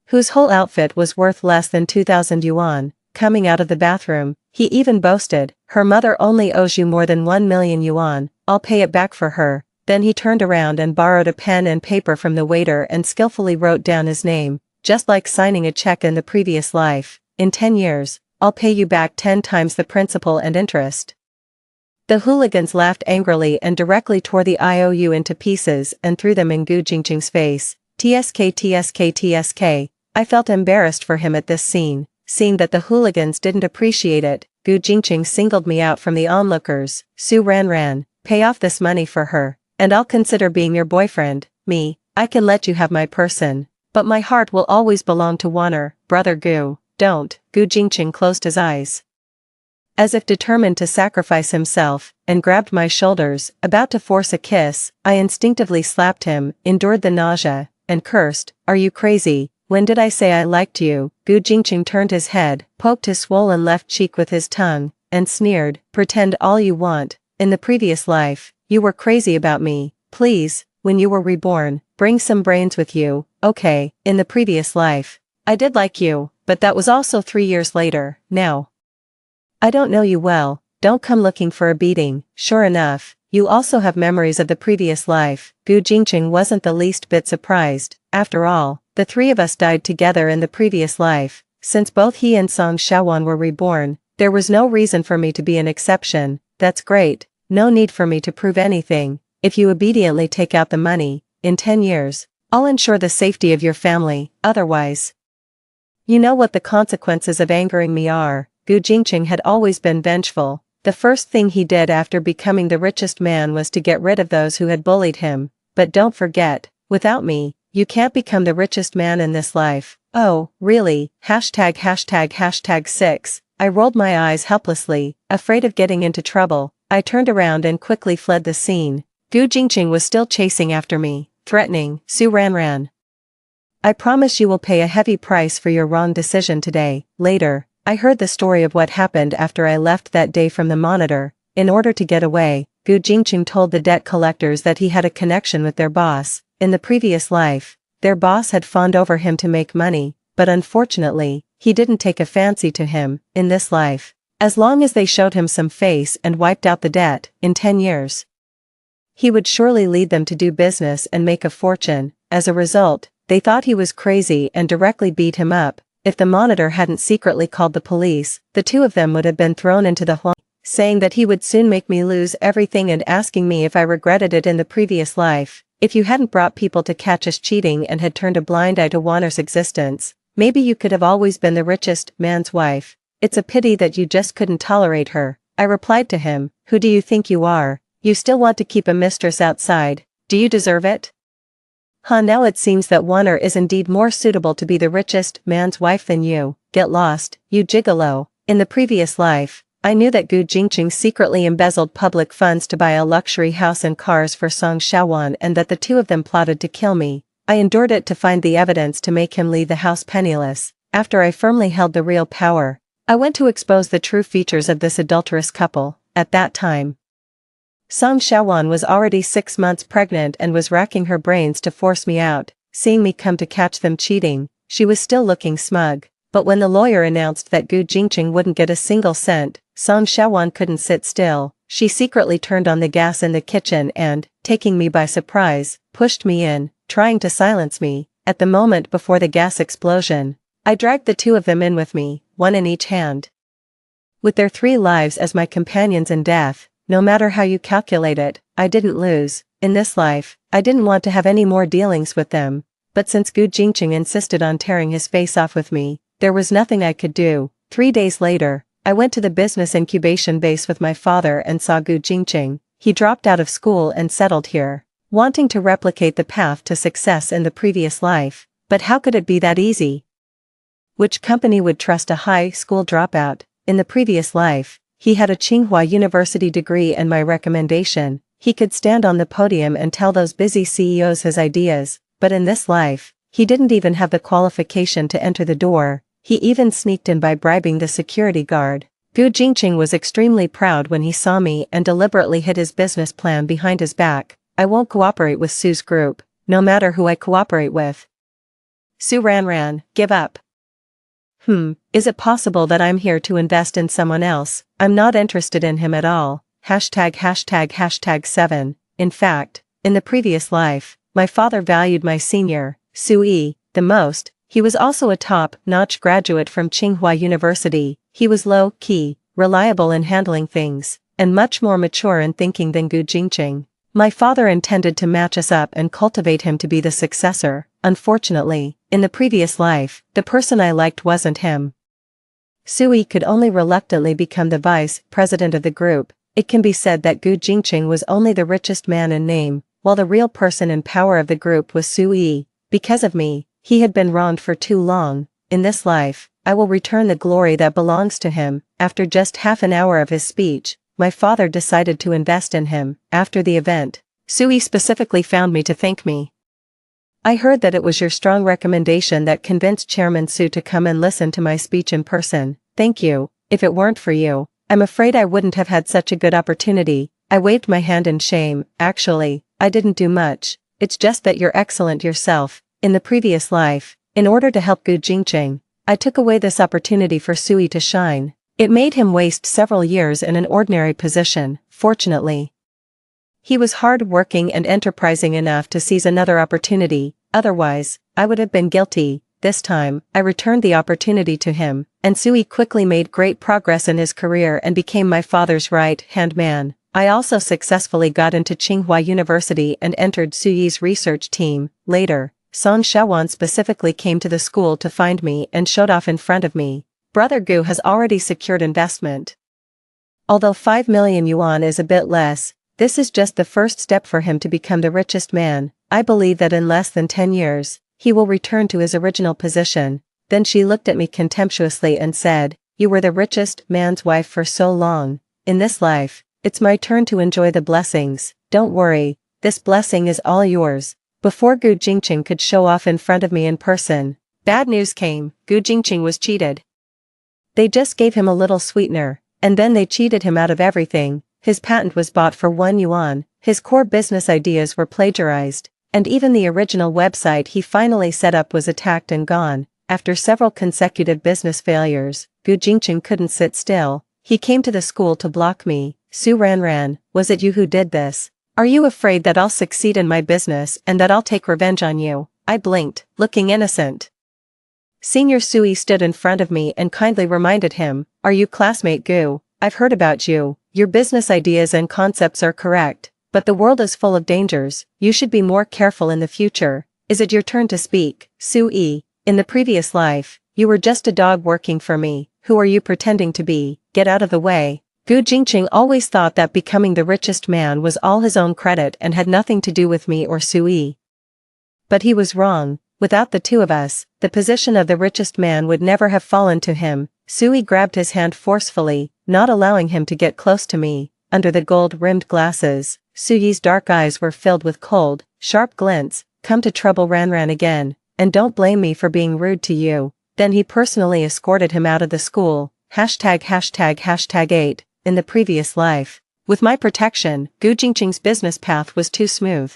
whose whole outfit was worth less than 2,000 yuan, coming out of the bathroom. He even boasted, "Her mother only owes you more than 1 million yuan, I'll pay it back for her." Then he turned around and borrowed a pen and paper from the waiter and skillfully wrote down his name, just like signing a check in the previous life. "In 10 years, I'll pay you back 10 times the principal and interest." The hooligans laughed angrily and directly tore the IOU into pieces and threw them in Gu Jingqing's face. TSK. I felt embarrassed for him at this scene. Seeing that the hooligans didn't appreciate it, Gu Jingqing singled me out from the onlookers. "Su Ran, pay off this money for her, and I'll consider being your boyfriend." "Me, I can let you have my person, but my heart will always belong to Wanner." "Brother Gu, don't." Gu Jingqing closed his eyes, as if determined to sacrifice himself, and grabbed my shoulders, about to force a kiss. I instinctively slapped him, endured the nausea, and cursed, "Are you crazy? When did I say I liked you?" Gu Jingqing turned his head, poked his swollen left cheek with his tongue, and sneered, "Pretend all you want. In the previous life, you were crazy about me. Please, when you were reborn, bring some brains with you." "Okay, in the previous life, I did like you, but that was also 3 years later. Now I don't know you well, don't come looking for a beating." "Sure enough, you also have memories of the previous life." Gu Jingqing wasn't the least bit surprised. After all, the 3 of us died together in the previous life. Since both he and Song Xiaowan were reborn, there was no reason for me to be an exception. "That's great, no need for me to prove anything. If you obediently take out the money, in 10 years, I'll ensure the safety of your family. Otherwise, you know what the consequences of angering me are." Gu Jingqing had always been vengeful. The first thing he did after becoming the richest man was to get rid of those who had bullied him. "But don't forget, without me, you can't become the richest man in this life." "Oh, really? ###6. I rolled my eyes helplessly, afraid of getting into trouble. I turned around and quickly fled the scene. Gu Jingqing was still chasing after me, threatening, "Su Ran. I promise you will pay a heavy price for your wrong decision today." Later, I heard the story of what happened after I left that day from the monitor. In order to get away, Gu Jingqing told the debt collectors that he had a connection with their boss. In the previous life, their boss had fawned over him to make money, but unfortunately, he didn't take a fancy to him. In this life, as long as they showed him some face and wiped out the debt, in 10 years, he would surely lead them to do business and make a fortune. As a result, they thought he was crazy and directly beat him up. If the monitor hadn't secretly called the police, the 2 of them would have been thrown into the Huang, saying that he would soon make me lose everything and asking me if I regretted it in the previous life. If you hadn't brought people to catch us cheating and had turned a blind eye to Wanner's existence, maybe you could have always been the richest man's wife. It's a pity that you just couldn't tolerate her. I replied to him, who do you think you are? You still want to keep a mistress outside. Do you deserve it? Huh, now it seems that Warner is indeed more suitable to be the richest man's wife than you. Get lost, you gigolo. In the previous life, I knew that Gu Jingqing secretly embezzled public funds to buy a luxury house and cars for Song Shaowan and that the two of them plotted to kill me. I endured it to find the evidence to make him leave the house penniless. After I firmly held the real power, I went to expose the true features of this adulterous couple. At that time, Song Shaowan was already 6 months pregnant and was racking her brains to force me out. Seeing me come to catch them cheating, she was still looking smug. But when the lawyer announced that Gu Jingqing wouldn't get a single cent, Song Shaowan couldn't sit still. She secretly turned on the gas in the kitchen and, taking me by surprise, pushed me in, trying to silence me. At the moment before the gas explosion, I dragged the two of them in with me, one in each hand. With their 3 lives as my companions in death, no matter how you calculate it, I didn't lose. In this life, I didn't want to have any more dealings with them. But since Gu Jingqing insisted on tearing his face off with me, there was nothing I could do. 3 days later, I went to the business incubation base with my father and saw Gu Jingqing. He dropped out of school and settled here, wanting to replicate the path to success in the previous life. But how could it be that easy? Which company would trust a high school dropout? In the previous life, he had a Tsinghua University degree and my recommendation. He could stand on the podium and tell those busy CEOs his ideas, but in this life, he didn't even have the qualification to enter the door. He even sneaked in by bribing the security guard. Gu Jingqing was extremely proud when he saw me and deliberately hid his business plan behind his back. I won't cooperate with Sue's group, no matter who I cooperate with. Sue ran, give up. Is it possible that I'm here to invest in someone else? I'm not interested in him at all. #7. In fact, in the previous life, my father valued my senior, Sui, the most. He was also a top-notch graduate from Tsinghua University. He was low-key, reliable in handling things, and much more mature in thinking than Gu Jingqing. My father intended to match us up and cultivate him to be the successor. Unfortunately, in the previous life, the person I liked wasn't him. Sui could only reluctantly become the vice president of the group. It can be said that Gu Jingqing was only the richest man in name, while the real person in power of the group was Sui. Because of me, he had been wronged for too long. In this life, I will return the glory that belongs to him. After just half an hour of his speech, my father decided to invest in him. After the event, Sui specifically found me to thank me. I heard that it was your strong recommendation that convinced Chairman Su to come and listen to my speech in person. Thank you. If it weren't for you, I'm afraid I wouldn't have had such a good opportunity. I waved my hand in shame. Actually, I didn't do much. It's just that you're excellent yourself. In the previous life, in order to help Gu Jingqing, I took away this opportunity for Sui to shine. It made him waste several years in an ordinary position. Fortunately, he was hard-working and enterprising enough to seize another opportunity. Otherwise, I would have been guilty. This time, I returned the opportunity to him, and Sui quickly made great progress in his career and became my father's right-hand man. I also successfully got into Tsinghua University and entered Suyi's research team. Later, Song Shaowan specifically came to the school to find me and showed off in front of me. Brother Gu has already secured investment. Although 5 million yuan is a bit less, this is just the first step for him to become the richest man. I believe that in less than 10 years, he will return to his original position. Then she looked at me contemptuously and said, "You were the richest man's wife for so long. In this life, it's my turn to enjoy the blessings. Don't worry, this blessing is all yours." Before Gu Jingqing could show off in front of me in person, bad news came. Gu Jingqing was cheated. They just gave him a little sweetener, and then they cheated him out of everything. His patent was bought for 1 yuan, his core business ideas were plagiarized, and even the original website he finally set up was attacked and gone. After several consecutive business failures, Gu Jingqing couldn't sit still. He came to the school to block me. "Su Ran, was it you who did this? Are you afraid that I'll succeed in my business and that I'll take revenge on you?" I blinked, looking innocent. Senior Sui stood in front of me and kindly reminded him, "Are you classmate Gu? I've heard about you. Your business ideas and concepts are correct, but the world is full of dangers. You should be more careful in the future." "Is it your turn to speak, Sui? In the previous life, you were just a dog working for me. Who are you pretending to be? Get out of the way." Gu Jingqing always thought that becoming the richest man was all his own credit and had nothing to do with me or Sui. But he was wrong. Without the two of us, the position of the richest man would never have fallen to him. Sui grabbed his hand forcefully, not allowing him to get close to me. Under the gold-rimmed glasses, Suyi's dark eyes were filled with cold, sharp glints. Come to trouble Ranran again, and don't blame me for being rude to you. Then he personally escorted him out of the school. ###8. In the previous life. With my protection, Gu Jingqing's business path was too smooth.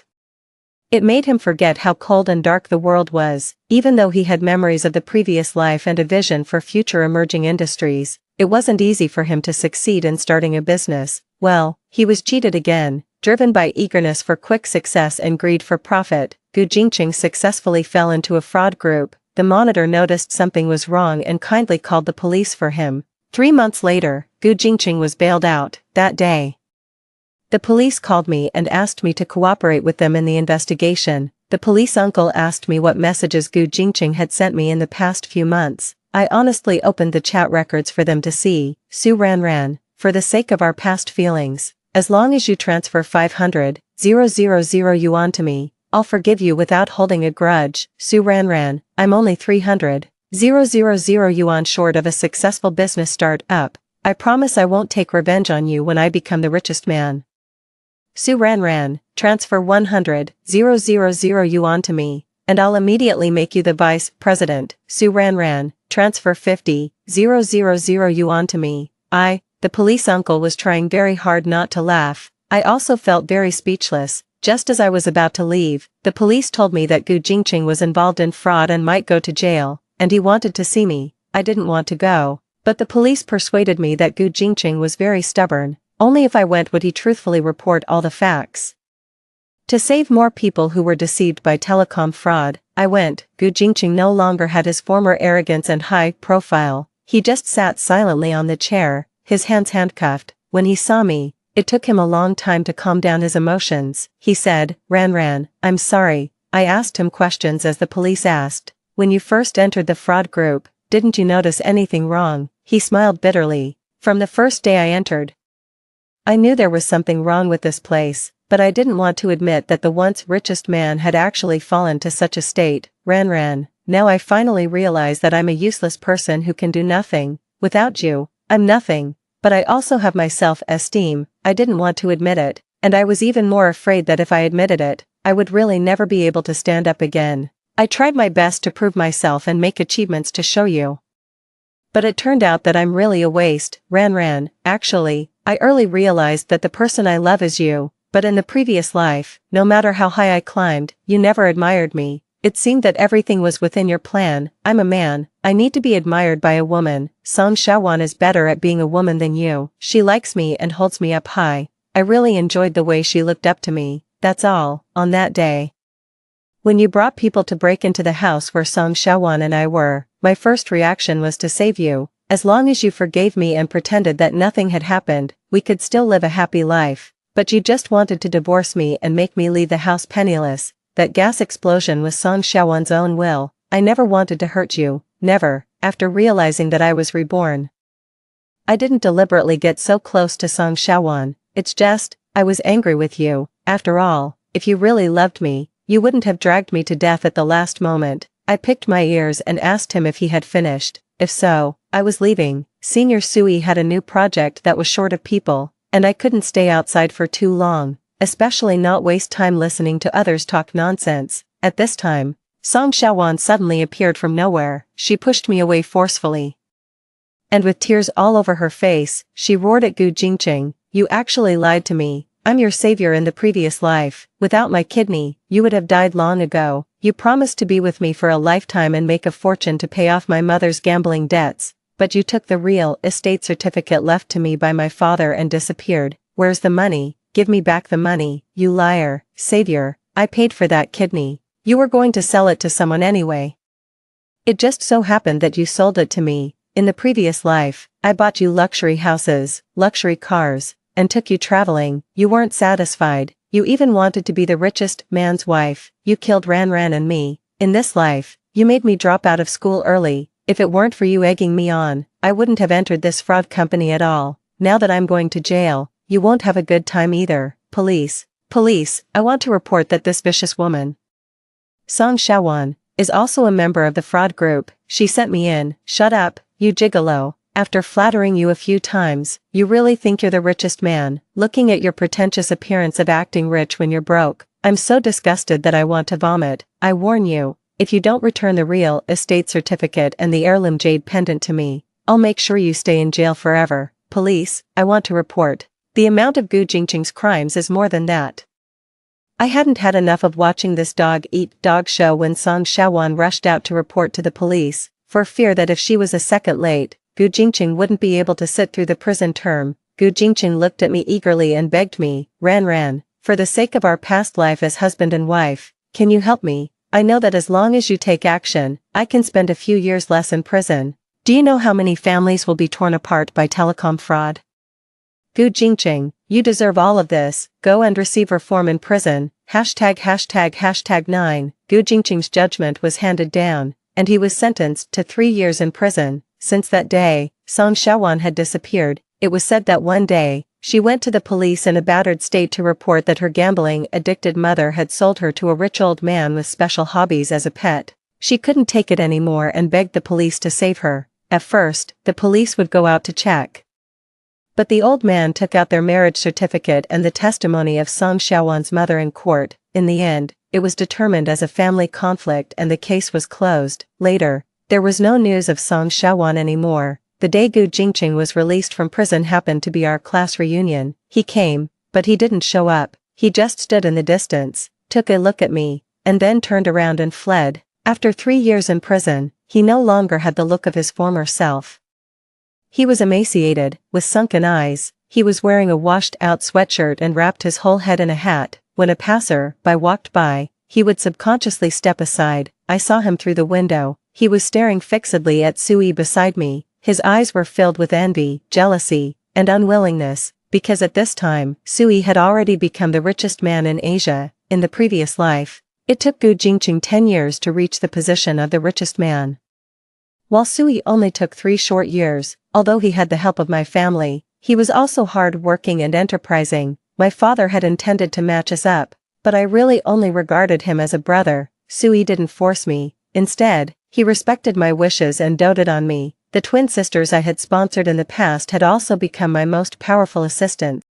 It made him forget how cold and dark the world was. Even though he had memories of the previous life and a vision for future emerging industries, it wasn't easy for him to succeed in starting a business. Well, he was cheated again. Driven by eagerness for quick success and greed for profit, Gu Jingqing successfully fell into a fraud group. The monitor noticed something was wrong and kindly called the police for him. 3 months later, Gu Jingqing was bailed out. That day, the police called me and asked me to cooperate with them in the investigation. The police uncle asked me what messages Gu Jingqing had sent me in the past few months. I honestly opened the chat records for them to see. Su Ranran, for the sake of our past feelings, as long as you transfer 500,000 yuan to me, I'll forgive you without holding a grudge. Su Ranran, I'm only 300,000 yuan short of a successful business start-up. I promise I won't take revenge on you when I become the richest man. Su Ranran, transfer 100,000 yuan to me, and I'll immediately make you the vice president. Su Ranran, transfer 50,000 yuan to me. The police uncle was trying very hard not to laugh. I also felt very speechless. Just as I was about to leave, the police told me that Gu Jingqing was involved in fraud and might go to jail, and he wanted to see me. I didn't want to go, but the police persuaded me that Gu Jingqing was very stubborn. Only if I went would he truthfully report all the facts. To save more people who were deceived by telecom fraud, I went. Gu Jingqing no longer had his former arrogance and high profile. He just sat silently on the chair, his hands handcuffed. When he saw me, it took him a long time to calm down his emotions. He said, Ranran, I'm sorry. I asked him questions as the police asked. When you first entered the fraud group, didn't you notice anything wrong? He smiled bitterly. From the first day I entered, I knew there was something wrong with this place, but I didn't want to admit that the once richest man had actually fallen to such a state. Ranran, now I finally realize that I'm a useless person who can do nothing. Without you, I'm nothing. But I also have my self-esteem. I didn't want to admit it, and I was even more afraid that if I admitted it, I would really never be able to stand up again. I tried my best to prove myself and make achievements to show you. But it turned out that I'm really a waste. Ranran, actually, I early realized that the person I love is you, but in the previous life, no matter how high I climbed, you never admired me. It seemed that everything was within your plan. I'm a man, I need to be admired by a woman. Song Shaowan is better at being a woman than you. She likes me and holds me up high. I really enjoyed the way she looked up to me. That's all. On that day, when you brought people to break into the house where Song Shaowan and I were, my first reaction was to save you. As long as you forgave me and pretended that nothing had happened, we could still live a happy life. But you just wanted to divorce me and make me leave the house penniless. That gas explosion was Song Shaowan's own will. I never wanted to hurt you. Never. After realizing that I was reborn, I didn't deliberately get so close to Song Shaowan. It's just, I was angry with you. After all, if you really loved me, you wouldn't have dragged me to death at the last moment. I picked my ears and asked him if he had finished. If so, I was leaving. Senior Sui had a new project that was short of people, and I couldn't stay outside for too long, especially not waste time listening to others talk nonsense. At this time, Song Shaowan suddenly appeared from nowhere. She pushed me away forcefully, and with tears all over her face, she roared at Gu Jingqing, you actually lied to me. I'm your savior in the previous life. Without my kidney, you would have died long ago. You promised to be with me for a lifetime and make a fortune to pay off my mother's gambling debts, but you took the real estate certificate left to me by my father and disappeared. Where's the money? Give me back the money, you liar. Savior, I paid for that kidney. You were going to sell it to someone anyway. It just so happened that you sold it to me. In the previous life, I bought you luxury houses, luxury cars, and took you traveling. You weren't satisfied. You even wanted to be the richest man's wife. You killed Ranran and me. In this life, you made me drop out of school early. If it weren't for you egging me on, I wouldn't have entered this fraud company at all. now that I'm going to jail, you won't have a good time either. Police. Police, I want to report that this vicious woman, Song Shawan, is also a member of the fraud group. She sent me in. Shut up, you gigolo. After flattering you a few times, you really think you're the richest man, looking at your pretentious appearance of acting rich when you're broke. I'm so disgusted that I want to vomit. I warn you, if you don't return the real estate certificate and the heirloom jade pendant to me, I'll make sure you stay in jail forever. Police, I want to report. The amount of Gu Jingqing's crimes is more than that. I hadn't had enough of watching this dog-eat-dog show when Song Shawan rushed out to report to the police, for fear that if she was a second late, Gu Jingqing wouldn't be able to sit through the prison term. Gu Jingqing looked at me eagerly and begged me, Ran, for the sake of our past life as husband and wife, can you help me? I know that as long as you take action, I can spend a few years less in prison. Do you know how many families will be torn apart by telecom fraud? Gu Jingqing, you deserve all of this. Go and receive reform in prison. ####9. Gu Jingqing's judgment was handed down, and he was sentenced to 3 years in prison. Since that day, Song Shawan had disappeared. It was said that one day, she went to the police in a battered state to report that her gambling-addicted mother had sold her to a rich old man with special hobbies as a pet. She couldn't take it anymore and begged the police to save her. At first, the police would go out to check, but the old man took out their marriage certificate and the testimony of Song Shawan's mother in court. In the end, it was determined as a family conflict and the case was closed. Later, there was no news of Song Shawan anymore. The day Gu Jingqing was released from prison happened to be our class reunion. He came, but he didn't show up. He just stood in the distance, took a look at me, and then turned around and fled. After 3 years in prison, he no longer had the look of his former self. He was emaciated, with sunken eyes. He was wearing a washed-out sweatshirt and wrapped his whole head in a hat. When a passer-by walked by, he would subconsciously step aside. I saw him through the window. He was staring fixedly at Sui beside me. His eyes were filled with envy, jealousy, and unwillingness, because at this time, Sui had already become the richest man in Asia. In the previous life, it took Gu Jingqing 10 years to reach the position of the richest man, while Sui only took 3 short years. Although he had the help of my family, he was also hard-working and enterprising. My father had intended to match us up, but I really only regarded him as a brother. Sui didn't force me. Instead, he respected my wishes and doted on me. The twin sisters I had sponsored in the past had also become my most powerful assistants.